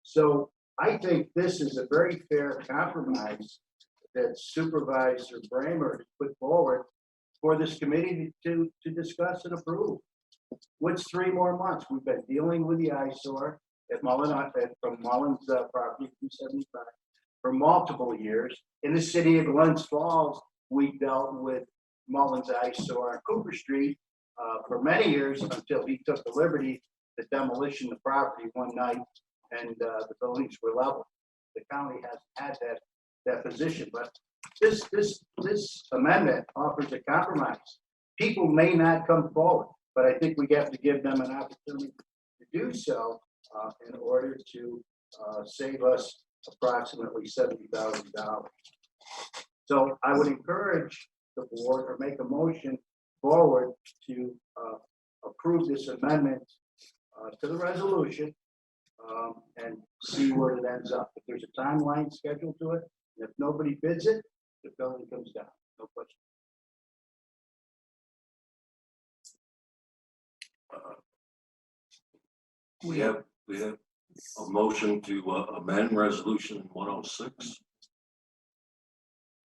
So I think this is a very fair compromise that Supervisor Bramer has put forward for this committee to discuss and approve. What's 3 more months? We've been dealing with the eyesore at Mullen, from Mullen's property 275 for multiple years. In the city of Glens Falls, we dealt with Mullen's eyesore on Cooper Street for many years until he took the liberty to demolition the property one night and the buildings were leveled. The county has had that position, but this amendment offers a compromise. People may not come forward, but I think we have to give them an opportunity to do so in order to save us approximately $70,000. So I would encourage the board or make a motion forward to approve this amendment to the resolution and see where it ends up. If there's a timeline scheduled to it, and if nobody bids it, the building comes down. No question. We have a motion to amend Resolution 106.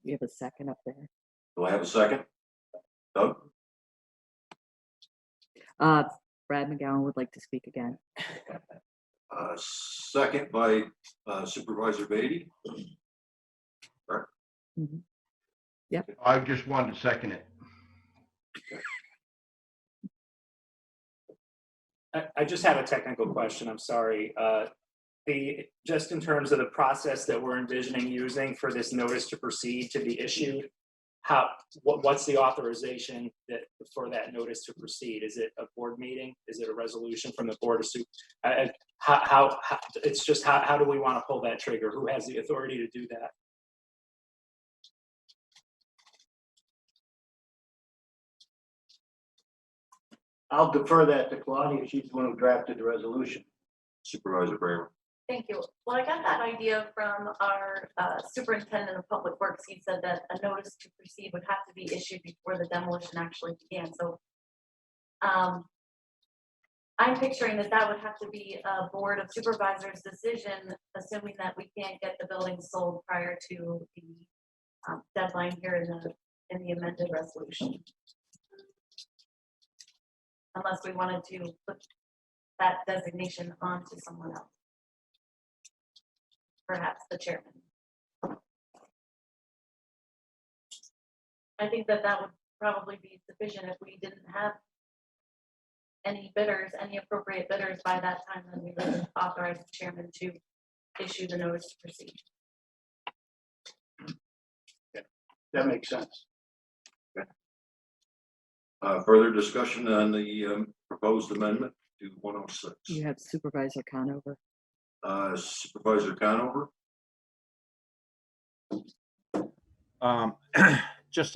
We have a second up there. Do I have a second? Doug? Brad McGowan would like to speak again. Second by Supervisor Beatty. Right. Mhm. Yep. I just wanted to second it. I just have a technical question, I'm sorry. Just in terms of the process that we're envisioning using for this notice to proceed to be issued, what's the authorization that, for that notice to proceed? Is it a board meeting? Is it a resolution from the board of it's just, how do we want to pull that trigger? Who has the authority to do that? I'll defer that to Claudia. She's the one who drafted the resolution. Supervisor Bramer. Thank you. Well, I got that idea from our superintendent of public works. He said that a notice to proceed would have to be issued before the demolition actually began. So I'm picturing that that would have to be a board of supervisors decision, assuming that we can't get the building sold prior to the deadline here in the amended resolution. Unless we wanted to put that designation onto someone else. Perhaps the chairman. I think that that would probably be sufficient if we didn't have any bidders, any appropriate bidders by that time, then we would authorize the chairman to issue the notice to proceed. That makes sense. Further discussion on the proposed amendment to 106. You have Supervisor Conover. Supervisor Conover. Just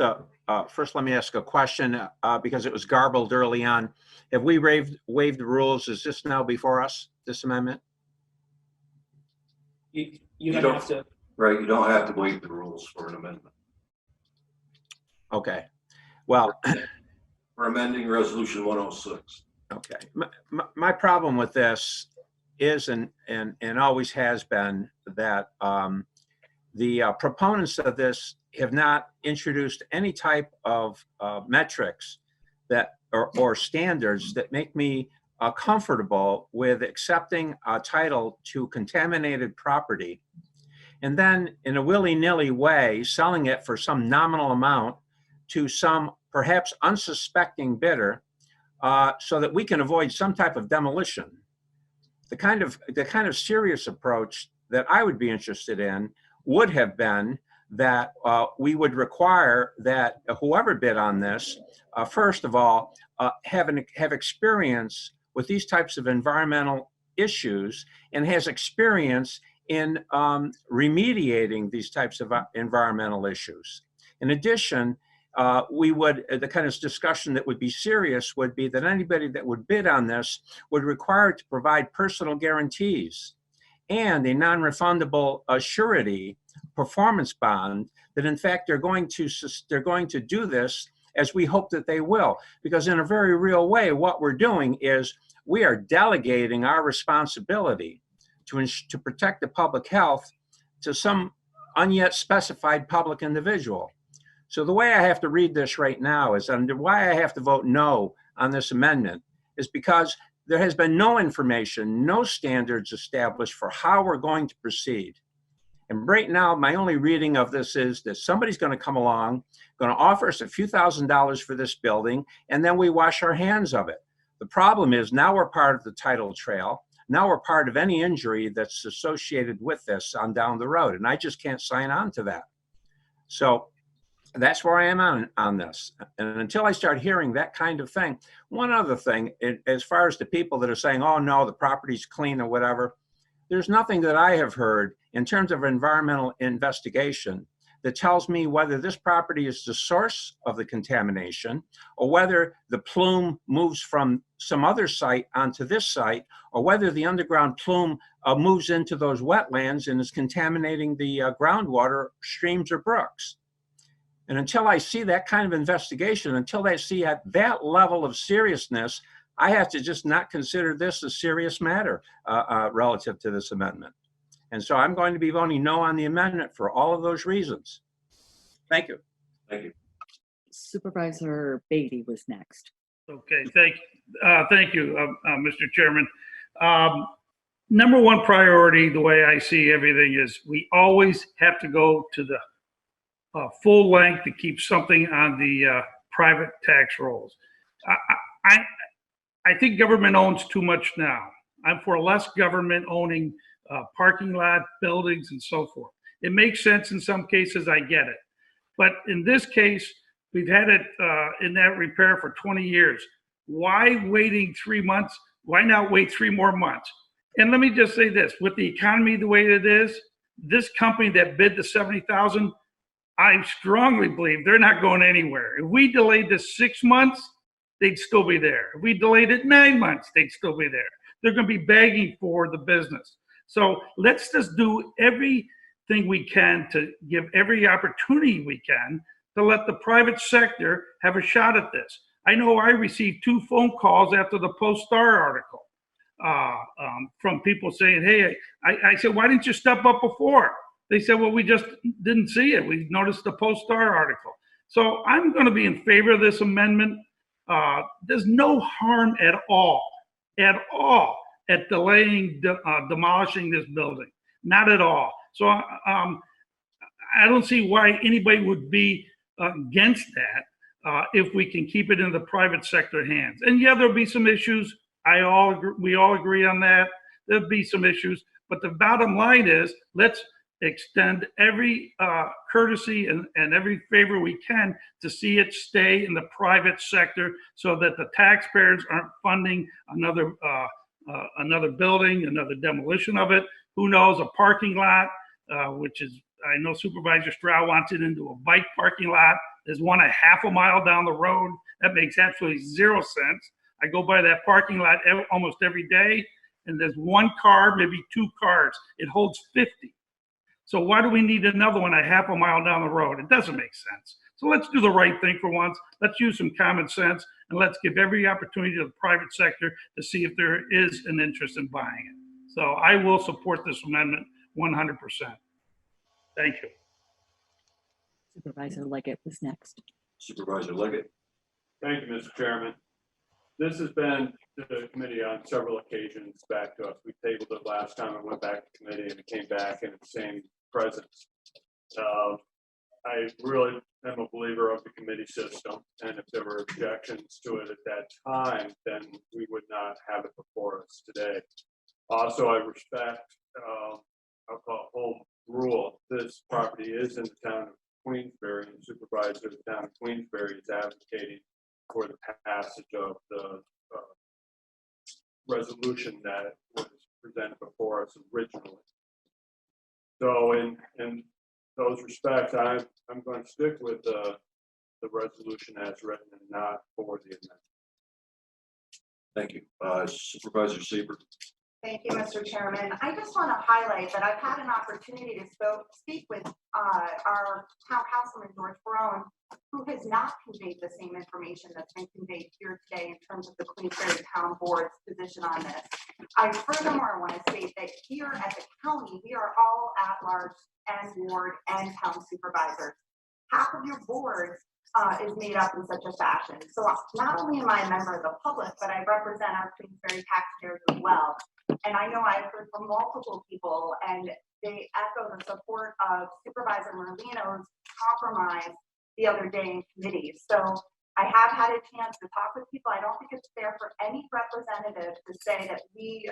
first, let me ask a question because it was garbled early on. Have we waived the rules? Is this now before us, this amendment? You don't have to. Right, you don't have to waive the rules for an amendment. Okay. Well, we're amending resolution 106. Okay. My problem with this is and always has been that the proponents of this have not introduced any type of metrics that or standards that make me comfortable with accepting a title to contaminated property and then in a willy-nilly way selling it for some nominal amount to some perhaps unsuspecting bidder so that we can avoid some type of demolition. The kind of serious approach that I would be interested in would have been that we would require that whoever bid on this, first of all, have experience with these types of environmental issues and has experience in remediating these types of environmental issues. In addition, the kind of discussion that would be serious would be that anybody that would bid on this would require to provide personal guarantees and a non-refundable surety performance bond that in fact they're going to do this as we hope that they will, because in a very real way what we're doing is we are delegating our responsibility to protect the public health to some unyet specified public individual. So the way I have to read this right now is, and why I have to vote no on this amendment is because there has been no information, no standards established for how we're going to proceed. And right now, my only reading of this is that somebody's going to come along, going to offer us a few $1,000s for this building, and then we wash our hands of it. The problem is now we're part of the title trail. Now we're part of any injury that's associated with this on down the road, and I just can't sign on to that. So that's where I am on this. And until I start hearing that kind of thing, one other thing, as far as the people that are saying, oh no, the property's clean or whatever, there's nothing that I have heard in terms of environmental investigation that tells me whether this property is the source of the contamination or whether the plume moves from some other site onto this site or whether the underground plume moves into those wetlands and is contaminating the groundwater streams or brooks. And until I see that kind of investigation, until I see at that level of seriousness, I have to just not consider this a serious matter relative to this amendment. And so I'm going to be voting no on the amendment for all of those reasons. Thank you. Thank you. Supervisor Beatty was next. Okay, thank you, Mr. Chairman. Number one priority, the way I see everything, is we always have to go to the full length to keep something on the private tax rolls. I think government owns too much now. I'm for less government owning parking lot, buildings, and so forth. It makes sense in some cases, I get it. But in this case, we've had it in that repair for 20 years. Why waiting 3 months? Why not wait 3 more months? And let me just say this, with the economy the way it is, this company that bid the 70,000, I strongly believe they're not going anywhere. If we delayed this 6 months, they'd still be there. If we delayed it 9 months, they'd still be there. They're going to be begging for the business. So let's just do everything we can to give every opportunity we can to let the private sector have a shot at this. I know I received 2 phone calls after the Post-Star article from people saying, hey, I said, why didn't you step up before? They said, well, we just didn't see it. We noticed the Post-Star article. So I'm going to be in favor of this amendment. There's no harm at all at delaying demolishing this building. Not at all. So I don't see why anybody would be against that if we can keep it in the private sector hands. And yeah, there'll be some issues. We all agree on that. There'll be some issues. But the bottom line is, let's extend every courtesy and every favor we can to see it stay in the private sector so that the taxpayers aren't funding another building, another demolition of it. Who knows, a parking lot, which is, I know Supervisor Stroud wants it into a bike parking lot. There's one a half a mile down the road. That makes absolutely 0 sense. I go by that parking lot almost every day, and there's 1 car, maybe 2 cars. It holds 50. So why do we need another one a half a mile down the road? It doesn't make sense. So let's do the right thing for once. Let's use some common sense, and let's give every opportunity to the private sector to see if there is an interest in buying it. So I will support this amendment 100%. Thank you. Supervisor Leggett was next. Supervisor Leggett. Thank you, Mr. Chairman. This has been to the committee on several occasions back to us. We tabled it last time and went back to committee, and it came back in the same presence. I really am a believer of the committee system, and if there were objections to it at that time, then we would not have it before us today. Also, I respect, I'll call it home rule. This property is in the town of Queensbury, and the supervisor of the town of Queensbury is advocating for the passage of the resolution that was presented before us originally. So in those respects, I'm going to stick with the resolution as written and not for the amendment. Thank you. Supervisor Seaver. Thank you, Mr. Chairman. I just want to highlight that I've had an opportunity to speak with our town councilman, George Barone, who has not conveyed the same information that's been conveyed here today in terms of the Queensbury Town Board's position on this. I furthermore want to state that here at the county, we are all at large and ward and town supervisors. Half of your board is made up in such a fashion. So not only am I a member of the public, but I represent our Queensbury taxpayers as well. And I know I've heard from multiple people, and they echo the support of Supervisor Merlino's compromise the other day in committee. So I have had a chance to talk with people. I don't think it's fair for any representative to say that we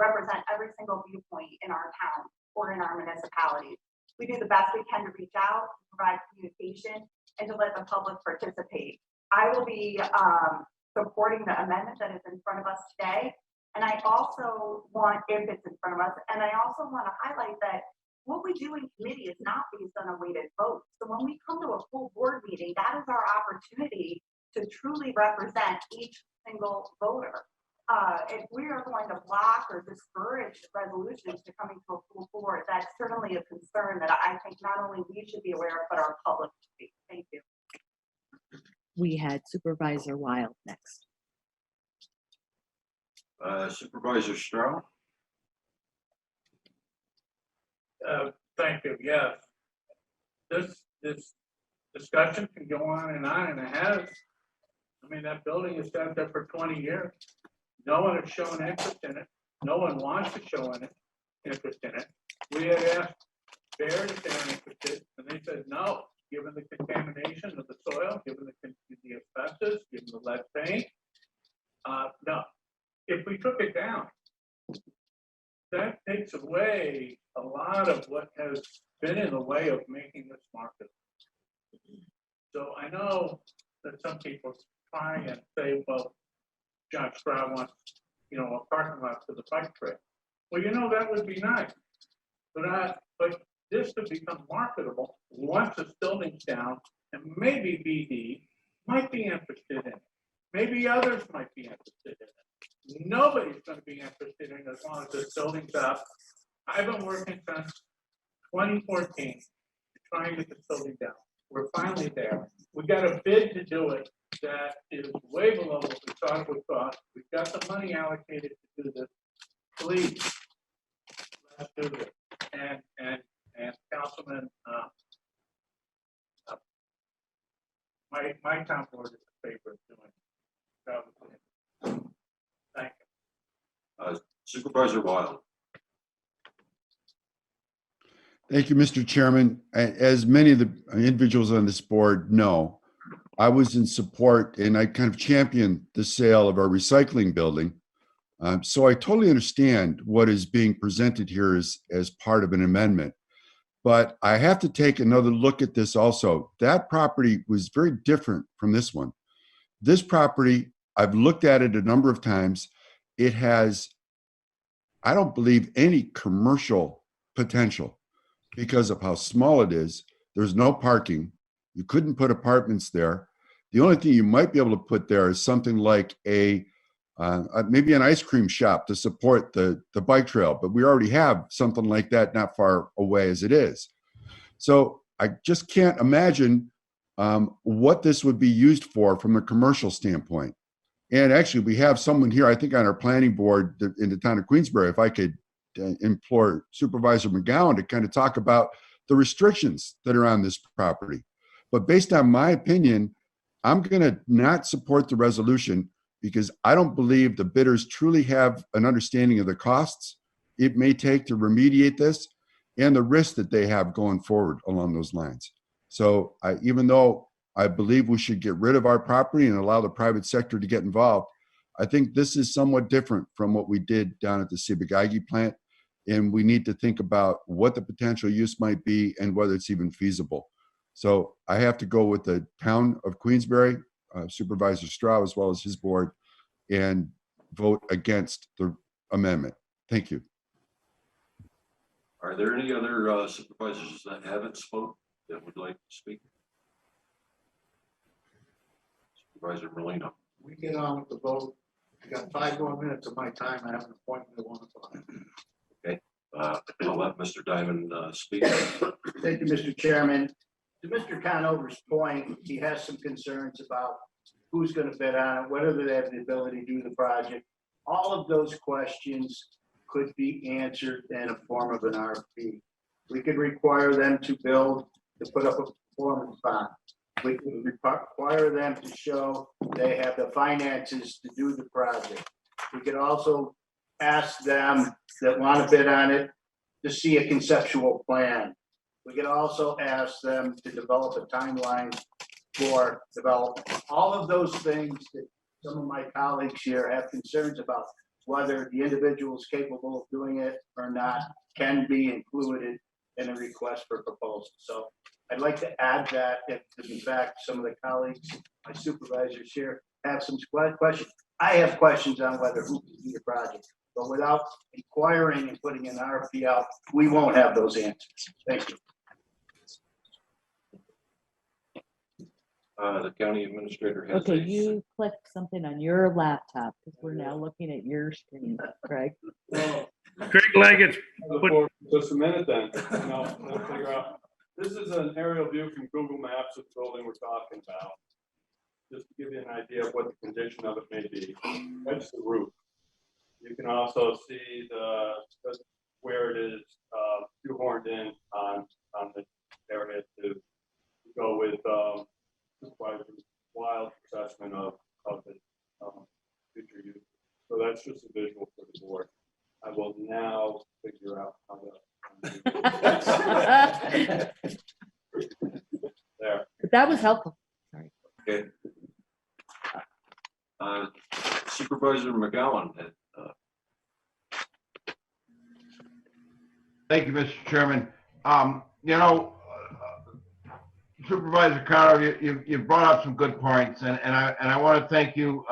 represent every single viewpoint in our town or in our municipalities. We do the best we can to reach out, to provide communication, and to let the public participate. I will be supporting the amendment that is in front of us today. And I also want, if it's in front of us, and I also want to highlight that what we do in committee is not based on a weighted vote. So when we come to a full board meeting, that is our opportunity to truly represent each single voter. If we are going to block or discourage resolutions to coming to a full board, that's certainly a concern that I think not only we should be aware of, but our public should be. Thank you. We had Supervisor Wild next. Supervisor Stroud. Thank you. Yes. This discussion can go on, and it has. I mean, that building has sat there for 20 years. No one has shown interest in it. No one wants to show interest in it. We had asked Bear if they were interested, and they said no, given the contamination of the soil, given the asbestos, given the lead paint. No. If we took it down, that takes away a lot of what has been in the way of making this market. So I know that some people try and say, well, John Stroud wants, a parking lot for the bike trail. Well, that would be nice. But this could become marketable once this building's down, and maybe BD might be interested in it. Maybe others might be interested in it. Nobody's gonna be interested in it as long as this building's up. I've been working since 2014, trying to get this building down. We're finally there. We got a bid to do it that is way below what we thought it would cost. We've got the money allocated to do this. Please, let's do this. And Councilman, my town board is in favor of doing it. Thank you. Supervisor Wild. Thank you, Mr. Chairman. As many of the individuals on this board know, I was in support and I kind of championed the sale of our recycling building. So I totally understand what is being presented here as part of an amendment. But I have to take another look at this also. That property was very different from this one. This property, I've looked at it a number of times. It has, I don't believe, any commercial potential because of how small it is. There's no parking. You couldn't put apartments there. The only thing you might be able to put there is something like maybe an ice cream shop to support the bike trail, but we already have something like that not far away as it is. So I just can't imagine what this would be used for from a commercial standpoint. And actually, we have someone here, I think, on our planning board in the town of Queensbury. If I could implore Supervisor McGowan to kind of talk about the restrictions that are on this property. But based on my opinion, I'm going to not support the resolution because I don't believe the bidders truly have an understanding of the costs it may take to remediate this and the risk that they have going forward along those lines. So even though I believe we should get rid of our property and allow the private sector to get involved, I think this is somewhat different from what we did down at the Sibagagi plant. And we need to think about what the potential use might be and whether it's even feasible. So I have to go with the town of Queensbury, Supervisor Straugh, as well as his board, and vote against the amendment. Thank you. Are there any other supervisors that haven't spoke that would like to speak? Supervisor Merlino. We get on with the vote. I got 5 more minutes of my time. I have an appointment at 1 o'clock. Okay. I'll let Mr. Diamond speak. Thank you, Mr. Chairman. To Mr. Conover's point, he has some concerns about who's going to bid on it, whether they have the ability to do the project. All of those questions could be answered in a form of an RFP. We could require them to put up a performance bond. We could require them to show they have the finances to do the project. We could also ask them that want to bid on it to see a conceptual plan. We could also ask them to develop a timeline for development. All of those things that some of my colleagues here have concerns about, whether the individual is capable of doing it or not, can be included in a request for proposal. So I'd like to add that if in fact some of the colleagues, my supervisors here, have some questions. I have questions on whether who can do the project, but without inquiring and putting an RFP out, we won't have those answers. Thank you. The county administrator has. Okay, you clicked something on your laptop because we're now looking at your screen, Craig. Craig Leggett's Just a minute then, we'll figure out. This is an aerial view from Google Maps of the building we're talking about. Just to give you an idea of what the condition of it may be. That's the roof. You can also see where it is shoehorned in on the area to go with wild assessment of the future use. So that's just a visual for the board. I will now figure out how to. There. But that was helpful. Sorry. Okay. Supervisor McGowan. Thank you, Mr. Chairman. Supervisor Connor, you brought up some good points, and I want to thank you,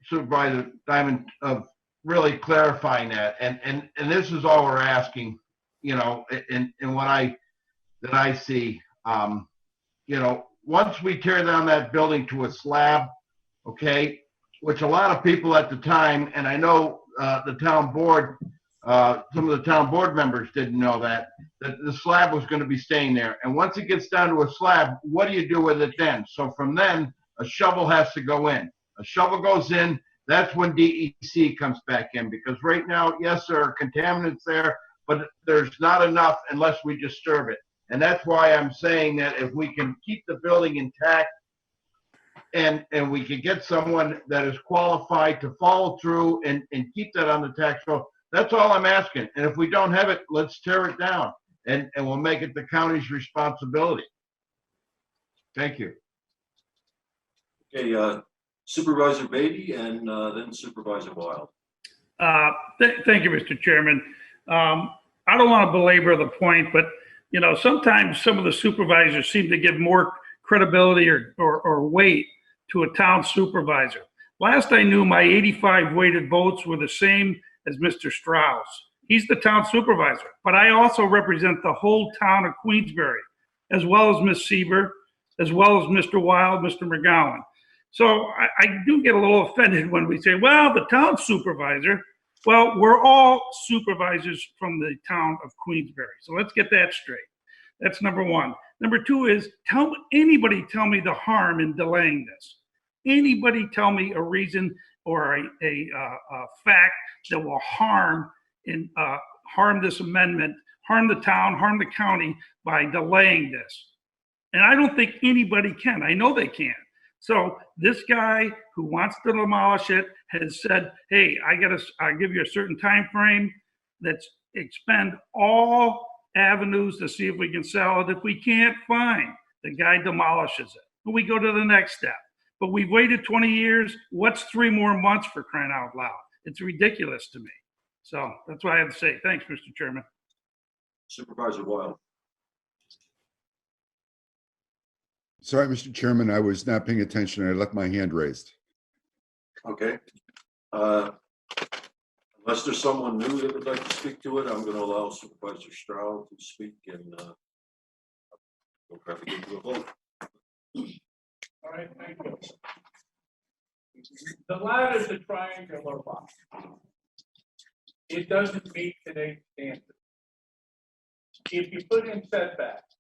Supervisor Diamond, of really clarifying that. And this is all we're asking, you know, in what I see. You know, once we tear down that building to a slab, okay, which a lot of people at the time, and I know the town board, some of the town board members didn't know that the slab was going to be staying there. And once it gets down to a slab, what do you do with it then? So from then, a shovel has to go in. A shovel goes in, that's when DEC comes back in, because right now, yes, there are contaminants there, but there's not enough unless we disturb it. And that's why I'm saying that if we can keep the building intact, and we can get someone that is qualified to follow through and keep that on the tax roll, that's all I'm asking. And if we don't have it, let's tear it down, and we'll make it the county's responsibility. Thank you. Okay, Supervisor Beatty and then Supervisor Wild. Thank you, Mr. Chairman. I don't want to belabor the point, but you know, sometimes some of the supervisors seem to give more credibility or weight to a town supervisor. Last I knew, my 85 weighted votes were the same as Mr. Strauss. He's the town supervisor, but I also represent the whole town of Queensbury, as well as Ms. Sieber, as well as Mr. Wild, Mr. McGowan. So I do get a little offended when we say, well, the town supervisor. Well, we're all supervisors from the town of Queensbury. So let's get that straight. That's number one. Number two is, anybody tell me the harm in delaying this. Anybody tell me a reason or a fact that will harm this amendment, harm the town, harm the county by delaying this. And I don't think anybody can. I know they can't. So this guy who wants to demolish it has said, hey, I give you a certain time frame. Let's expend all avenues to see if we can sell it. If we can't, fine. The guy demolishes it. But we go to the next step. But we've waited 20 years. What's 3 more months, for crying out loud? It's ridiculous to me. So that's what I have to say. Thanks, Mr. Chairman. Supervisor Wild. Sorry, Mr. Chairman, I was not paying attention. I left my hand raised. Okay. Unless there's someone new that would like to speak to it, I'm going to allow Supervisor Stroud to speak, and we'll try to get to a vote. All right, thank you. The lot is a triangular lot. It doesn't meet today's standards. If you put in setbacks,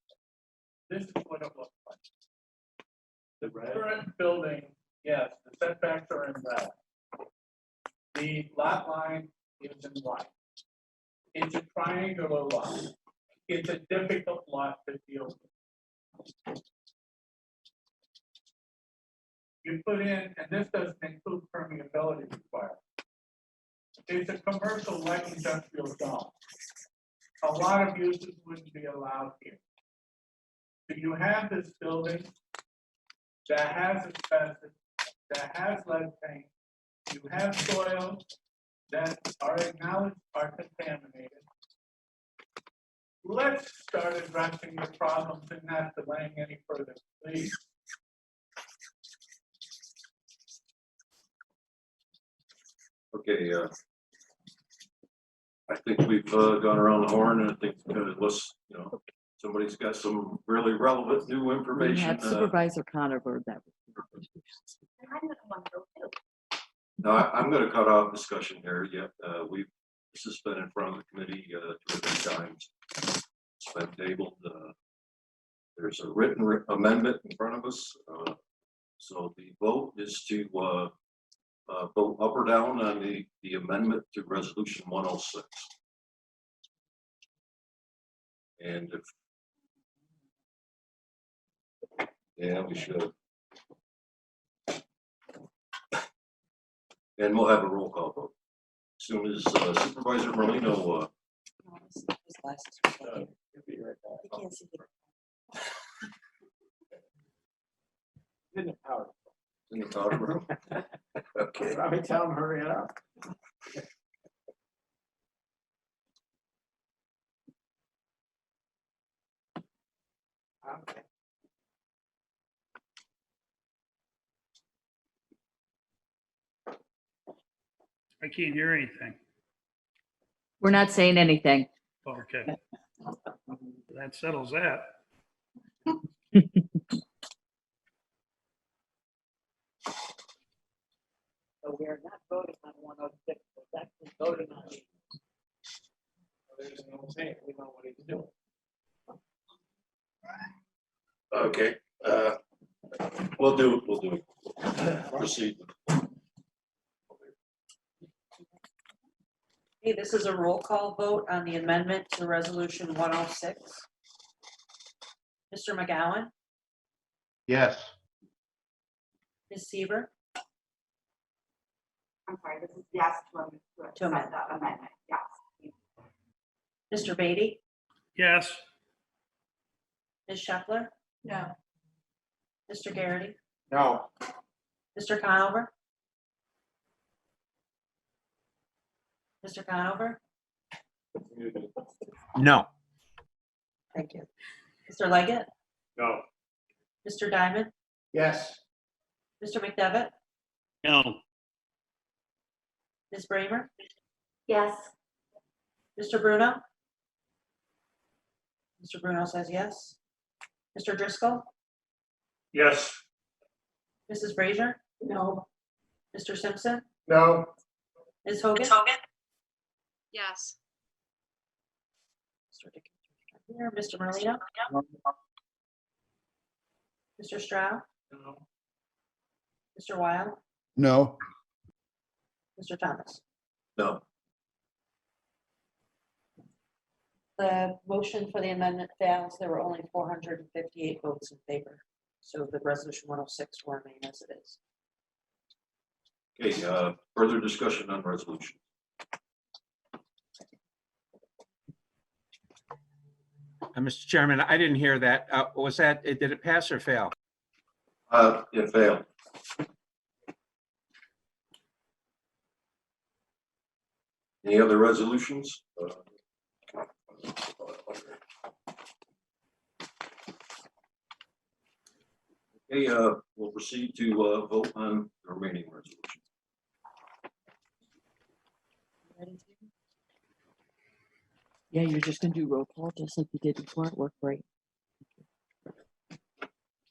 this is what it looks like. The current building, yes, the setbacks are in red. The lot line is in white. It's a triangular lot. It's a difficult lot to deal with. You put in, and this doesn't include permeability requirements. It's a commercial light industrial zone. A lot of uses wouldn't be allowed here. So you have this building that has asbestos, that has lead paint. You have soils that are acknowledged are contaminated. Let's start addressing the problems and not delaying any further, please. Okay, I think we've gone around the horn, and I think unless somebody's got some really relevant new We information. had Supervisor Connor for that. No, I'm going to cut off discussion here. Yeah, this has been in front of the committee 2 or 3 times. It's been tabled. There's a written amendment in front of us. So the vote is to vote up or down on the amendment to Resolution 106. And if, yeah, we should. And we'll have a roll call vote. As soon as Supervisor Merlino. In the powder. In the powder room. Okay. Probably tell him hurry it up. I can't hear anything. We're not saying anything. Okay. That settles that. So we are not voting on 106, we're actually voting on it. There's no saying, we know what he's doing. Okay, we'll do it. Proceed. Okay, this is a roll call vote on the amendment to resolution 106. Mr. McGowan, Yes. Ms. Seaver, I'm sorry, this is yes to accept amend. that amendment, yes. Mr. Beatty, Yes. Ms. Shepler, No. Mr. Garrity, No. Mr. Conover, Mr. Conover, No. thank you. Mr. Leggett, No. Mr. Diamond, Yes. Mr. McDevitt, No. Ms. Bramer, Yes. Mr. Bruno. Mr. Bruno says yes. Mr. Driscoll, Yes. Mrs. Frazier, No. Mr. Simpson, No. Ms. Hogan. Yes. Here, Mr. Merlino, Mr. Stroud, No. Mr. Wild, No. Mr. Thomas. No. The motion for the amendment fails. There were only 458 votes in favor. So the resolution 106 will remain as it is. Okay, further discussion on resolution. Mr. Chairman, I didn't hear that. Was that, did it pass or fail? It failed. Any other resolutions? Okay, we'll proceed to vote on the remaining resolution. Yeah, you're just gonna do roll call, just like you did before. It worked great.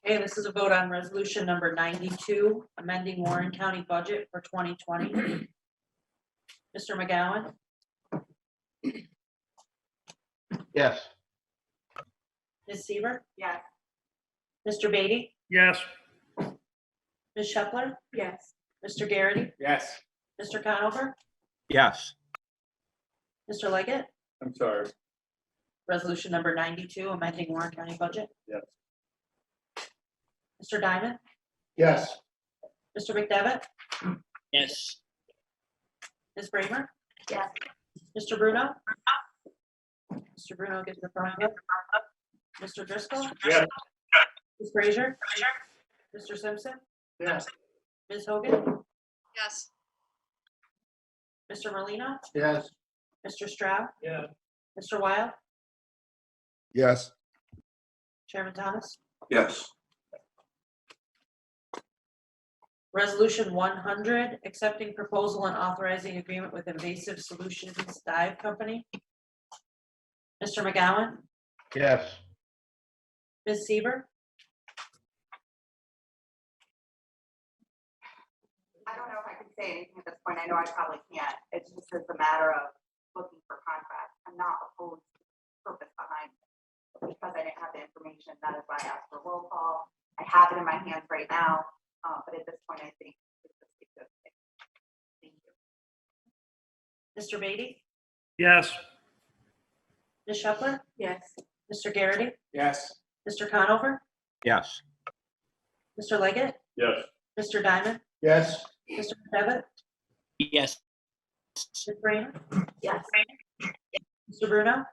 Okay, this is a vote on resolution number 92, amending Warren County budget for 2020. Mr. McGowan, Yes. Ms. Seaver, Yes. Mr. Beatty, Yes. Ms. Shepler, Yes. Mr. Garrity, Yes. Mr. Conover, Yes. Mr. Leggett, I'm sorry. resolution number 92, amending Warren County budget. Yes. Mr. Diamond, Yes. Mr. McDevitt, Yes. Ms. Bramer, Yes. Mr. Bruno. Mr. Bruno gives the thumbs up. Mr. Driscoll. Yes. Ms. Frazier. Mr. Simpson. Yes. Ms. Hogan. Yes. Mr. Merlino. Yes. Mr. Stroud. Yeah. Mr. Wild. Yes. Chairman Thomas. Yes. Resolution 100, accepting proposal and authorizing agreement with Invasive Solutions Dive Company. Mr. McGowan. Yes. Ms. Seaver. I don't know if I can say anything at this point. I know I probably can't. It's just as a matter of looking for contracts. I'm not opposed to the purpose behind it. But because I didn't have the information, that is why I asked for a roll call. I have it in my hands right now, but at this point, I think it's just a good thing. Thank you. Mr. Beatty. Yes. Ms. Shepler. Yes. Mr. Garrity. Yes. Mr. Conover. Yes. Mr. Leggett. Yes. Mr. Diamond. Yes. Mr. McDevitt. Yes. Ms. Bramer. Yes. Mr. Bruno.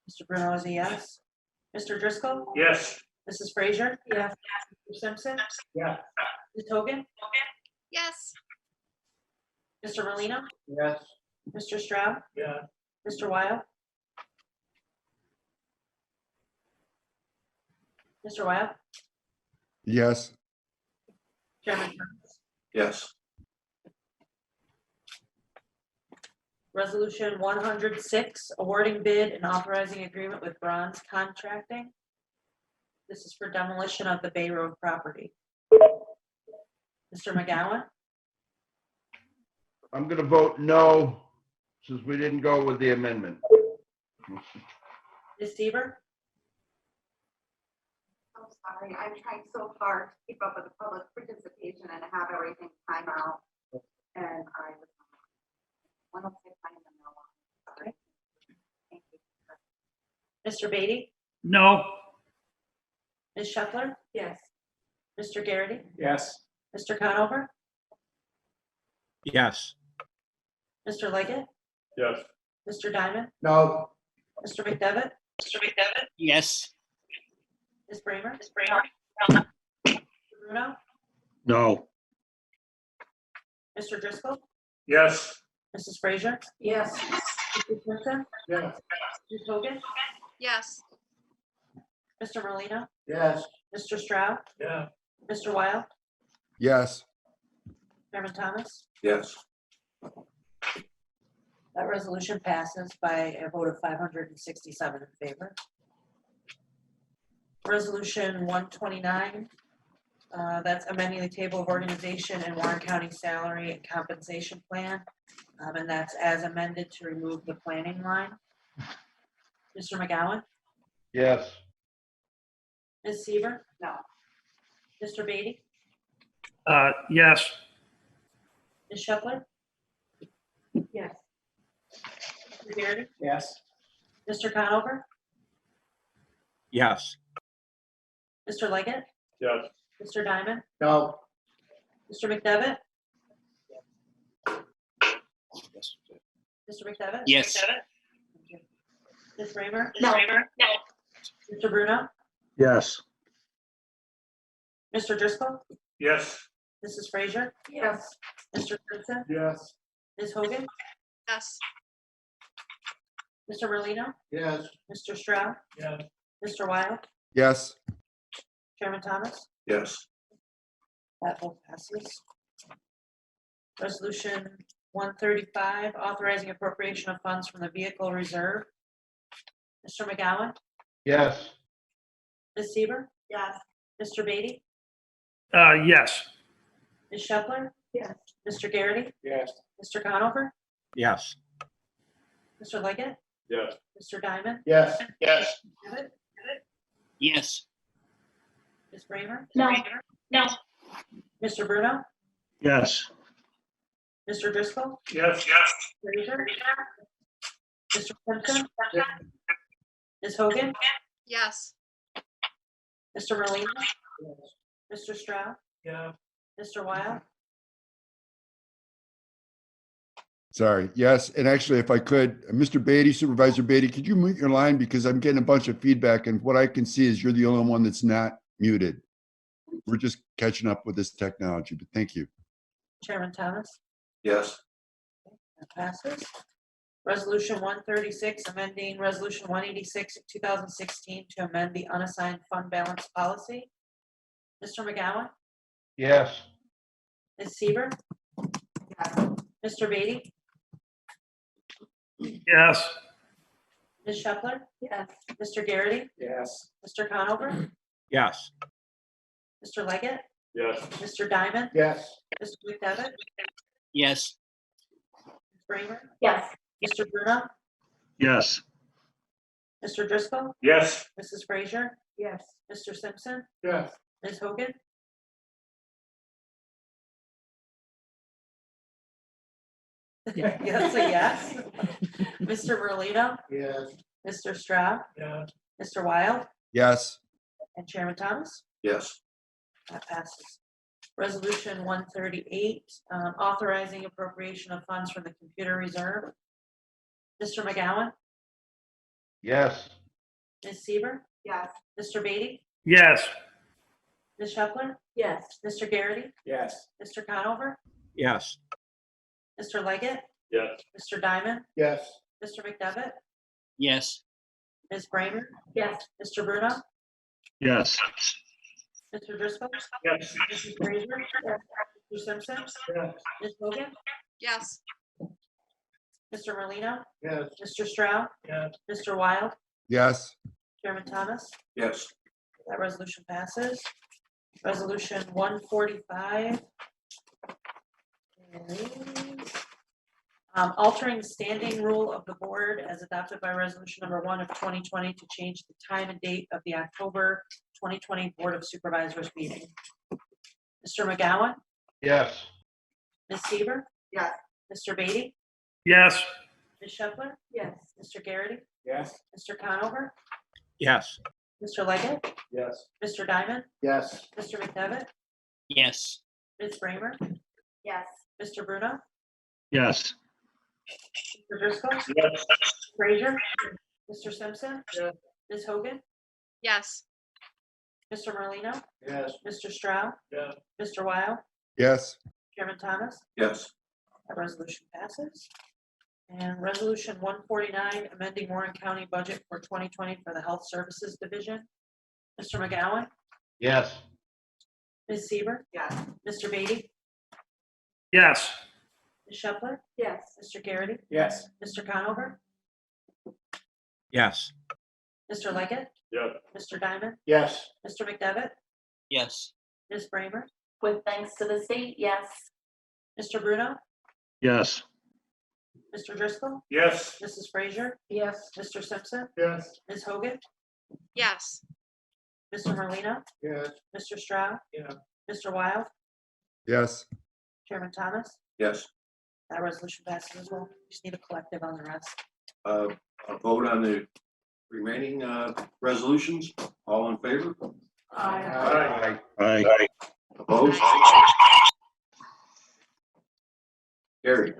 Mr. Bruno is a yes. Mr. Driscoll. Yes. Mrs. Frazier. Yes. Mr. Simpson. Yeah. Ms. Hogan. Yes. Mr. Merlino. Yes. Mr. Stroud. Yeah. Mr. Wild. Mr. Wyatt, Yes. Chairman Thomas. Yes. Resolution 106, awarding bid and authorizing agreement with Bronze Contracting. This is for demolition of the Bay Road property. Mr. McGowan, I'm gonna vote no, since we didn't go with the amendment. Ms. Seaver, I'm sorry, I'm trying so hard to keep up with the public participation and have everything time out. And I was. 106, I am in the wrong. Sorry. Thank you. Mr. Beatty, No. Ms. Shuffler, Yes. Mr. Garrity, Yes. Mr. Conover, Yes. Mr. Leggett, Yes. Mr. Diamond, No. Mr. McDevitt, Yes. Ms. Bramer, Bruno, No. Mr. Driscoll, Yes. Mrs. Frazier, Yes. Mr. Simpson, Yes. Ms. Hogan, Yes. Mr. Merlino, Yes. Mr. Stroud, Yeah. Mr. Wild, Yes. Chairman Thomas. Yes. That resolution passes by a vote of 567 in favor. Resolution 129, that's amending the table of organization and Warren County salary and compensation plan. And that's as amended to remove the planning line. Mr. McGowan, Yes. Ms. Seaver, No. Mr. Beatty, Yes. Ms. Shuffler, Yes. Mr. Garrity, Yes. Mr. Conover, Yes. Mr. Leggett, Yes. Mr. Diamond, No. Mr. McDevitt. Mr. McDevitt? Yes. Ms. Bramer? No. Mr. Bruno? Yes. Mr. Driscoll? Yes. Mrs. Frazier? Yes. Mr. Simpson? Yes. Ms. Hogan? Yes. Mr. Merlino? Yes. Mr. Stroud? Yes. Mr. Wild? Yes. Chairman Thomas? Yes. That vote passes. Resolution 135, authorizing appropriation of funds from the vehicle reserve. Mr. McGowan? Yes. Ms. Seaver? Yes. Mr. Beatty? Yes. Ms. Shuffler? Yes. Mr. Garrity? Yes. Mr. Conover? Yes. Mr. Leggett? Yes. Mr. Diamond? Yes. Yes. Yes. Ms. Bramer? No. Mr. Bruno? Yes. Mr. Driscoll? Yes. Yes. Frazier? Mr. Simpson? Ms. Hogan? Yes. Mr. Merlino? Mr. Stroud? Yeah. Mr. Wild? Sorry. Yes. And actually, if I could, Mr. Beatty, Supervisor Beatty, could you mute your line? Because I'm getting a bunch of feedback and what I can see is you're the only one that's not muted. We're just catching up with this technology, but thank you. Chairman Thomas? Yes. That passes. Resolution 136, amending Resolution 186 of 2016 to amend the unassigned fund balance policy. Mr. McGowan? Yes. Ms. Seaver? Yes. Mr. Beatty? Yes. Ms. Shuffler? Yes. Mr. Garrity? Yes. Mr. Conover? Yes. Mr. Leggett? Yes. Mr. Diamond? Yes. Mr. McDevitt? Yes. Ms. Bramer? Yes. Mr. Bruno? Yes. Mr. Driscoll? Yes. Mrs. Frazier? Yes. Mr. Simpson? Yes. Ms. Hogan? Yes, a yes. Mr. Merlino? Yes. Mr. Stroud? Yeah. Mr. Wild? Yes. And Chairman Thomas? Yes. That passes. Resolution 138, authorizing appropriation of funds from the computer reserve. Mr. McGowan? Yes. Ms. Seaver? Yes. Mr. Beatty? Yes. Ms. Shuffler? Yes. Mr. Garrity? Yes. Mr. Conover? Yes. Mr. Leggett? Yes. Mr. Diamond? Yes. Mr. McDevitt? Yes. Ms. Bramer? Yes. Mr. Bruno? Yes. Mr. Driscoll? Yes. Mrs. Frazier? Mr. Simpson? Ms. Hogan? Yes. Mr. Merlino? Yes. Mr. Stroud? Yes. Mr. Wild? Yes. Chairman Thomas? Yes. That resolution passes. Resolution 145. Altering the standing rule of the board as adopted by resolution number 1 of 2020 to change the time and date of the October 2020 Board of Supervisors meeting. Mr. McGowan? Yes. Ms. Seaver? Yes. Mr. Beatty? yes, Ms. Shepler? Yes. Mr. Garrity? Yes. Mr. Conover? Yes. Mr. Leggett? Yes. Mr. Diamond? Yes. Mr. McDevitt? Yes. Ms. Bramer? Yes. Mr. Bruno? Yes. Mr. Driscoll? Yes. Frazier? Mr. Simpson? Ms. Hogan? Yes. Mr. Merlino? Yes. Mr. Stroud? Yes. Mr. Wild? Yes. Chairman Thomas? Yes. That resolution passes. And resolution 149, amending Warren County budget for 2020 for the Health Services Division. Mr. McGowan? Yes. Ms. Seaver? Yes. Mr. Beatty? yes, Ms. Shepler? Yes. Mr. Garrity? Yes. Mr. Conover? Yes. Mr. Leggett? Yes. Mr. Diamond? Yes. Mr. McDevitt? Yes. Ms. Bramer? With thanks to the state, yes. Mr. Bruno? Yes. Mr. Driscoll? Yes. Mrs. Frazier? Yes. Mr. Simpson? Yes. Ms. Hogan? Yes. Mr. Merlino? Yes. Mr. Stroud? Yeah. Mr. Wild? Yes. Chairman Thomas? Yes. That resolution passes as well. Just need a collective on the rest. A vote on the remaining resolutions. All in favor? Aye. Aye. Opposed? Carried.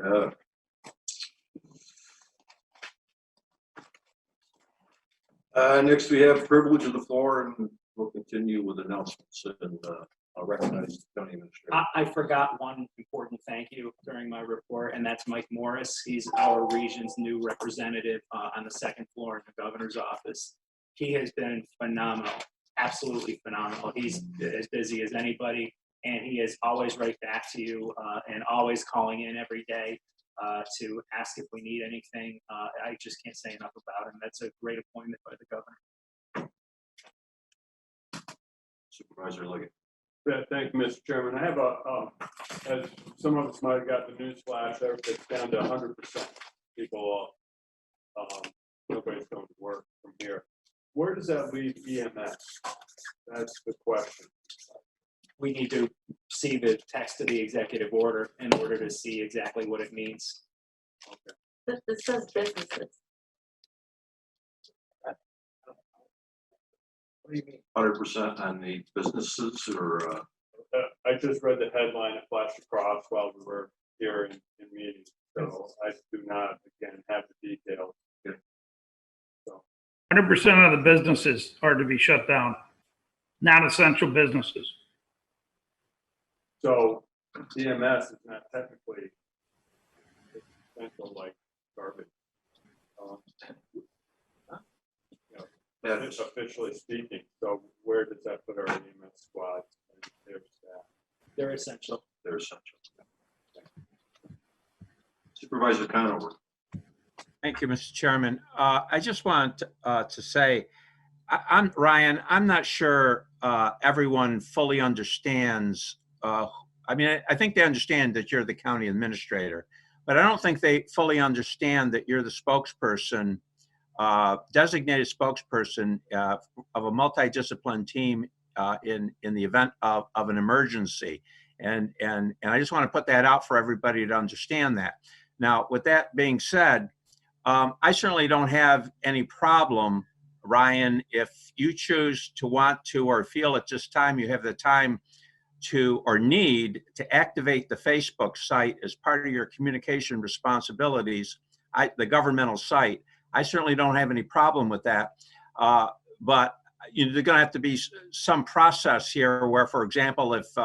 Next, we have privilege of the floor, and we'll continue with announcements, and I'll recognize the county administrator. I forgot one important thank you during my report, and that's Mike Morris. He's our region's new representative on the second floor in the governor's office. He has been phenomenal, absolutely phenomenal. He's as busy as anybody, and he is always right back to you and always calling in every day to ask if we need anything. I just can't say enough about him. That's a great appointment by the governor. Supervisor Leggett. Yeah, thank you, Mr. Chairman. I have as some of us might have got the news flash, it's down to 100%. People, nobody's going to work from here. Where does that leave EMS? That's the question. We need to see the text of the executive order in order to see exactly what it means. This says businesses. What do you mean? 100% on the businesses, or I just read the headline, it flashed across while we were here in meeting, so I do not, again, have the details. 100% of the businesses are to be shut down, non-essential businesses. So EMS is not technically essential like garbage. It's officially speaking, so where does that put our EMS squad and their staff? They're essential. they're essential. Supervisor Conover. Thank you, Mr. Chairman. I just want to say, I'm Ryan, I'm not sure everyone fully understands. I mean, I think they understand that you're the county administrator, but I don't think they fully understand that you're the spokesperson, designated spokesperson of a multidisciplinary team in the event of an emergency. And I just want to put that out for everybody to understand that. Now, with that being said, I certainly don't have any problem, Ryan, if you choose to want to or feel at this time you have the time to or need to activate the Facebook site as part of your communication responsibilities, the governmental site. I certainly don't have any problem with that. But there's going to have to be some process here where, for example, if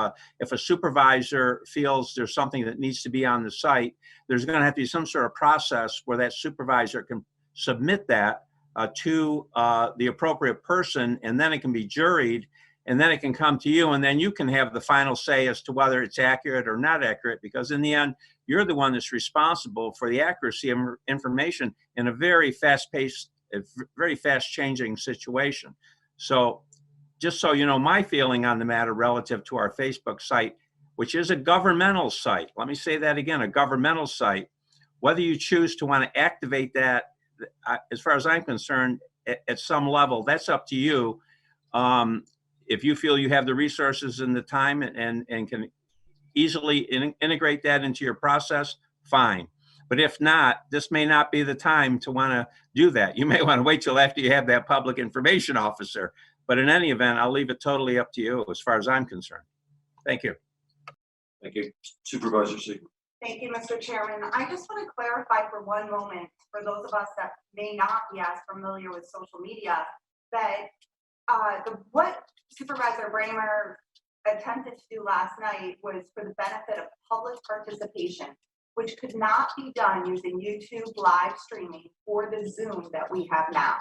a supervisor feels there's something that needs to be on the site, there's going to have to be some sort of process where that supervisor can submit that to the appropriate person, and then it can be juried, and then it can come to you, and then you can have the final say as to whether it's accurate or not accurate, because in the end, you're the one that's responsible for the accuracy of information in a very fast-paced, very fast-changing situation. So just so you know, my feeling on the matter relative to our Facebook site, which is a governmental site, let me say that again, a governmental site, whether you choose to want to activate that, as far as I'm concerned, at some level, that's up to you. If you feel you have the resources and the time and can easily integrate that into your process, fine. But if not, this may not be the time to want to do that. You may want to wait till after you have that public information officer. But in any event, I'll leave it totally up to you as far as I'm concerned. Thank you. Thank you. Supervisor Siegel. Thank you, Mr. Chairman. I just want to clarify for one moment, for those of us that may not be as familiar with social media, that what Supervisor Bramer attempted to do last night was for the benefit of public participation, which could not be done using YouTube live streaming or the Zoom that we have now.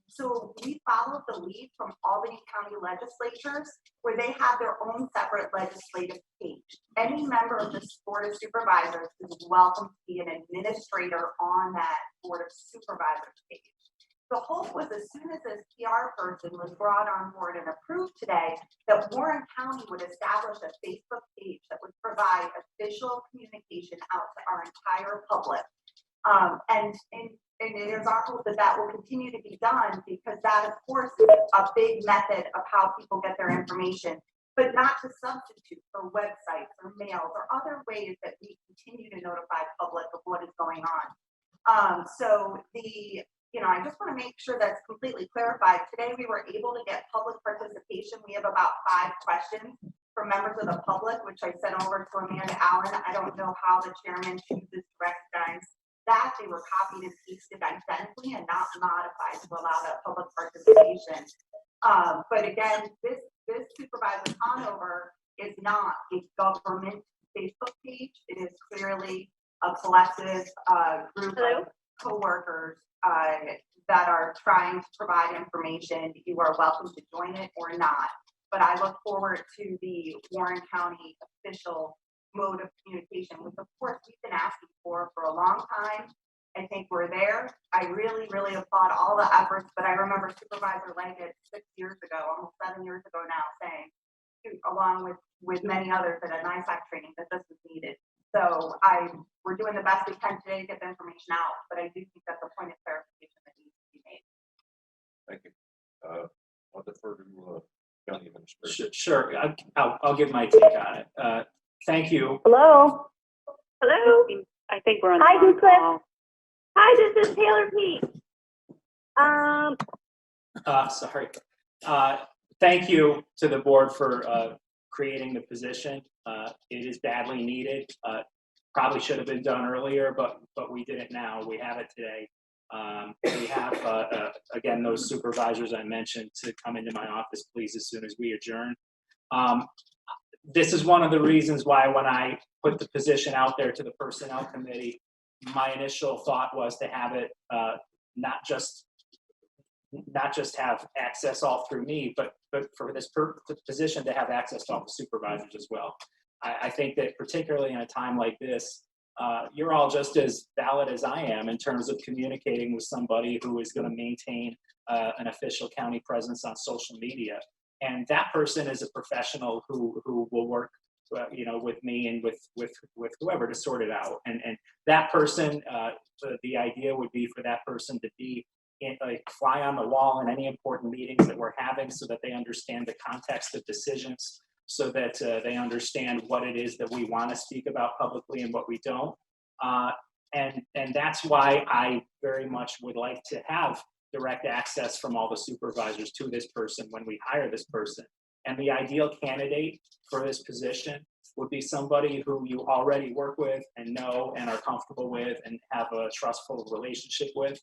So we followed the lead from Albany County legislatures, where they have their own separate legislative page. Any member of the Board of Supervisors is welcome to be an administrator on that Board of Supervisors page. The hope was, as soon as this PR person was brought on board and approved today, that Warren County would establish a Facebook page that would provide official communication out to our entire public. And it is our hope that that will continue to be done, because that, of course, is a big method of how people get their information, but not to substitute for websites or mails or other ways that we continue to notify the public of what is going on. I just want to make sure that's completely clarified. Today, we were able to get public participation. We have about 5 questions from members of the public, which I sent over to Amanda Allen. I don't know how the chairman chooses to recognize that. They were copied and pasted identically and not modified to allow that public participation. But again, this Supervisor Conover is not a government Facebook page. It is clearly a collective group of coworkers that are trying to provide information. You are welcome to join it or not. But I look forward to the Warren County official mode of communication, which of course we've been asking for a long time. I think we're there. I really, really applaud all the efforts, but I remember Supervisor Leggett 6 years ago, almost 7 years ago now, saying, along with many others at a NISAC training, that this is needed. So we're doing the best we can today to get the information out, but I do think that's a point of clarification that needs to be made. Thank you. I'll defer to County Administrator. Sure, I'll give my take on it. Thank you. Hello? Hello? I think we're on the wrong call. Hi, this is Taylor Pete. Sorry. Thank you to the board for creating the position. It is badly needed. Probably should have been done earlier, but we did it now. We have it today. We have, again, those supervisors I mentioned to come into my office, please, as soon as we adjourn. This is one of the reasons why when I put the position out there to the Personnel Committee, my initial thought was to have it not just have access all through me, but for this position to have access to all the supervisors as well. I think that particularly in a time like this, you're all just as valid as I am in terms of communicating with somebody who is going to maintain an official county presence on social media. And that person is a professional who will work, with me and with whoever to sort it out. And that person, the idea would be for that person to be fly on the wall in any important meetings that we're having, so that they understand the context of decisions, so that they understand what it is that we want to speak about publicly and what we don't. And that's why I very much would like to have direct access from all the supervisors to this person when we hire this person. And the ideal candidate for this position would be somebody who you already work with and know and are comfortable with and have a trustful relationship with.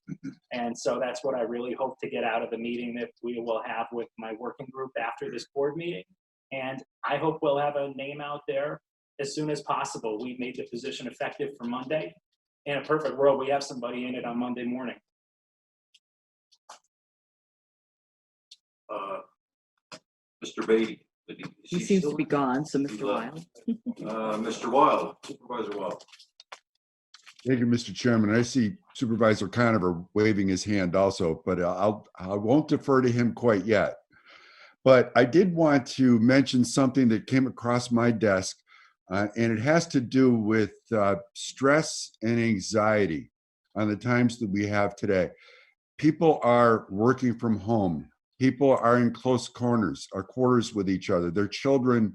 And so that's what I really hope to get out of the meeting that we will have with my working group after this board meeting. And I hope we'll have a name out there as soon as possible. We've made the position effective for Monday. In a perfect world, we have somebody in it on Monday morning. Mr. Beatty. He seems to be gone, so He Mr. left. Wild. Mr. Wild, Supervisor Wild. Thank you, Mr. Chairman. I see Supervisor Conover waving his hand also, but I won't defer to him quite yet. But I did want to mention something that came across my desk, and it has to do with stress and anxiety on the times that we have today. People are working from home. People are in close quarters with each other. Their children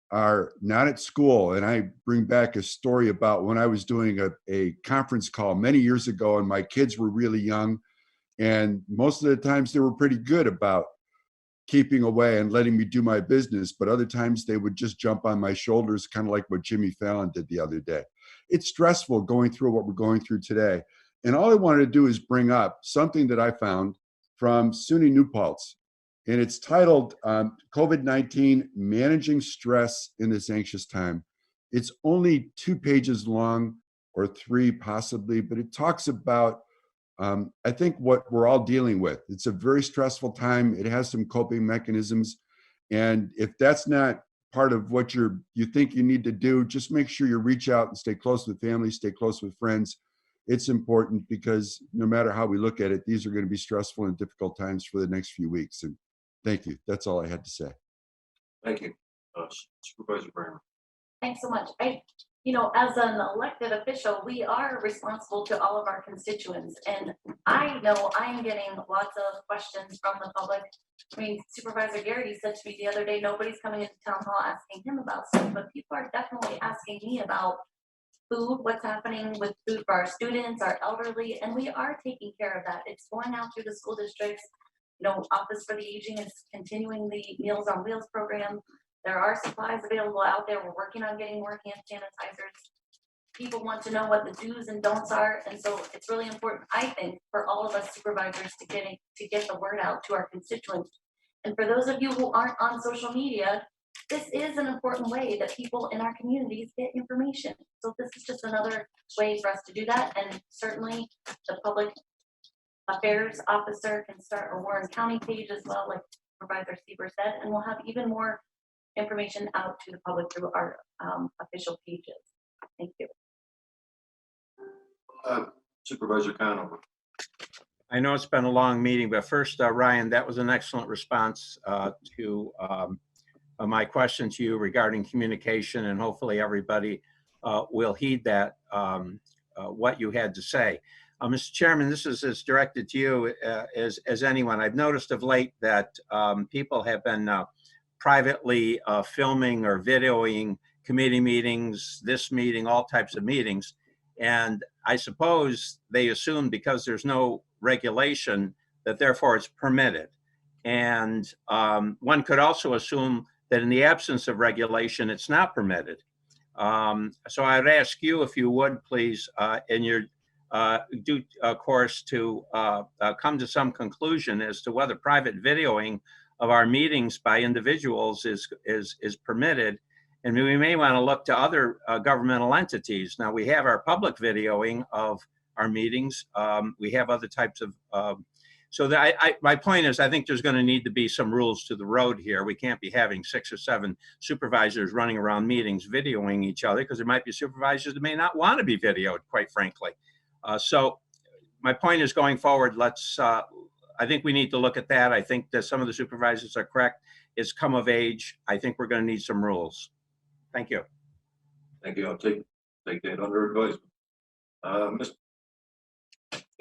are not at school. And I bring back a story about when I was doing a conference call many years ago, and my kids were really young. And most of the times they were pretty good about keeping away and letting me do my business. But other times they would just jump on my shoulders, kind of like what Jimmy Fallon did the other day. It's stressful going through what we're going through today. And all I wanted to do is bring up something that I found from SUNY New Paltz. And it's titled COVID-19, Managing Stress in This Anxious Time. It's only 2 pages long, or 3 possibly, but it talks about, I think, what we're all dealing with. It's a very stressful time. It has some coping mechanisms. And if that's not part of what you think you need to do, just make sure you reach out and stay close with family, stay close with friends. It's important because no matter how we look at it, these are going to be stressful and difficult times for the next few weeks. And thank you. That's all I had to say. Thank you. Supervisor Bramer. Thanks so much. As an elected official, we are responsible to all of our constituents. And I know I am getting lots of questions from the public. I mean, Supervisor Garrity said to me the other day, nobody's coming into town hall asking him about stuff, but people are definitely asking me about food, what's happening with food for our students, our elderly, and we are taking care of that. It's going out through the school districts. Office for the Aging is continuing the Meals on Wheels program. There are supplies available out there. We're working on getting more hand sanitizers. People want to know what the do's and don'ts are, and so it's really important, I think, for all of us supervisors to get the word out to our constituents. And for those of you who aren't on social media, this is an important way that people in our communities get information. So this is just another way for us to do that, and certainly the public affairs officer can start a Warren County page as well, like Supervisor Sieber said, and we'll have even more information out to the public through our official pages. Thank you. Supervisor Conover. I know it's been a long meeting, but first, Ryan, that was an excellent response to my question to you regarding communication, and hopefully everybody will heed that, what you had to say. Mr. Chairman, this is as directed to you as anyone. I've noticed of late that people have been privately filming or videoing committee meetings, this meeting, all types of meetings. And I suppose they assume because there's no regulation that therefore it's permitted. And one could also assume that in the absence of regulation, it's not permitted. So I'd ask you, if you would please, in your due course, to come to some conclusion as to whether private videoing of our meetings by individuals is permitted. And we may want to look to other governmental entities. Now, we have our public videoing of our meetings. We have other types of, so that my point is, I think there's going to need to be some rules to the road here. We can't be having 6 or 7 supervisors running around meetings videoing each other, because there might be supervisors that may not want to be videoed, quite frankly. So my point is, going forward, I think we need to look at that. I think that some of the supervisors are correct. It's come of age. I think we're going to need some rules. Thank you. Thank you. I'll take that under advisement.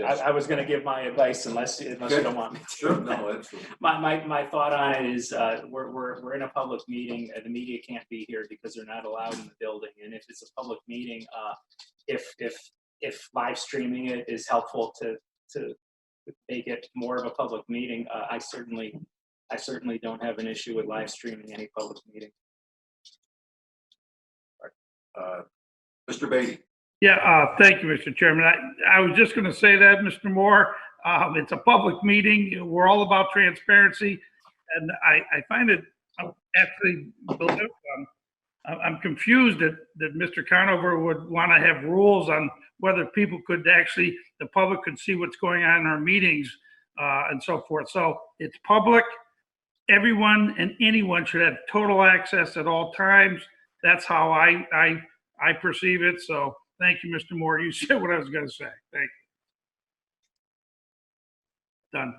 I was going to give my advice unless you don't want me to. Sure, no, absolutely. My thought on it is we're in a public meeting, and the media can't be here because they're not allowed in the building. And if it's a public meeting, if live streaming it is helpful to make it more of a public meeting, I certainly don't have an issue with live streaming any public meeting. Mr. Beatty. Yeah, thank you, Mr. Chairman. I was just going to say that, Mr. Moore. It's a public meeting. We're all about transparency, and I find it actually, I'm confused that Mr. Conover would want to have rules on whether people could actually, the public could see what's going on in our meetings. and so forth. So it's public. Everyone and anyone should have total access at all times. That's how I perceive it. So thank you, Mr. Moore. You said what I was going to say. Thank you. Done.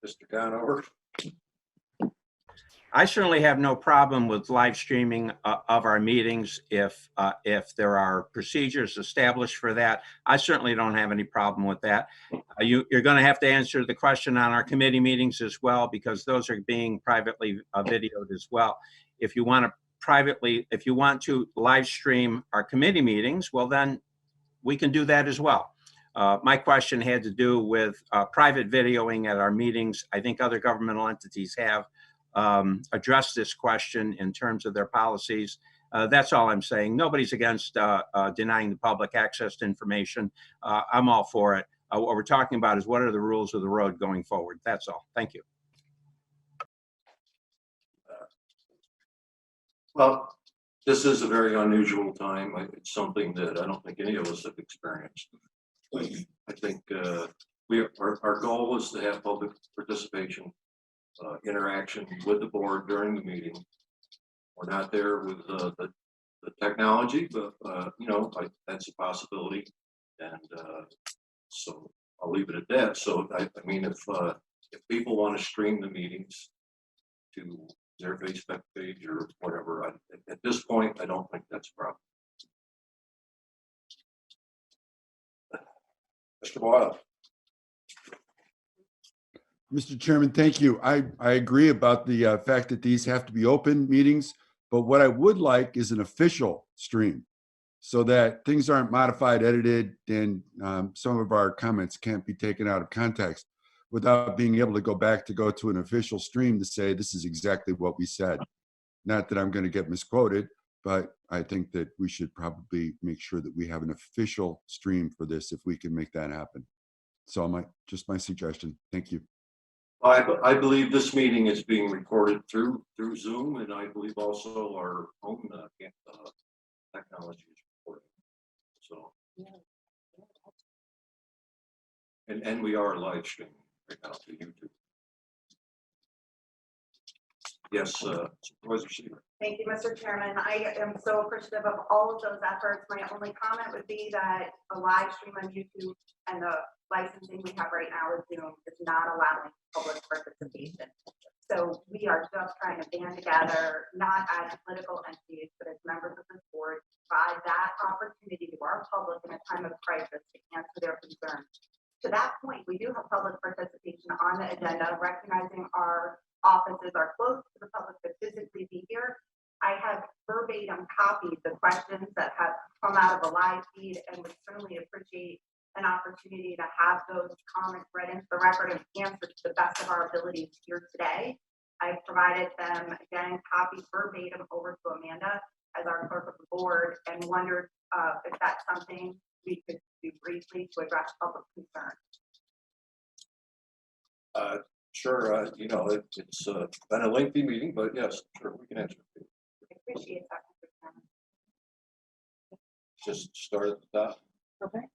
Mr. Conover? I certainly have no problem with live streaming of our meetings if there are procedures established for that. I certainly don't have any problem with that. You're going to have to answer the question on our committee meetings as well, because those are being privately videoed as well. If you want to live stream our committee meetings, well, then we can do that as well. My question had to do with private videoing at our meetings. I think other governmental entities have addressed this question in terms of their policies. That's all I'm saying. Nobody's against denying the public access to information. I'm all for it. What we're talking about is what are the rules of the road going forward. That's all. Thank you. Well, this is a very unusual time. It's something that I don't think any of us have experienced. I think our goal is to have public participation, interaction with the board during the meeting. We're not there with the technology, but that's a possibility, and so I'll leave it at that. So I mean, if people want to stream the meetings to their Facebook page or whatever, at this point, I don't think that's a problem. Mr. Boyle. Mr. Chairman, thank you. I agree about the fact that these have to be open meetings, but what I would like is an official stream so that things aren't modified, edited, and some of our comments can't be taken out of context without being able to go to an official stream to say this is exactly what we said. Not that I'm going to get misquoted, but I think that we should probably make sure that we have an official stream for this if we can make that happen. So just my suggestion. Thank you. I believe this meeting is being recorded through Zoom, and I believe also our own technology is recording. So, and we are live streaming right now to YouTube. Yes, Supervisor Seaver. Thank you, Mr. Chairman. I am so appreciative of all of those efforts. My only comment would be that a live stream on YouTube and the licensing we have right now with Zoom is not allowing public participation. So we are just trying to band together, not as political entities, but as members of this board, provide that opportunity to our public in a time of crisis to answer their concerns. To that point, we do have public participation on the agenda, recognizing our offices are closed to the public to physically be here. I have verbatim copied the questions that have come out of the live feed and would certainly appreciate an opportunity to have those comments read into the record and answered to the best of our abilities here today. I've provided them, again, copies verbatim over to Amanda as our clerk of the board, and wondered if that's something we could do briefly to address public concern. Sure, it's been a lengthy meeting, but yes, sure, we can answer. I appreciate that, Mr. Chairman. Just start at the top. Okay.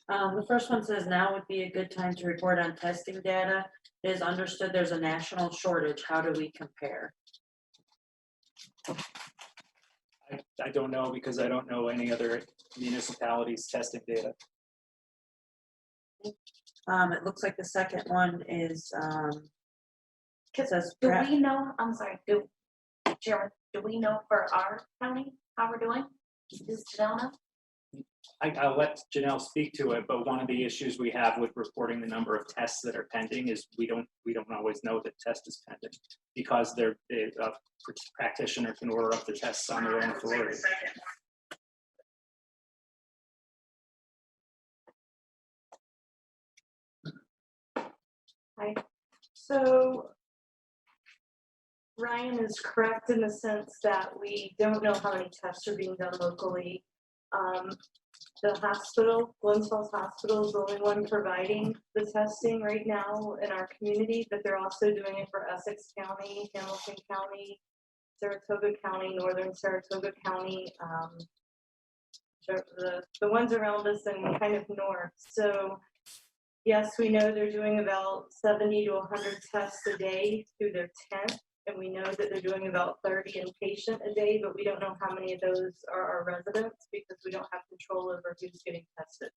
The first one says now would be a good time to report on testing data. It is understood there's a national shortage. How do we compare? I don't know, because I don't know any other municipalities testing data. It looks like the second one is, says, Do we know, I'm sorry, Chairman, do we know for our county how we're doing? Does Janelle know? I'll let Janelle speak to it, but one of the issues we have with reporting the number of tests that are pending is we don't always know that test is pending, because a practitioner can order up the tests on their own authority. Hi. So Ryan is correct in the sense that we don't know how many tests are being done locally. The hospital, Glens Falls Hospital, is the only one providing the testing right now in our community, but they're also doing it for Essex County, Hamilton County, Saratoga County, Northern Saratoga County, the ones around us and kind of north. So yes, we know they're doing about 70 to 100 tests a day through their tent. And we know that they're doing about 30 inpatient a day, but we don't know how many of those are our residents because we don't have control over who's getting tested.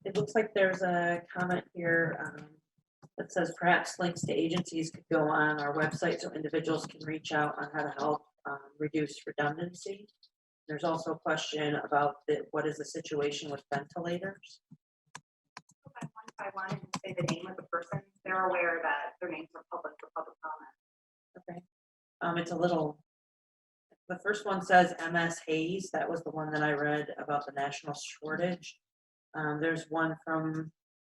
It looks like there's a comment here that says perhaps links to agencies could go on our website so individuals can reach out on how to help reduce redundancy. There's also a question about what is the situation with ventilators? I wanted to say the name of the person. They're aware that their names are public for public comment. Okay. It's a little, the first one says MS Hayes. That was the one that I read about the national shortage. There's one from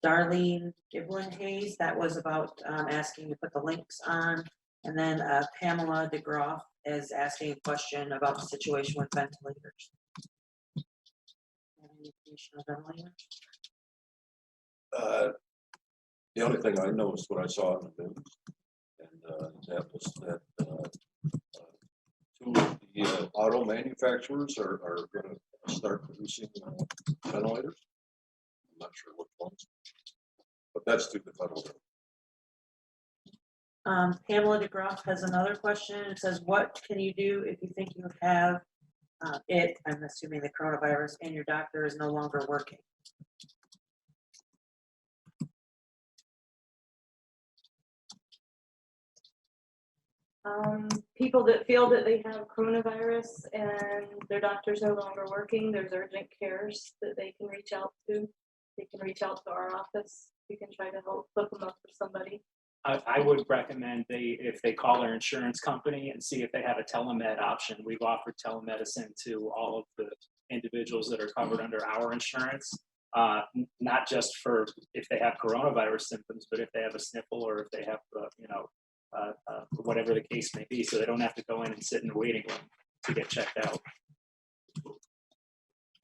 Darlene Giblin Hayes. That was about asking to put the links on. And then Pamela DeGroff is asking a question about the situation with ventilators. Any information on ventilators? The only thing I know is what I saw in the news, and that was that two of the auto manufacturers are going to start producing ventilators. I'm not sure which ones, but that's to the federal government. Pamela DeGroff has another question. It says, what can you do if you think you have I'm assuming the coronavirus, and your doctor is no longer working? People that feel that they have coronavirus and their doctor's no longer working, there's urgent cares that they can reach out to. They can reach out to our office. We can try to help hook them up for somebody. I would recommend if they call their insurance company and see if they have a telemed option. We've offered telemedicine to all of the individuals that are covered under our insurance, not just for if they have coronavirus symptoms, but if they have a sniffle or if they have, whatever the case may be, so they don't have to go in and sit in the waiting room to get checked out.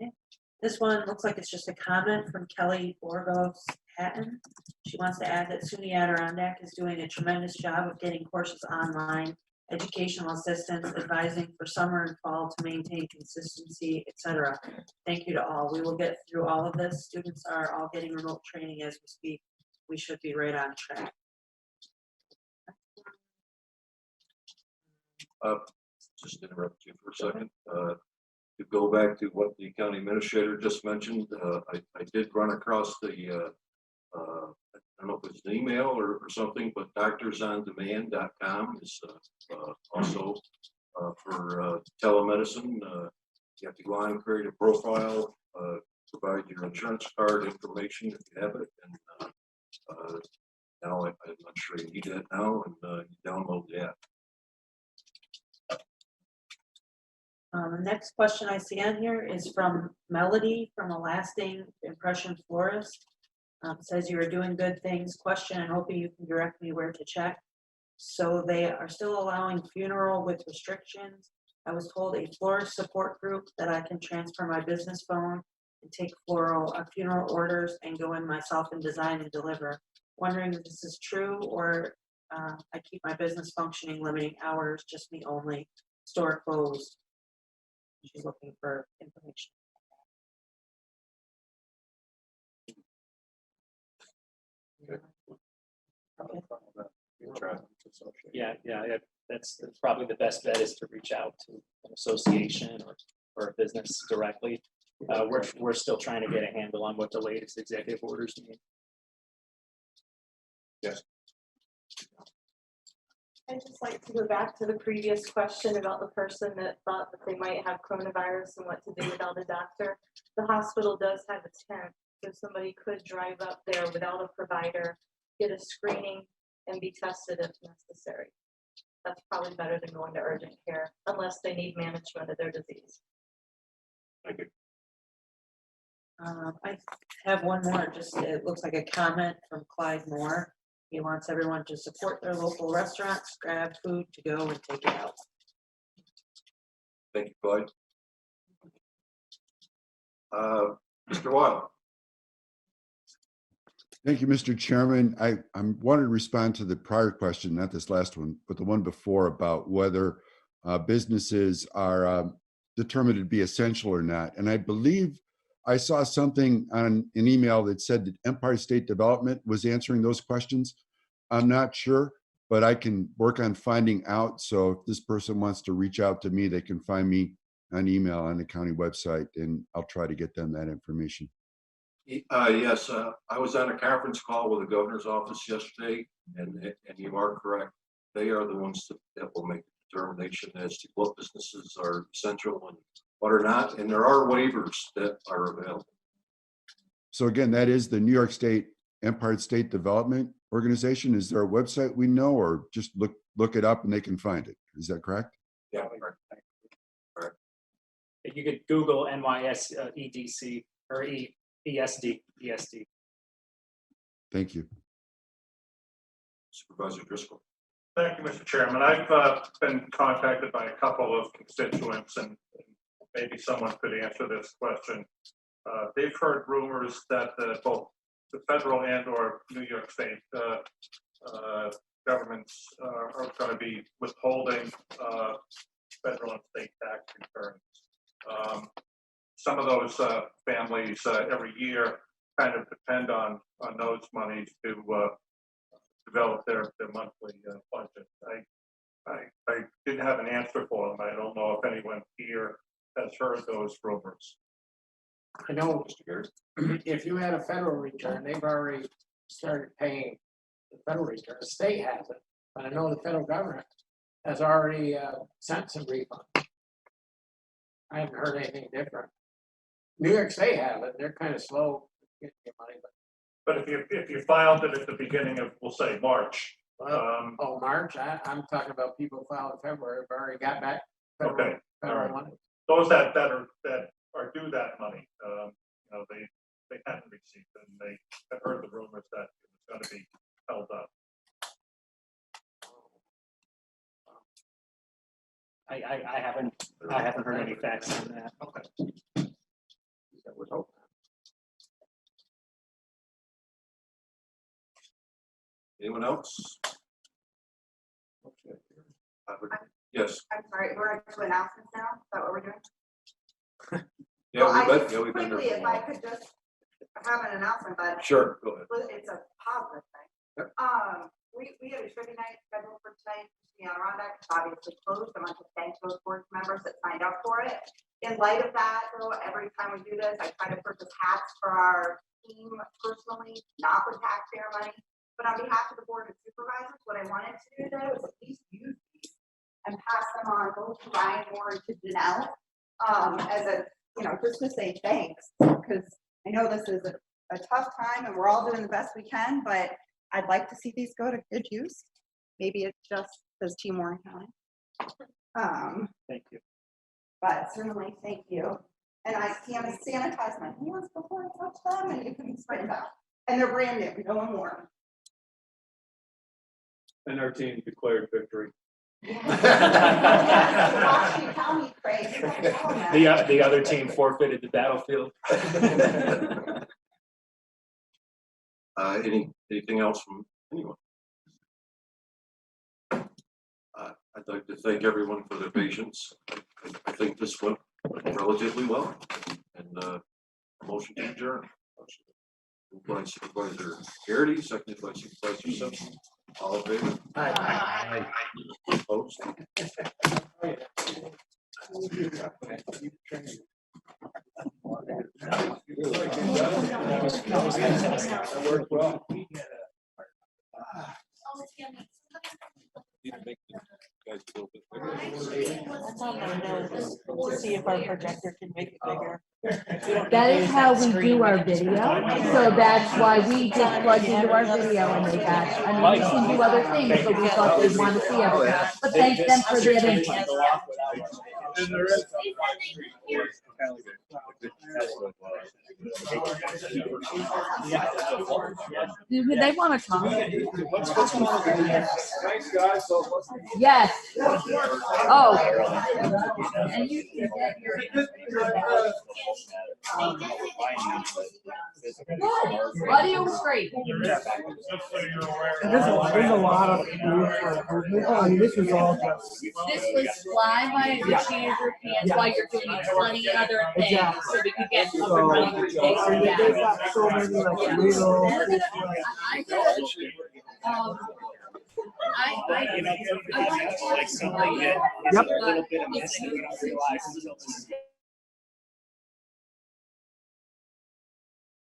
Okay. This one looks like it's just a comment from Kelly Borgos Hatton. She wants to add that SUNY Adirondack is doing a tremendous job of getting courses online, educational assistance, advising for summer and fall to maintain consistency, etc. Thank you to all. We will get through all of this. Students are all getting remote training as we speak. We should be right on track. Just interrupt you for a second. To go back to what the county administrator just mentioned, I did run across the, I don't know if it's an email or something, but doctorsondemand.com is also for telemedicine. You have to go on and create a profile, provide your insurance card information if you have it, and now I'm not sure you need that now, and you download the app. The next question I see on here is from Melody from A Lasting Impression Florist. Says you are doing good things. Question and hoping you can direct me where to check. So they are still allowing funeral with restrictions. I was told a florist support group that I can transfer my business phone and take funeral orders and go in myself and design and deliver. Wondering if this is true or I keep my business functioning, limiting hours, just me only, store closed. She's looking for information. Yeah, that's probably the best bet is to reach out to an association or a business directly. We're still trying to get a handle on what the latest executive orders mean. Yes. I'd just like to go back to the previous question about the person that thought that they might have coronavirus and what to do without a doctor. The hospital does have a tent, so somebody could drive up there without a provider, get a screening, and be tested if necessary. That's probably better than going to urgent care, unless they need management of their disease. Thank you. I have one more, just it looks like a comment from Clyde Moore. He wants everyone to support their local restaurants, grab food to go and take it out. Thank you, Clyde. Mr. Weil. Thank you, Mr. Chairman. I wanted to respond to the prior question, not this last one, but the one before about whether businesses are determined to be essential or not. And I believe I saw something on an email that said that Empire State Development was answering those questions. I'm not sure, but I can work on finding out. So if this person wants to reach out to me, they can find me on email on the county website, and I'll try to get them that information. Yes, I was on a conference call with the governor's office yesterday, and you are correct. They are the ones that will make the determination as to what businesses are essential and what are not, and there are waivers that are available. So again, that is the New York State Empire State Development Organization. Is there a website we know, or just look it up and they can find it? Is that correct? Yeah, correct. You could Google NYS EDC or ESD. Thank you. Supervisor Driscoll. Thank you, Mr. Chairman. I've been contacted by a couple of constituents, and maybe someone could answer this question. They've heard rumors that both the federal and or New York State governments are going to be withholding federal and state tax returns. Some of those families every year kind of depend on those monies to develop their monthly budget. I didn't have an answer for them. I don't know if anyone here has heard those rumors. I know if you had a federal return, they've already started paying the federal return. The state hasn't, but I know the federal government has already sent some refunds. I haven't heard anything different. New York State have it. They're kind of slow getting your money, But if you filed it at the beginning of, we'll say, March. March. I'm talking about people who filed in February have already got back federal money. Those that are due that money, they hadn't received it, and they have heard the rumors that it was going to be held up. I haven't heard any facts on that. Okay. That would hope. Anyone else? Yes. I'm sorry, we're into announcements now? Is that what we're doing? We've been there Quickly, for a if I while. could just have an announcement, but Sure, go ahead. it's a positive thing. We have a trivia night scheduled for tonight. The Adirondack is obviously closed. I want to thank those board members that signed up for it. In light of that, though, every time we do this, I try to purchase hats for our team personally, not with taxpayer money. But on behalf of the board of supervisors, what I wanted to do though is at least use these and pass them on both to Ryan Moore and to Janelle as a, just to say thanks, because I know this is a tough time and we're all doing the best we can, but I'd like to see these go to good use. Maybe it just says Team Warren County. Thank you. But certainly, thank you. And I can sanitize my hands before I touch them, and you can spray them out. And they're brand new, no more. And our team declared victory. The other team forfeited the battlefield. Anything else from anyone? I'd like to thank everyone for their patience. I think this went relatively well, and a motion to adjourn. Moved by Supervisor Garrity, seconded by Supervisor Simpson. All in favor? Aye. Opposed? That worked well. That's on my notes. We'll see if our projector can make it bigger. That is how we do our video, so that's why we just plug into our video and they got, I mean, we can do other things, but we thought they'd want to see everything. But thank them for their input. And there is Do they want to come? Thanks, guys. Yes. Oh. And you can get your. Audio was great. There's a lot of room for improvement. Oh, and this was all just. This was fly by the seat of your pants while you're doing 20 other things, Exactly. so we could get up So, and running with they got so many like little.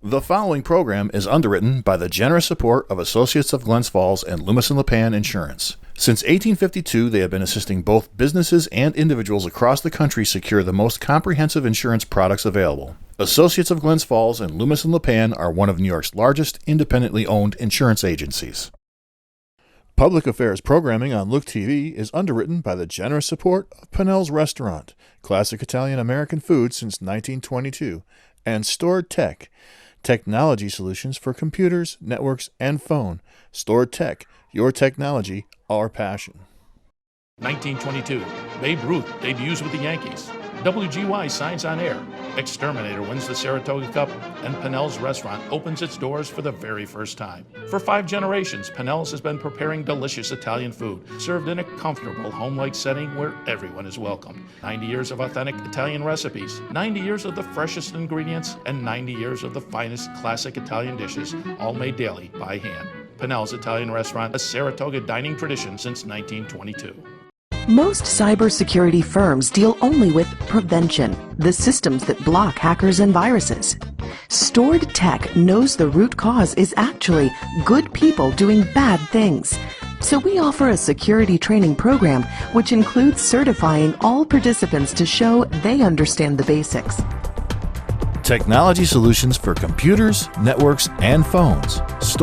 The following program is underwritten by the generous support of Associates of Glens Falls and Loomis and Lipan Insurance. Since 1852, they have been assisting both businesses and individuals across the country secure the most comprehensive insurance products available. Associates of Glens Falls and Loomis and Lipan are one of New York's largest independently owned insurance agencies. Public affairs programming on Look TV is underwritten by the generous support of Pinnell's Restaurant, classic Italian American food since 1922, and Stored Tech, technology solutions for computers, networks, and phone. Stored Tech, your technology, our passion. 1922, Babe Ruth debuts with the Yankees. WGY signs on air. Exterminator wins the Saratoga Cup, and Pinnell's Restaurant opens its doors for the very first time. For 5 generations, Pinnell's has been preparing delicious Italian food, served in a comfortable, home-like setting where everyone is welcome. 90 years of authentic Italian recipes, 90 years of the freshest ingredients, and 90 years of the finest classic Italian dishes, all made daily by hand. Pinnell's Italian Restaurant, a Saratoga dining tradition since 1922. Most cybersecurity firms deal only with prevention, the systems that block hackers and viruses. Stored Tech knows the root cause is actually good people doing bad things. So we offer a security training program which includes certifying all participants to show they understand the basics. Technology solutions for computers, networks, and phones. Stored